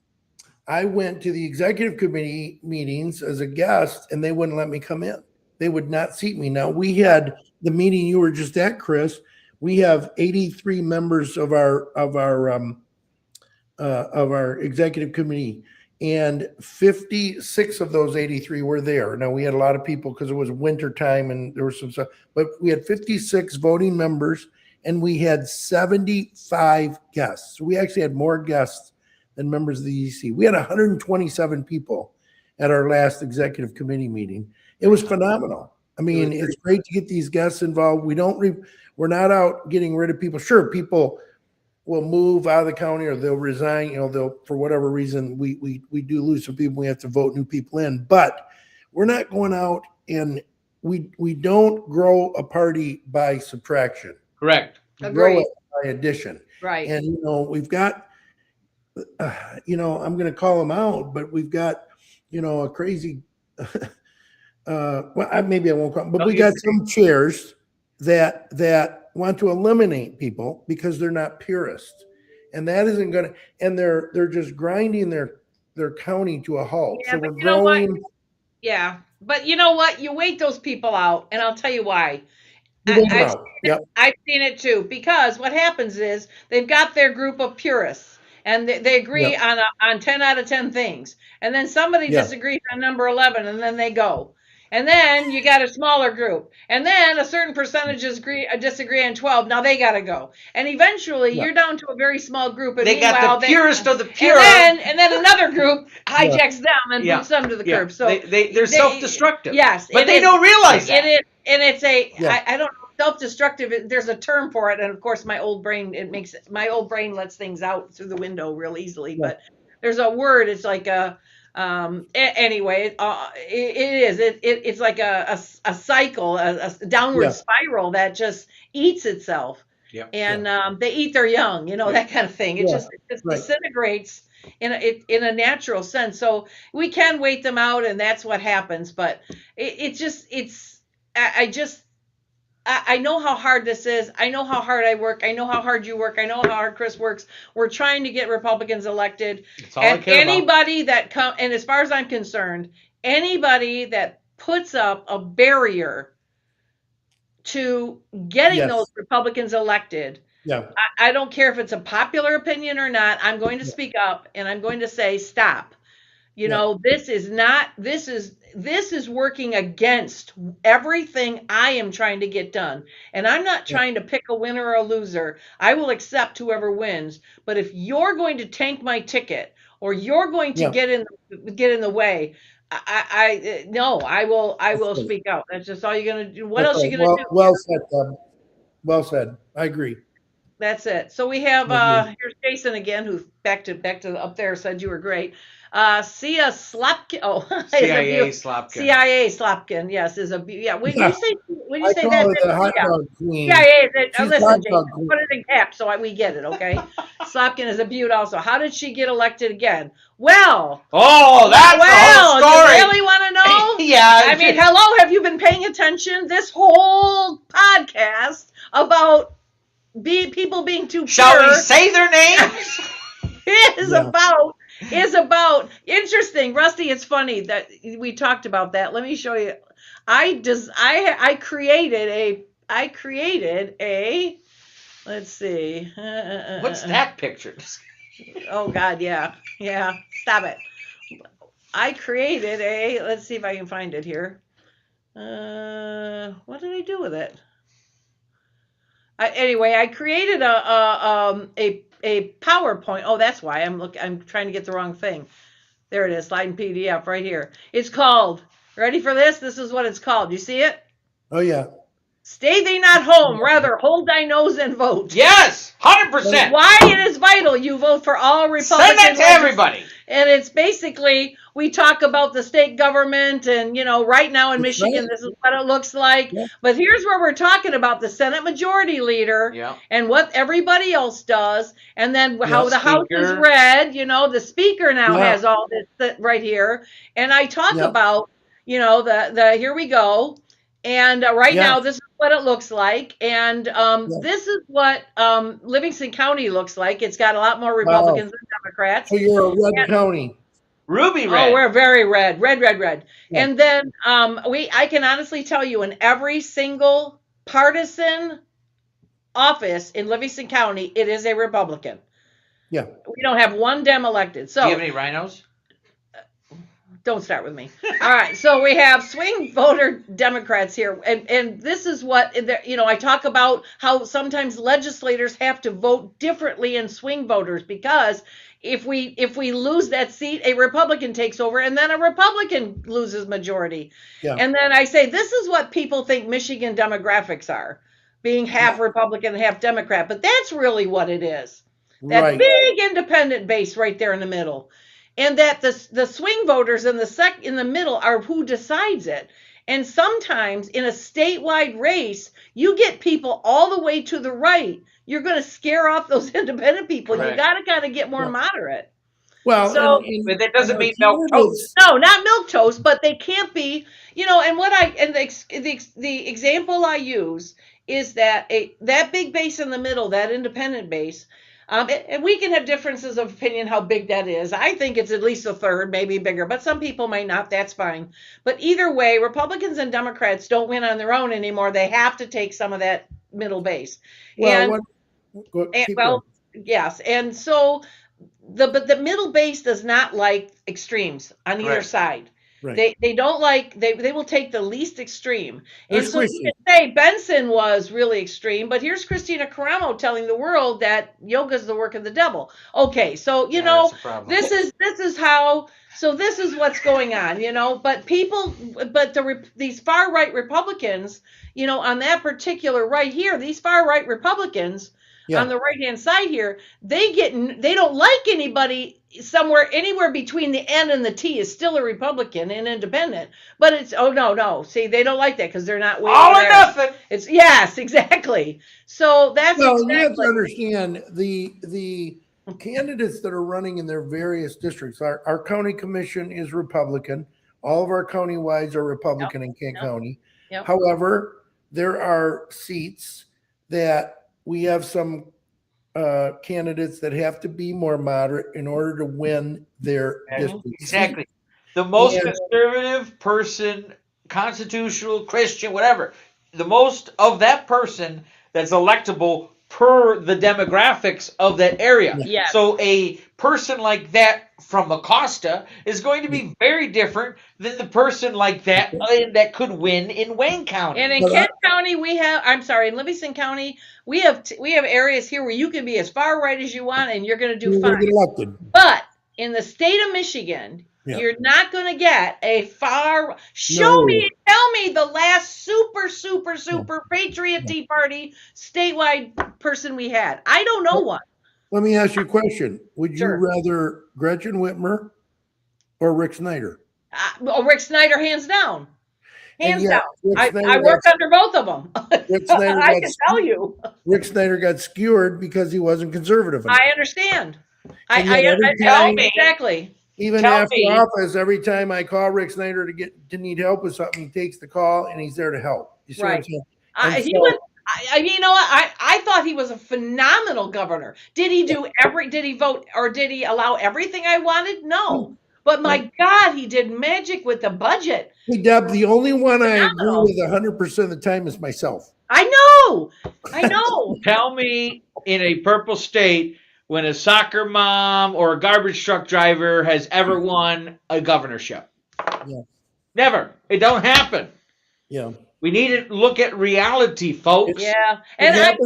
I went to the executive committee meetings as a guest and they wouldn't let me come in. They would not seat me. Now we had the meeting you were just at, Chris. We have 83 members of our executive committee, and 56 of those 83 were there. Now we had a lot of people because it was winter time and there was some stuff, but we had 56 voting members and we had 75 guests. So we actually had more guests than members of the EDC. We had 127 people at our last executive committee meeting. It was phenomenal. I mean, it's great to get these guests involved. We're not out getting rid of people. Sure, people will move out of the county or they'll resign. They'll, for whatever reason, we do lose some people. We have to vote new people in. But we're not going out and we don't grow a party by subtraction. Correct. We grow it by addition. Right. And we've got. I'm going to call them out, but we've got, a crazy, maybe I won't call them, but we got some chairs that want to eliminate people because they're not purists, and that isn't going to, and they're just grinding their county to a halt. Yeah, so but we're growing. Yeah, but you know what? You wait those people out, and I'll tell you why. I've seen it too, because what happens is they've got their group of purists. And they agree on 10 out of 10 things. And then somebody disagrees on number 11, and then they go. And then you got a smaller group. And then a certain percentage disagree on 12. Now they got to go. And eventually you're down to a very small group. And they got the purest of the pure. And then another group hijacks them and puts them to the curb. So they're self-destructive. Yes. But they don't realize that. And it's I don't know. Self-destructive, there's a term for it, and of course my old brain lets things out through the window real easily, but there's a word. It's like anyway, it's like a cycle, a downward spiral that just eats itself. And they eat their young, that kind of thing. It just disintegrates in a natural sense. So we can wait them out, and that's what happens. But I know how hard this is. I know how hard I work. I know how hard you work. I know how hard Chris works. We're trying to get Republicans elected. And anybody that and as far as I'm concerned, anybody that puts up a barrier to getting those Republicans elected, I don't care if it's a popular opinion or not. I'm going to speak up and I'm going to say, stop. This is working against everything I am trying to get done. And I'm not trying to pick a winner or a loser. I will accept whoever wins. But if you're going to tank my ticket or you're going to get in the way, I will speak out. That's just all you're going to do. What else are you going to do? Well said, Deb. Well said. I agree. That's it. So we have here's Jason again, who back to up there said you were great. Sia Slopkin. Oh, CIA Slopkin. CIA Slopkin. Yes, is a When you say that, the hot dog queen. CIA. She's Listen, hot Jason, dog queen. put it in caps so we get it. Okay. Slopkin is a beaut. Also, how did she get elected again? Well. Oh, that's the whole story. You really want to know? Yeah. I mean, hello. Have you been paying attention? This whole podcast about people being too Shall pure we say their names? is about interesting. Rusty, it's funny that we talked about that. Let me show you. I created a let's see. What's that picture? Oh God, yeah. Stop it. I created let's see if I can find it here. What did I do with it? Anyway, I created a PowerPoint. Oh, that's why I'm trying to get the wrong thing. There it is, sliding PDF right here. It's called. Ready for this? This is what it's called. You see it? Oh yeah. Stay thee not home, rather hold thy nose and vote. Yes, 100%. Why it is vital you vote for all Republican. Send that to everybody. And it's basically, we talk about the state government and, right now in Michigan, this is what it looks like. Yeah. But here's where we're talking about the Senate Majority Leader and what everybody else does. And then how the House is read, the Speaker now has all this right here. And I talk about, the here we go. And right now, this is what it looks like. And this is what Livingston County looks like. It's got a lot more Republicans than Democrats. So you're a red county. Ruby red. Oh, we're very red. Red. Yeah. And then I can honestly tell you, in every single partisan office in Livingston County, it is a Republican. Yeah. We don't have one Dem elected. So, do you have any rhinos? Don't start with me. All right. So we have swing voter Democrats here. And this is what, I talk about how sometimes legislators have to vote differently in swing voters, because if we lose that seat, a Republican takes over and then a Republican loses majority. Yeah. And then I say, this is what people think Michigan demographics are, being half Republican, half Democrat. But that's really what it is. That big independent base right there in the middle. And that the swing voters in the middle are who decides it. And sometimes in a statewide race, you get people all the way to the right. You're going to scare off those independent people. Correct. You got to kind of get more moderate. Well, so, but that doesn't mean milk toast. No, not milk toast, but they can't be. And the example I use is that that big base in the middle, that independent base. And we can have differences of opinion how big that is. I think it's at least a third, maybe bigger, but some people might not. That's fine. But either way, Republicans and Democrats don't win on their own anymore. They have to take some of that middle base. Yes. And so the middle base does not like extremes on either side. Right. They don't like, they will take the least extreme. And so you can say Benson was really extreme, but here's Christina Caramo telling the world that yoga is the work of the devil. Okay, so this is how. So this is what's going on, But these far right Republicans, on that particular right here, these far right Republicans. Yeah. On the right-hand side here, they don't like anybody anywhere between the N and the T is still a Republican and independent. But it's, no. See, they don't like that because they're not way all or nothing. It's yes, exactly. So that's exactly. You have to understand the candidates that are running in their various districts. Our county commission is Republican. All of our county-wides are Republican in Kent County. Yep. However, there are seats that we have some candidates that have to be more moderate in order to win their district. Exactly. The most conservative person, constitutional, Christian, whatever, the most of that person that's electable per the demographics of that area. Yeah. So a person like that from Acosta is going to be very different than the person like that that could win in Wayne County. And in Kent County, in Livingston County, we have areas here where you can be as far right as you want and you're going to do fine. Get elected. But in the state of Michigan, Yeah. You're not going to get a tell me the last super Patriot Tea Party statewide person we had. I don't know one. Let me ask you a question. Would Sure. you rather Gretchen Whitmer or Rick Snyder? Rick Snyder, hands down. Hands And yet, down. I worked under both of them. Rick Snyder I can tell you. Rick Snyder got skewered because he wasn't conservative enough. I understand. And yet every time- Exactly. Even after office, every time I call Rick Snyder to need help with something, he takes the call and he's there to help. You see what I'm saying? And He so- was. You know what? I thought he was a phenomenal governor. Did he vote or did he allow everything I wanted? No. But my God, he did magic with the budget. Hey, Deb, the only one I agree with 100% of the time is myself. I know. Tell me in a purple state when a soccer mom or a garbage truck driver has ever won a governorship. Yeah. Never. It don't happen. Yeah. We need to look at reality, folks. Yeah, and that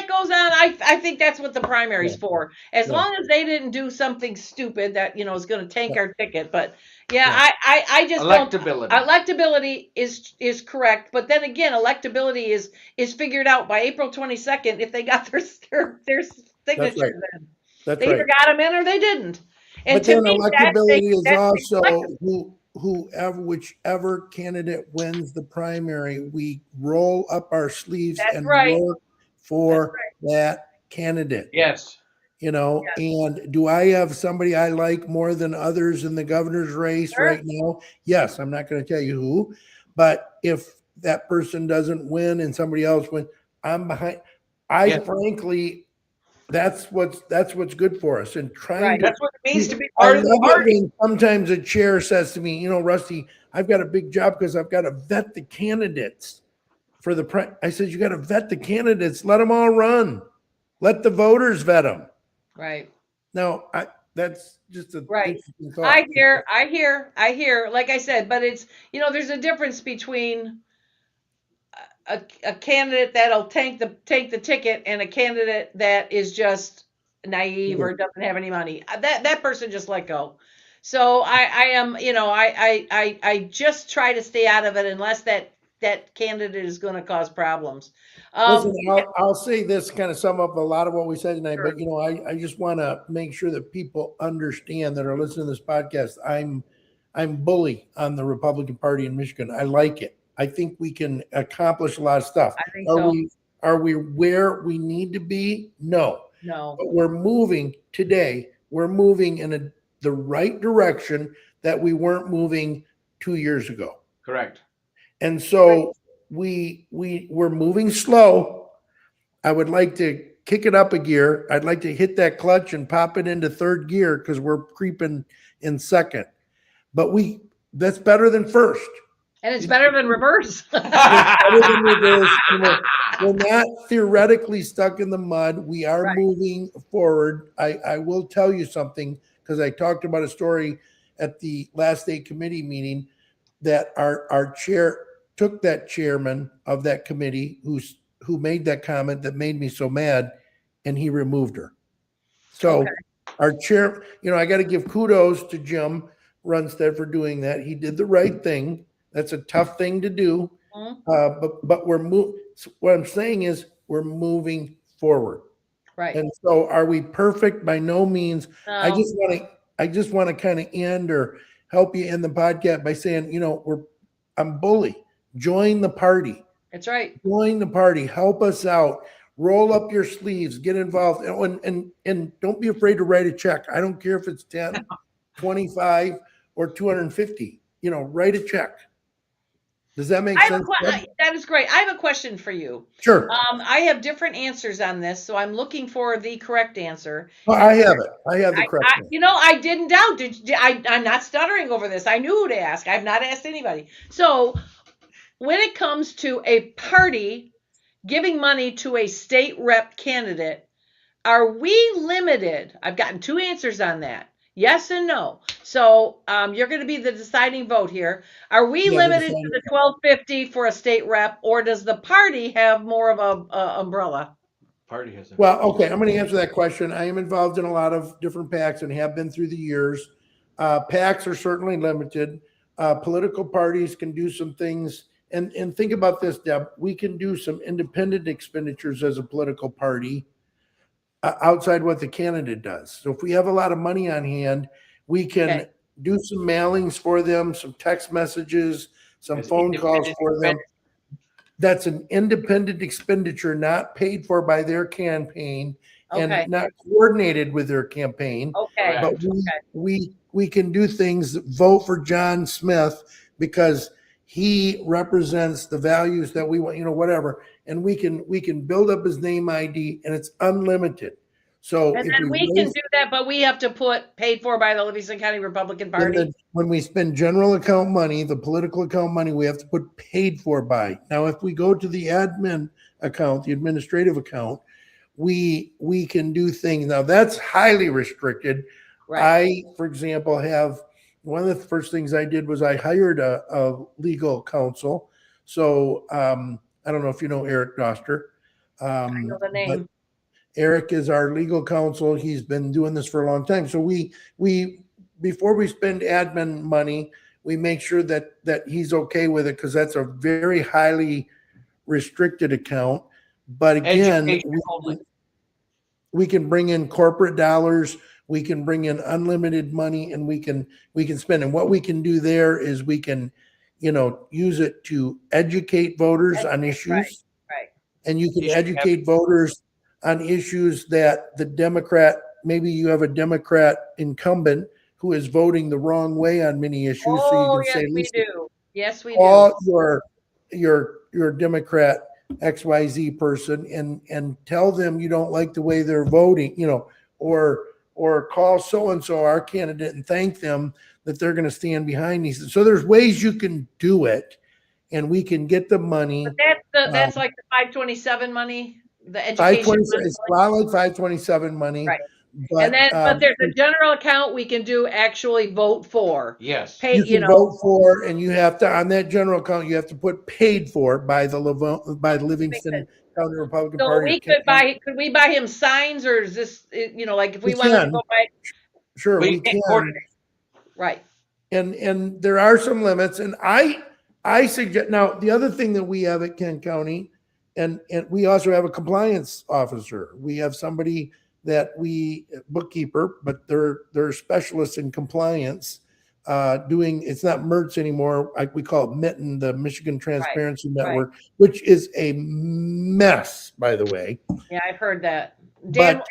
goes on. I think that's what the primary's for. As long as they didn't do something stupid that is going to tank our ticket. But I just electability. Electability is correct, but then again, electability is figured out by April 22nd if they got their signatures. That's right. Then That's they either got them in or they didn't. And But to then me, electability is that's also whichever candidate wins the primary, we roll up our sleeves and work for that candidate. Yes. And do I have somebody I like more than others in the governor's race right now? Yes, I'm not going to tell you who, but if that person doesn't win and somebody else wins, I'm behind. Frankly, that's what's good for us. And trying that's what it means to be part of the party. Sometimes a chair says to me, Rusty, I've got a big job because I've got to vet the candidates for the I said, you got to vet the candidates. Let them all run. Let the voters vet them. Right. Now, that's just a interesting thought. I hear. Like I said, but it's there's a difference between a candidate that'll take the ticket and a candidate that is just naive or doesn't have any money. That person just let go. So I just try to stay out of it unless that candidate is going to cause problems. Listen, I'll say this, kind of sum up a lot of what we said tonight, but I just want to make sure that people understand that are listening to this podcast. I'm bully on the Republican Party in Michigan. I like it. I think we can accomplish a lot of stuff. I think so. Are we where we need to be? No. But we're moving today. We're moving in the right direction that we weren't moving 2 years ago. Correct. And so we're moving slow. I would like to kick it up a gear. I'd like to hit that clutch and pop it into third gear because we're creeping in second. But that's better than first. And it's better than reverse. We're not theoretically stuck in the mud. We are moving forward. I will tell you something because I talked about a story at the last state committee meeting that our chair took that chairman of that committee who made that comment that made me so mad, and he removed her. So our chair, I got to give kudos to Jim Runstead for doing that. He did the right thing. That's a tough thing to do, but we're moving. What I'm saying is we're moving forward. Right. And so, are we perfect? By no means. No. I just want to kind of end or help you end the podcast by saying, I'm bully. Join the party. That's right. Join the party. Help us out. Roll up your sleeves. Get involved. And don't be afraid to write a check. I don't care if it's 10, 25, or 250. Write a check. Does that make sense? That is great. I have a question for you. Sure. I have different answers on this, so I'm looking for the correct answer. Well, I have it. I have the correct answer. I didn't doubt. I'm not stuttering over this. I knew who to ask. I've not asked anybody. So when it comes to a party giving money to a state rep candidate, are we limited? I've gotten two answers on that. Yes and no. So you're going to be the deciding vote here. Are we limited to the $1,250 for a state rep, or does the party have more of a umbrella? Party has. Well, okay. I'm going to answer that question. I am involved in a lot of different PACs and have been through the years. PACs are certainly limited. Political parties can do some things. And think about this, Deb. We can do some independent expenditures as a political party outside what the candidate does. So if we have a lot of money on hand, we can do some mailings for them, some text messages, some phone calls for them. That's an independent expenditure, not paid for by their campaign and not coordinated with their campaign. But we can do things. Vote for John Smith because he represents the values that we want, whatever. And we can build up his name ID, and it's unlimited. So and then we can do that, but we have to put paid for by the Livingston County Republican Party. When we spend general account money, the political account money, we have to put paid for by. Now, if we go to the admin account, the administrative account, we can do things. Now, that's highly restricted. I, for example, have one of the first things I did was I hired a legal counsel. So I don't know if you know Eric Doster. I know the name. Eric is our legal counsel. He's been doing this for a long time. So we before we spend admin money, we make sure that he's okay with it because that's a very highly restricted account. But again, we can bring in corporate dollars. We can bring in unlimited money, and we can spend. And what we can do there is we can, use it to educate voters on issues. Right. And you can educate voters on issues that the Democrat, maybe you have a Democrat incumbent who is voting the wrong way on many issues. So you can say, we do. Yes, we call do. your Democrat XYZ person and tell them you don't like the way they're voting, or call so-and-so, our candidate, and thank them that they're going to stand behind these. So there's ways you can do it, and we can get the money. But that's like the 527 money, the education money. It's a lot like 527 money. Right. But, but there's a general account we can do actually vote for. Yes. Pay, you can vote for, and you have to, on that general account, you have to put paid for by the Livingston County Republican Party. Could we buy him signs, or is this, like if we want to go buy? Sure, we can. Right. And there are some limits, and I suggest, now the other thing that we have at Kent County, and we also have a compliance officer. We have somebody that bookkeeper, but they're specialists in compliance, it's not MERTS anymore. We call it Mitten, the Michigan Transparency Network, which is a mess, by the way. Yeah, I've heard that. Dan,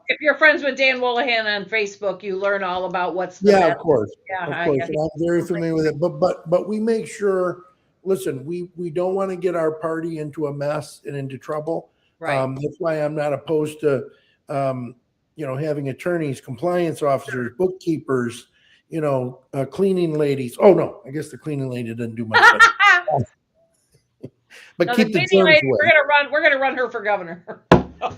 if you're friends with Dan Wollahan on Facebook, you learn all about what's the mess. Of course. Yeah, of course. And I'm very familiar with it. But we make sure, listen, we don't want to get our party into a mess and into trouble. Right. That's why I'm not opposed to having attorneys, compliance officers, bookkeepers, cleaning ladies. Oh no, I guess the cleaning lady doesn't do much. But keep the germs away. We're gonna run her for governor. I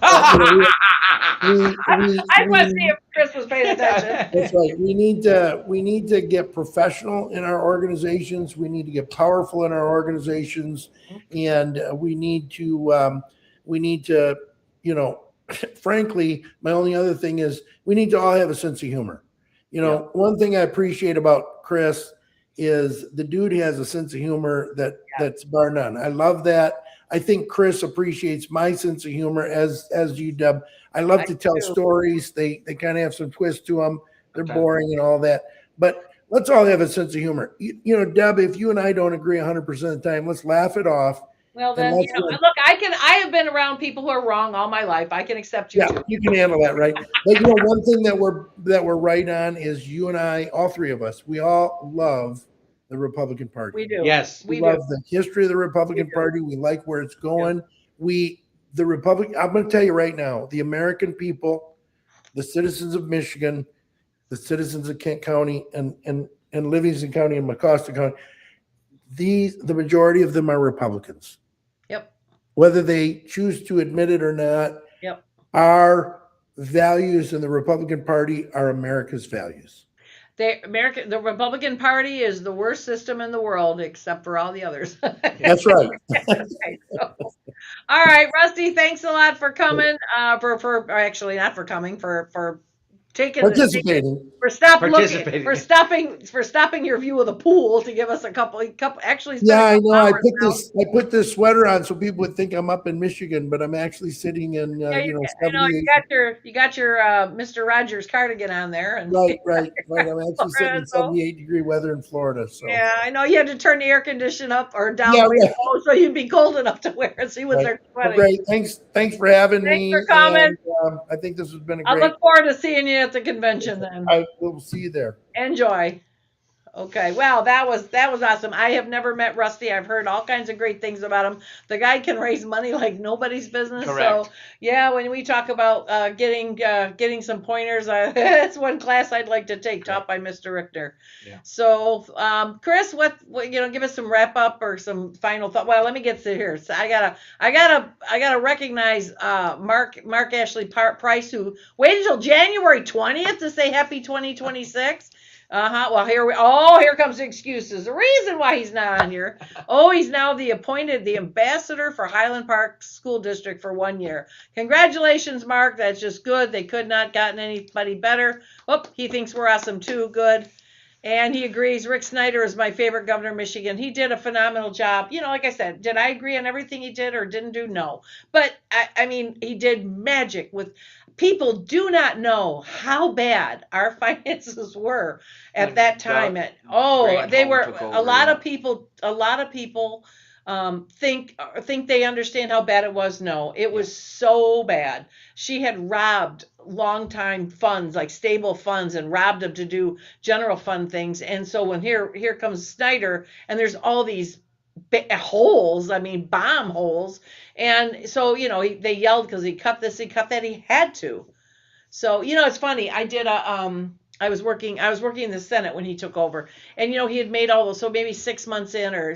want to see if Chris was paying attention. That's right. We need to get professional in our organizations. We need to get powerful in our organizations, and we need to frankly, my only other thing is we need to all have a sense of humor. One thing I appreciate about Chris is the dude has a sense of humor that's bar none. I love that. I think Chris appreciates my sense of humor as you, Deb. I love to tell stories. They kind of have some twist to them. They're boring and all that, but let's all have a sense of humor. Deb, if you and I don't agree 100% of the time, let's laugh it off. Well, then, look, I have been around people who are wrong all my life. I can accept you. Yeah, you can handle that, right? But one thing that we're right on is you and I, all three of us, we all love the Republican Party. We do. Yes. We love the history of the Republican Party. We like where it's going. I'm going to tell you right now, the American people, the citizens of Michigan, the citizens of Kent County and Livingston County and Mecosta County, the majority of them are Republicans. Yep. Whether they choose to admit it or not, yep. Our values in the Republican Party are America's values. The Republican Party is the worst system in the world, except for all the others. That's right. All right, Rusty, thanks a lot for coming. For actually not for coming, for Participating. For stopping your view of the pool to give us a couple. Actually, Yeah, I know. I put this sweater on so people would think I'm up in Michigan, but I'm actually sitting in you got your Mr. Rogers cardigan on there, and right. I'm actually sitting in 78-degree weather in Florida. So yeah, I know you had to turn the air condition up or down so you'd be cold enough to wear it. So you was there sweating. Great, thanks for having me. Thanks for coming. And, I think this has been a great. I look forward to seeing you at the convention then. I will see you there. Enjoy. Okay, well, that was awesome. I have never met Rusty. I've heard all kinds of great things about him. The guy can raise money like nobody's business. Correct. So yeah, when we talk about getting some pointers, that's one class I'd like to take, taught by Mr. Richter. Yeah. So, Chris, what give us some wrap up or some final thought. Well, let me get to here. So I gotta recognize Mark Ashley Price, who waited until January 20th to say happy 2026. Well, here comes the excuses. The reason why he's not on here. He's now the ambassador for Highland Park School District for 1 year. Congratulations, Mark. That's just good. They could not gotten anybody better. He thinks we're awesome too. Good. And he agrees. Rick Snyder is my favorite governor of Michigan. He did a phenomenal job. Like I said, did I agree on everything he did or didn't do? No. But I mean, he did magic with. People do not know how bad our finances were at that time. They were a lot of people think they understand how bad it was. No, it was so bad. She had robbed longtime funds, like stable funds, and robbed them to do general fund things. And so when here comes Snyder, and there's all these holes, bomb holes. And so, they yelled because he cut this, he cut that, he had to. So, it's funny. I was working in the Senate when he took over, and, he had made all those, so maybe 6 months in or,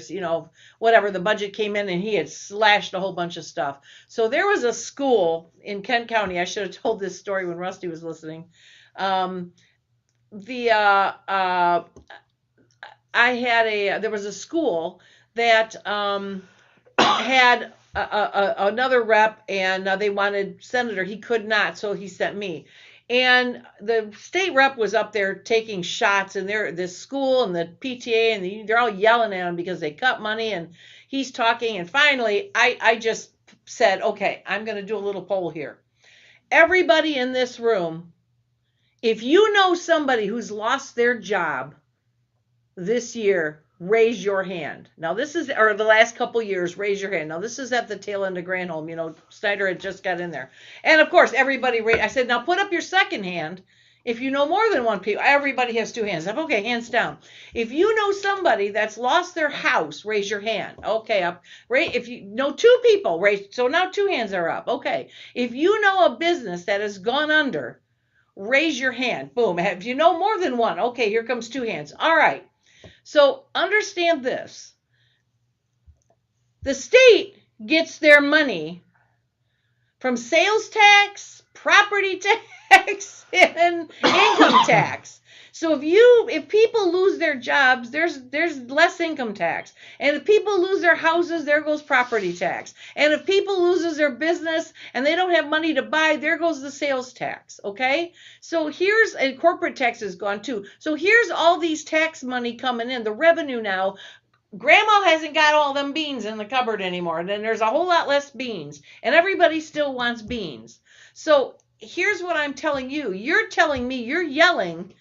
whatever, the budget came in and he had slashed a whole bunch of stuff. So there was a school in Kent County. I should have told this story when Rusty was listening. There was a school that had another rep, and they wanted senator. He could not, so he sent me. And the state rep was up there taking shots, and this school and the PTA and they're all yelling at him because they cut money, and he's talking. And finally, I just said, okay, I'm going to do a little poll here. Everybody in this room, if you know somebody who's lost their job this year, raise your hand. Now this is, or the last couple years, raise your hand. Now this is at the tail end of Granholm. Snyder had just got in there. And of course, everybody raised. I said, now put up your second hand. If you know more than one people, everybody has two hands up. Okay, hands down. If you know somebody that's lost their house, raise your hand. Okay, up. If you know two people, raise. So now two hands are up. Okay. If you know a business that has gone under, raise your hand. Boom. If you know more than one, okay, here comes two hands. All right. So understand this. The state gets their money from sales tax, property tax, and income tax. So if people lose their jobs, there's less income tax. And if people lose their houses, there goes property tax. And if people loses their business and they don't have money to buy, there goes the sales tax. Okay? So and corporate tax is gone too. So here's all these tax money coming in, the revenue now. Grandma hasn't got all them beans in the cupboard anymore. And then there's a whole lot less beans. And everybody still wants beans. So here's what I'm telling you. You're telling me, you're yelling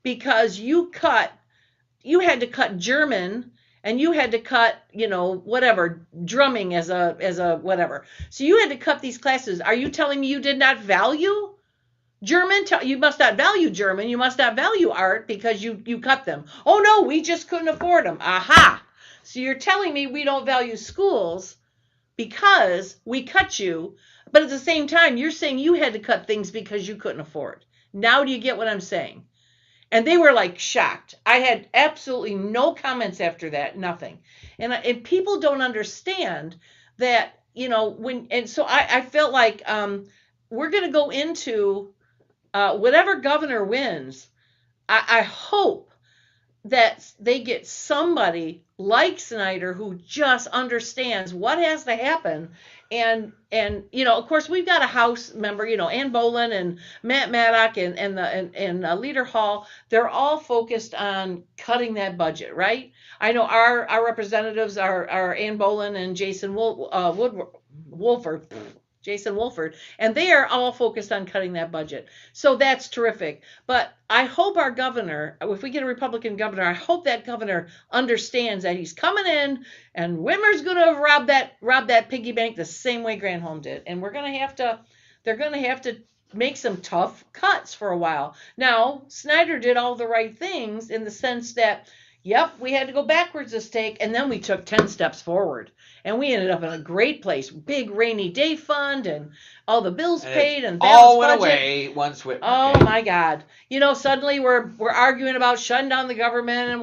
because you had to cut German, and you had to cut, whatever, drumming as a whatever. So you had to cut these classes. Are you telling me you did not value German? You must not value German. You must not value art because you cut them. Oh no, we just couldn't afford them. Aha. So you're telling me we don't value schools because we cut you, but at the same time, you're saying you had to cut things because you couldn't afford. Now do you get what I'm saying? And they were like shocked. I had absolutely no comments after that, nothing. And people don't understand that, so I felt like we're going to go into whatever governor wins. I hope that they get somebody like Snyder who just understands what has to happen. And of course, we've got a House member, Ann Boland and Matt Maddock and Leader Hall. They're all focused on cutting that budget, right? I know our representatives are Ann Boland and Jason Wolford. Jason Wolford, and they are all focused on cutting that budget. So that's terrific. But I hope our governor, if we get a Republican governor, I hope that governor understands that he's coming in and Whitmer's going to rob that piggy bank the same way Granholm did. And they're going to have to make some tough cuts for a while. Now, Snyder did all the right things in the sense that, yep, we had to go backwards this take, and then we took 10 steps forward. And we ended up in a great place. Big rainy day fund and all the bills paid and all went budget. away once Whitmer Oh came. my God! Suddenly we're arguing about shutting down the government, and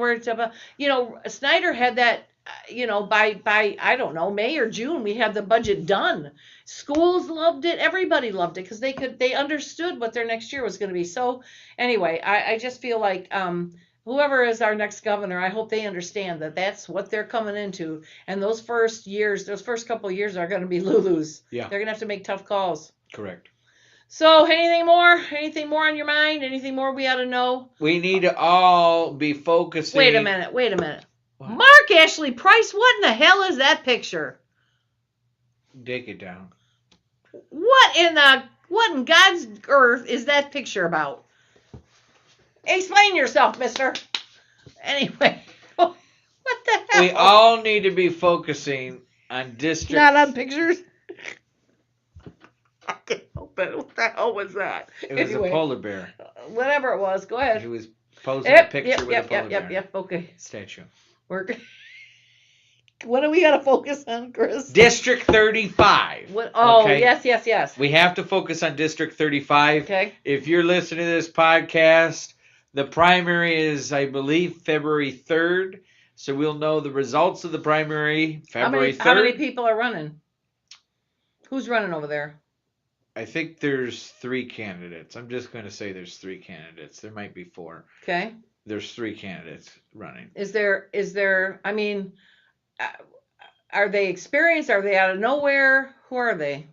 Snyder had that. By I don't know, May or June, we had the budget done. Schools loved it. Everybody loved it because they understood what their next year was going to be. So anyway, I just feel like whoever is our next governor, I hope they understand that that's what they're coming into. And those first couple of years are going to be Lulu's. Yeah. They're going to have to make tough calls. Correct. So anything more? Anything more on your mind? Anything more we ought to know? We need to all be focusing. Wait a minute. What? Mark Ashley Price, what in the hell is that picture? Take it down. What in God's earth is that picture about? Explain yourself, mister. Anyway, what the hell? We all need to be focusing on district. Not on pictures. I can't help it. What the hell was that? It was a polar bear. Whatever it was. Go ahead. He was posing a picture with a polar bear. Yep. Okay. Statue. What do we got to focus on, Chris? District 35. What? Oh, okay? Yes. We have to focus on District 35. Okay. If you're listening to this podcast, the primary is, I believe, February 3rd. So we'll know the results of the primary February 3rd. How many people are running? Who's running over there? I think there's 3 candidates. I'm just going to say there's 3 candidates. There might be 4. Okay. There's 3 candidates running. Is there, I mean, are they experienced? Are they out of nowhere? Who are they? I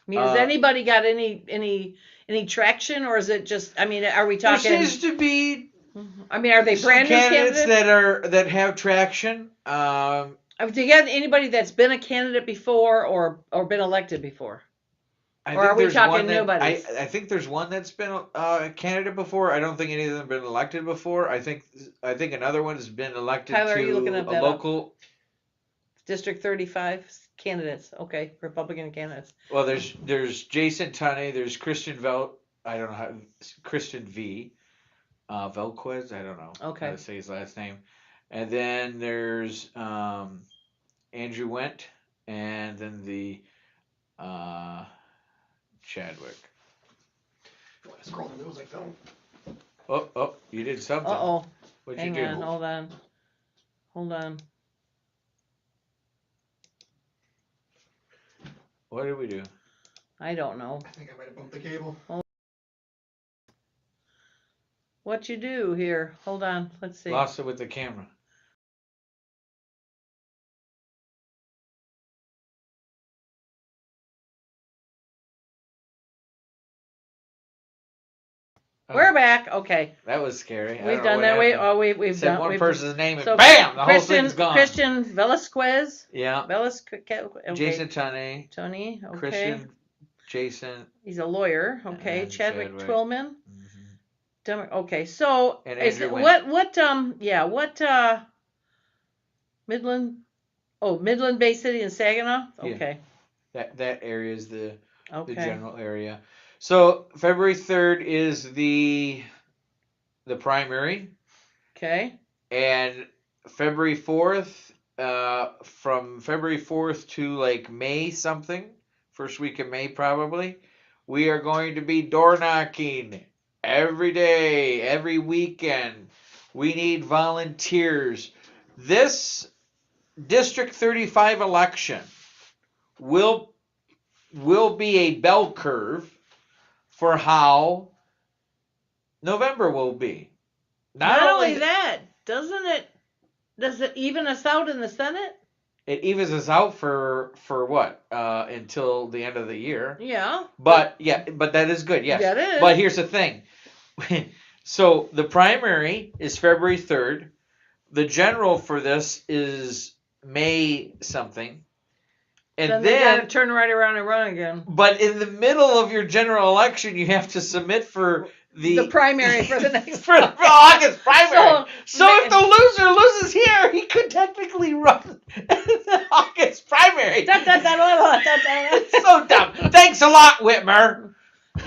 mean, has anybody got any traction, or is it just, I mean, are we talking? There seems to be, I mean, are they brand new candidates candidates? that have traction? Do you got anybody that's been a candidate before or been elected before? Or are we talking nobodies? I think there's one that's been a candidate before. I don't think any of them have been elected before. I think another one has been elected Tyler, to are you looking up a that local. District 35 candidates. Okay, Republican candidates. Well, there's Jason Tunney. There's Christian Christian V. Velquez. I don't know how to say his last name. And then there's Andrew Wendt, and then the Chadwick. Scroll the news like that. Oh, you did something. Uh-oh. What'd Hang you do? on, hold on. What did we do? I don't know. I think I might have bumped the cable. What you do here? Hold on. Let's see. Lost it with the camera. We're back. Okay. That was scary. We've done that. We've said done one person's name and so bam, the whole thing's gone. Christian Velasquez. Yeah. Okay. Jason Tunney. Okay. Christian. Jason. He's a lawyer. Okay. And Chadwick Chadwick. Twillman. Okay. So And is Andrew what Midland? Oh, Midland Bay City and Saginaw. Okay. Yeah. That area is the Okay. general area. So February 3rd is the primary. Okay. And February 4th, from February 4th to like May something, first week of May probably, we are going to be door knocking every day, every weekend. We need volunteers. This District 35 election will be a bell curve for how November will be. Not only that, does it even us out in the Senate? It evens us out for what? Until the end of the year. Yeah. But that is good. Yes. That is. But here's the thing. So the primary is February 3rd. The general for this is May something. And then they gotta turn right around and run again. But in the middle of your general election, you have to submit for the primary for the next for August primary. So if the loser loses here, he could technically run the August primary. So dumb. Thanks a lot, Whitmer.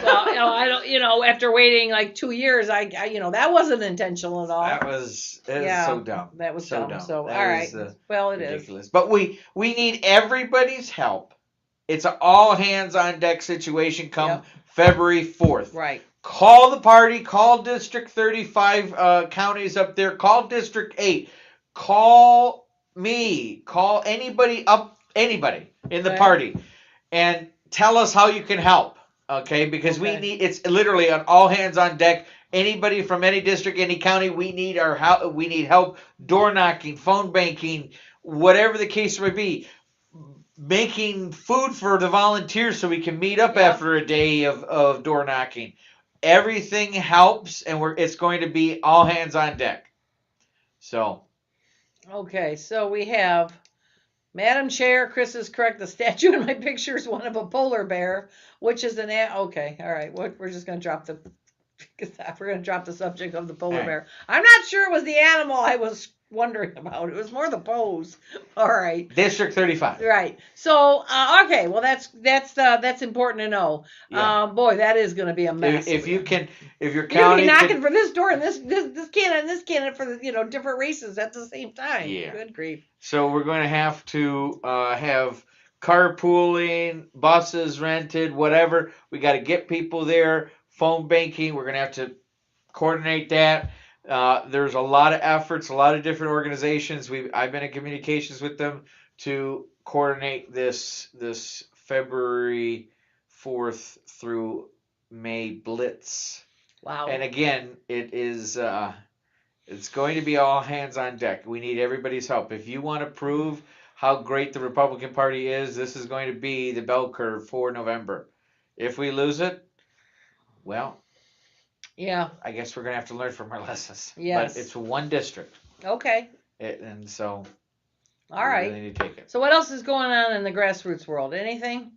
Well, I don't. After waiting like 2 years, I that wasn't intentional at all. That was so dumb. That was so dumb. So that all right. Well, it ridiculous. is. But we need everybody's help. It's an all hands on deck situation come February 4th. Right. Call the party. Call District 35 counties up there. Call District 8. Call me. Call anybody in the party, and tell us how you can help. Okay, because we need, it's literally an all hands on deck. Anybody from any district, any county, we need our help. We need help door knocking, phone banking, whatever the case may be. Making food for the volunteers so we can meet up after a day of door knocking. Everything helps, and it's going to be all hands on deck. So. Okay, so we have, Madam Chair, Chris is correct. The statue in my picture is one of a polar bear, which is okay. All right, we're just going to drop the subject of the polar bear. I'm not sure it was the animal I was wondering about. It was more the pose. All right. District 35. Right. So okay. Well, that's important to know. Yeah. Boy, that is going to be a mess. If you're county, you're gonna be knocking for this door and this candidate and this candidate for the different races at the same time. Yeah. Good grief. So we're going to have to have carpooling, buses rented, whatever. We got to get people there. Phone banking. We're going to have to coordinate that. There's a lot of efforts, a lot of different organizations. I've been in communications with them to coordinate this February 4th through May Blitz. Wow. And again, it is it's going to be all hands on deck. We need everybody's help. If you want to prove how great the Republican Party is, this is going to be the bell curve for November. If we lose it, well, yeah, I guess we're going to have to learn from our lessons. Yes. But it's one district. Okay. And so all right. we really need to take it. So what else is going on in the grassroots world? Anything?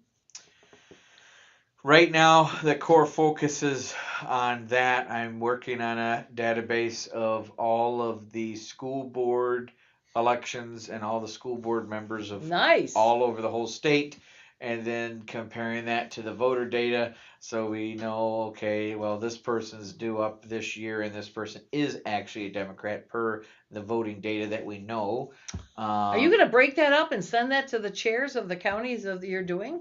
Right now, the core focus is on that. I'm working on a database of all of the school board elections and all the school board members of all over the whole state, and then comparing that to the voter data so we know, okay, well, this person's due up this year and this person is actually a Democrat per the voting data that we know. Are you going to break that up and send that to the chairs of the counties that you're doing?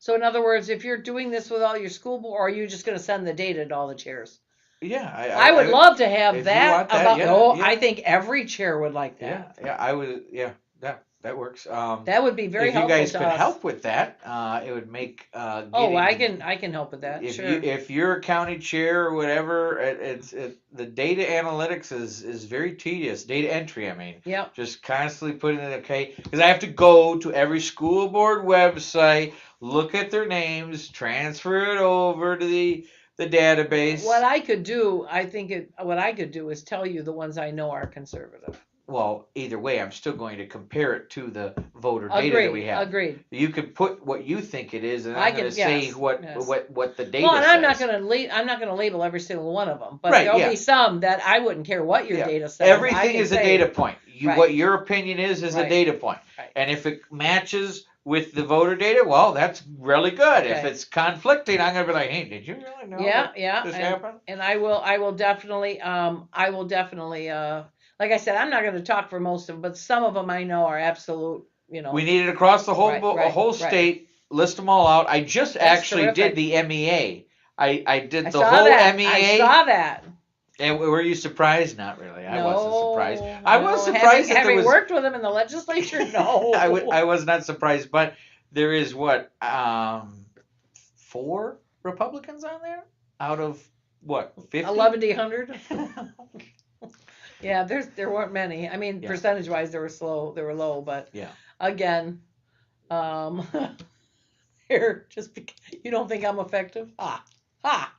So in other words, if you're doing this with all your school board, or are you just going to send the data to all the chairs? Yeah. I would love to have that. Yeah. I think every chair would like that. Yeah, I would. Yeah, that works. That would be very helpful. If you guys could help with that, it would make. I can help with that. If you're a county chair or whatever, the data analytics is very tedious. Data entry, I mean. Yep. Just constantly putting it because I have to go to every school board website, look at their names, transfer it over to the database. What I could do, what I could do is tell you the ones I know are conservative. Well, either way, I'm still going to compare it to the voter data that we have. Agreed. You can put what you think it is, and I'm going to say what the data says. I'm not going to label every single one of them, but there'll be some that I wouldn't care what your data says. Everything is a data point. What your opinion is a data point, right. And if it matches with the voter data, well, that's really good. Okay. If it's conflicting, I'm going to be like, hey, did you really know this happened? And I will definitely, like I said, I'm not going to talk for most of them, but some of them I know are absolute, We need it across the whole state, list them all out. I just actually did the MEA. I did the whole MEA. I saw that. And were you surprised? Not really. I wasn't surprised. I was surprised that there was... worked with them in the legislature? No. I was not surprised, but there is 4 Republicans on there out of 50? 1,100. Yeah, there weren't many. I mean, percentage wise, they were low, but Yeah. again, here, you don't think I'm effective?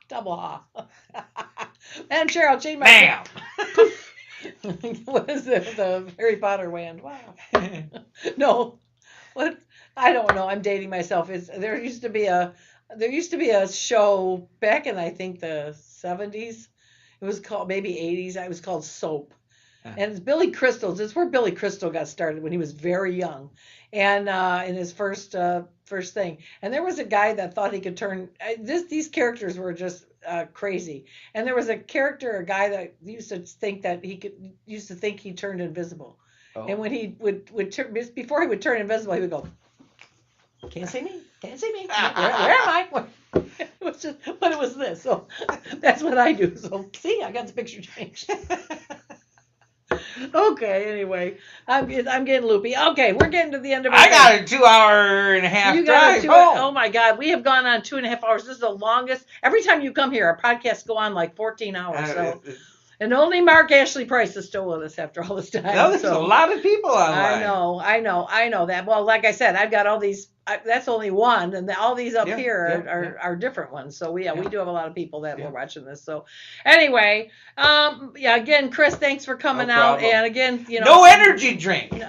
Double ha. And Cheryl, change my Bam! What is it? The Harry Potter wand. Wow. No. What? I don't know. I'm dating myself. There used to be a show back in, I think, the 70s. It was called, maybe 80s. It was called Soap. And it's Billy Crystal. It's where Billy Crystal got started when he was very young, and in his first thing. And there was a guy that thought he could turn. These characters were just crazy. And there was a guy that used to think he turned invisible. Oh. And when he would turn, before he would turn invisible, he would go, "Can't see me, can't see me. Where am I?" It was just, but it was this. So that's what I do. So see, I got the picture changed. Okay, anyway, I'm getting loopy. Okay, we're getting to the end of our I got a 2.5 drive home. Oh my God, we have gone on 2.5 hours. This is the longest. Every time you come here, our podcasts go on like 14 hours. And only Mark Ashley Price is still with us after all this time. No, there's a lot of people online. I know that. Well, like I said, I've got all these. That's only one, and all these up here are different ones. So we do have a lot of people that were watching this. So anyway, again, Chris, thanks for coming out. And again, no energy drink.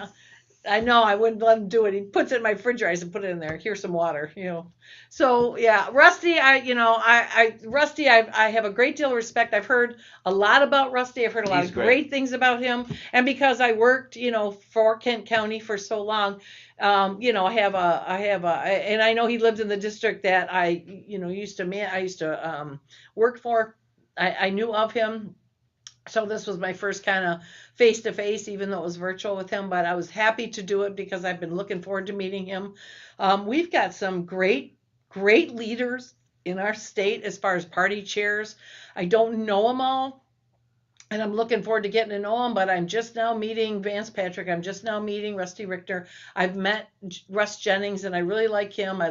I know, I wouldn't let him do it. He puts it in my refrigerator. I said, put it in there. Here's some water, So yeah, Rusty, Rusty, I have a great deal of respect. I've heard a lot about Rusty. I've heard a lot of great things about him. And because I worked, for Kent County for so long, I have and I know he lived in the district that I used to work for. I knew of him. So this was my first kind of face-to-face, even though it was virtual with him, but I was happy to do it because I've been looking forward to meeting him. We've got some great leaders in our state as far as party chairs. I don't know them all, and I'm looking forward to getting to know them, but I'm just now meeting Vance Patrick. I'm just now meeting Rusty Richter. I've met Russ Jennings, and I really like him. I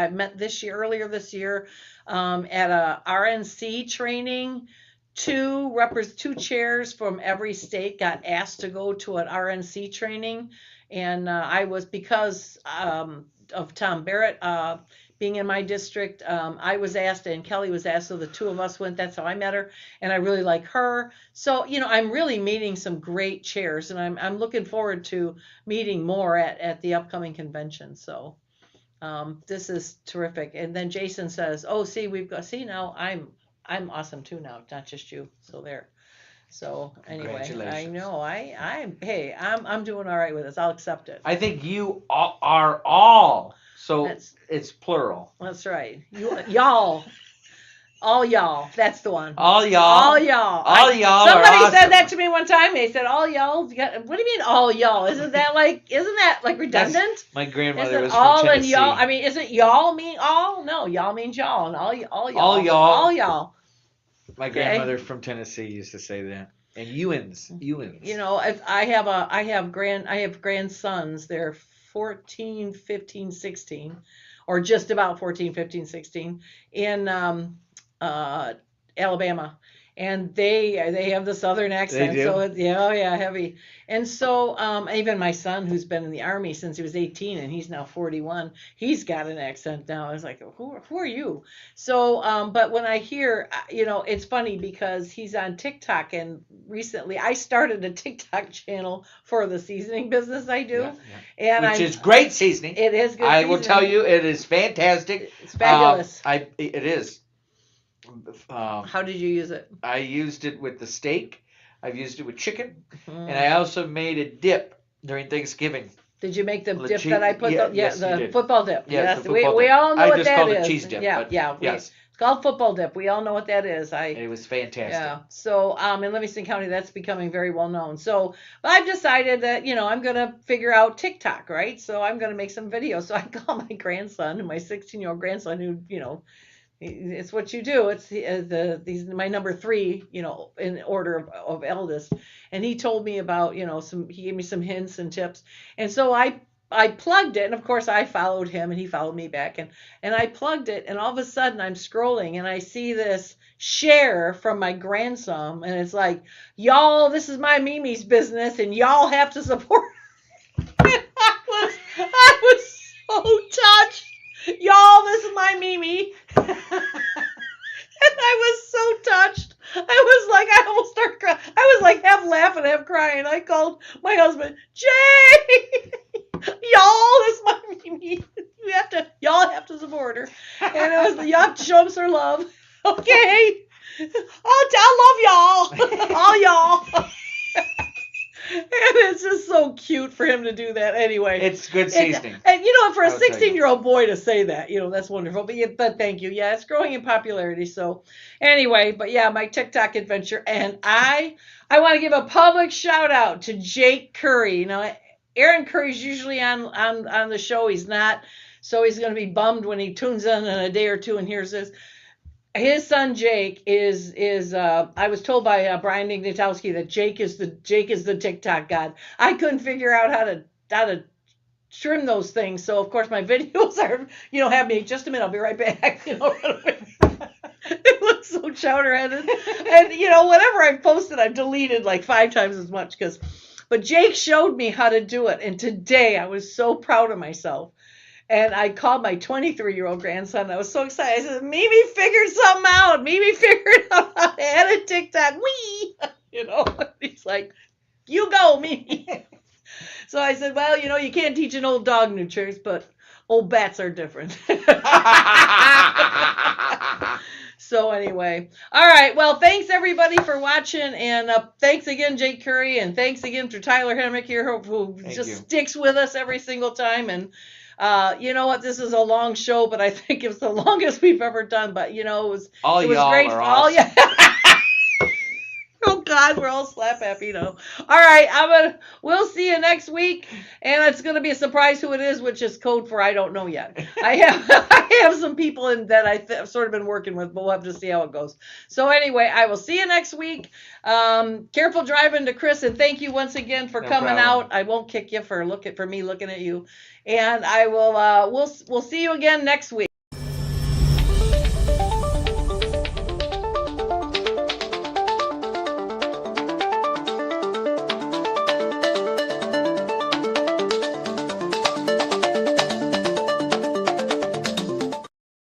met earlier this year at a RNC training. Two chairs from every state got asked to go to an RNC training, and I was, because of Tom Barrett being in my district, I was asked and Kelly was asked, so the two of us went. That's how I met her, and I really like her. So I'm really meeting some great chairs, and I'm looking forward to meeting more at the upcoming convention. So this is terrific. And then Jason says, "Oh, see, now I'm awesome too now, not just you." So there. So anyway, I know I'm doing all right with this. I'll accept it. I think you are all. So it's plural. That's right. Y'all. All y'all. That's the one. All y'all. All y'all. All y'all. Somebody are awesome. said that to me one time. They said, "All y'all." What do you mean, all y'all? Isn't that like redundant? My grandmother Isn't was all from Tennessee. and y'all? I mean, isn't y'all mean all? No, y'all means y'all, and all y'all. All y'all. All y'all. My grandmother from Tennessee used to say that. And Ewins. I have grandsons. They're 14, 15, 16, or just about 14, 15, 16 in Alabama. And they have the Southern accent. They do? So it's, heavy. And so even my son, who's been in the Army since he was 18 and he's now 41, he's got an accent now. I was like, who are you? So, but when I hear, it's funny because he's on TikTok, and recently I started a TikTok channel for the seasoning business I do. And which is great seasoning. It is good I seasoning. will tell you, it is fantastic. It's fabulous. It is. How did you use it? I used it with the steak. I've used it with chicken, and I also made a dip during Thanksgiving. Did you make the dip that I put? Yes, the football dip. Yeah, yes, the football we dip. all know what that is. I just called it cheese dip. Yes. It's called football dip. We all know what that is. It was fantastic. Yeah. So in Livingston County, that's becoming very well known. So I've decided that I'm going to figure out TikTok, right? So I'm going to make some videos. So I call my grandson, my 16-year-old grandson, who it's what you do. It's he's my number 3, in order of eldest. And he told me about, he gave me some hints and tips. And so I plugged it. And of course I followed him and he followed me back. And I plugged it. And all of a sudden I'm scrolling and I see this share from my grandson, and it's like, y'all, this is my Mimi's business, and y'all have to support. I was so touched. Y'all, this is my Mimi. And I was so touched. I almost started crying. I was like half laughing, half crying. I called my husband, Jay, y'all, this is my Mimi. Y'all have to support her. And it was, you have to show us her love. Okay. I love y'all. All y'all. And it's just so cute for him to do that anyway. It's good seasoning. And you know, for a 16-year-old boy to say that, you know, that's wonderful. But thank you. Yeah, it's growing in popularity. So anyway, but yeah, my TikTok adventure. And I want to give a public shout out to Jake Curry. You know, Aaron Curry's usually on the show. He's not. So he's going to be bummed when he tunes in a day or two and hears this. His son Jake is I was told by Brian Ignatowski that Jake is the TikTok god. I couldn't figure out how to trim those things. So of course my videos are, you know, have me just a minute, I'll be right back. You know, it looks so chowder-headed. And you know, whatever I've posted, I've deleted like 5 times as much but Jake showed me how to do it. And today I was so proud of myself. And I called my 23-year-old grandson. I was so excited. I said, Mimi figured something out. Mimi figured out how to edit TikTok. Wee! You know, he's like, you go, Mimi. So I said, well, you know, you can't teach an old dog new tricks, but old bats are different. So anyway, all right. Well, thanks everybody for watching, and thanks again, Jake Curry, and thanks again to Tyler Hemmick here, who sticks with us every single time. And you know what? This is a long show, but I think it's the longest we've ever done. But you know, it was great. All y'all. Oh God, we're all slap happy now. All right, we'll see you next week, and it's gonna be a surprise who it is, which is code for I don't know yet. I have some people that I've sort of been working with, but we'll have to see how it goes. So anyway, I will see you next week. Careful driving to Chris, and thank you once again for coming out. I won't kick you for me looking at you, and I will. We'll see you again next week.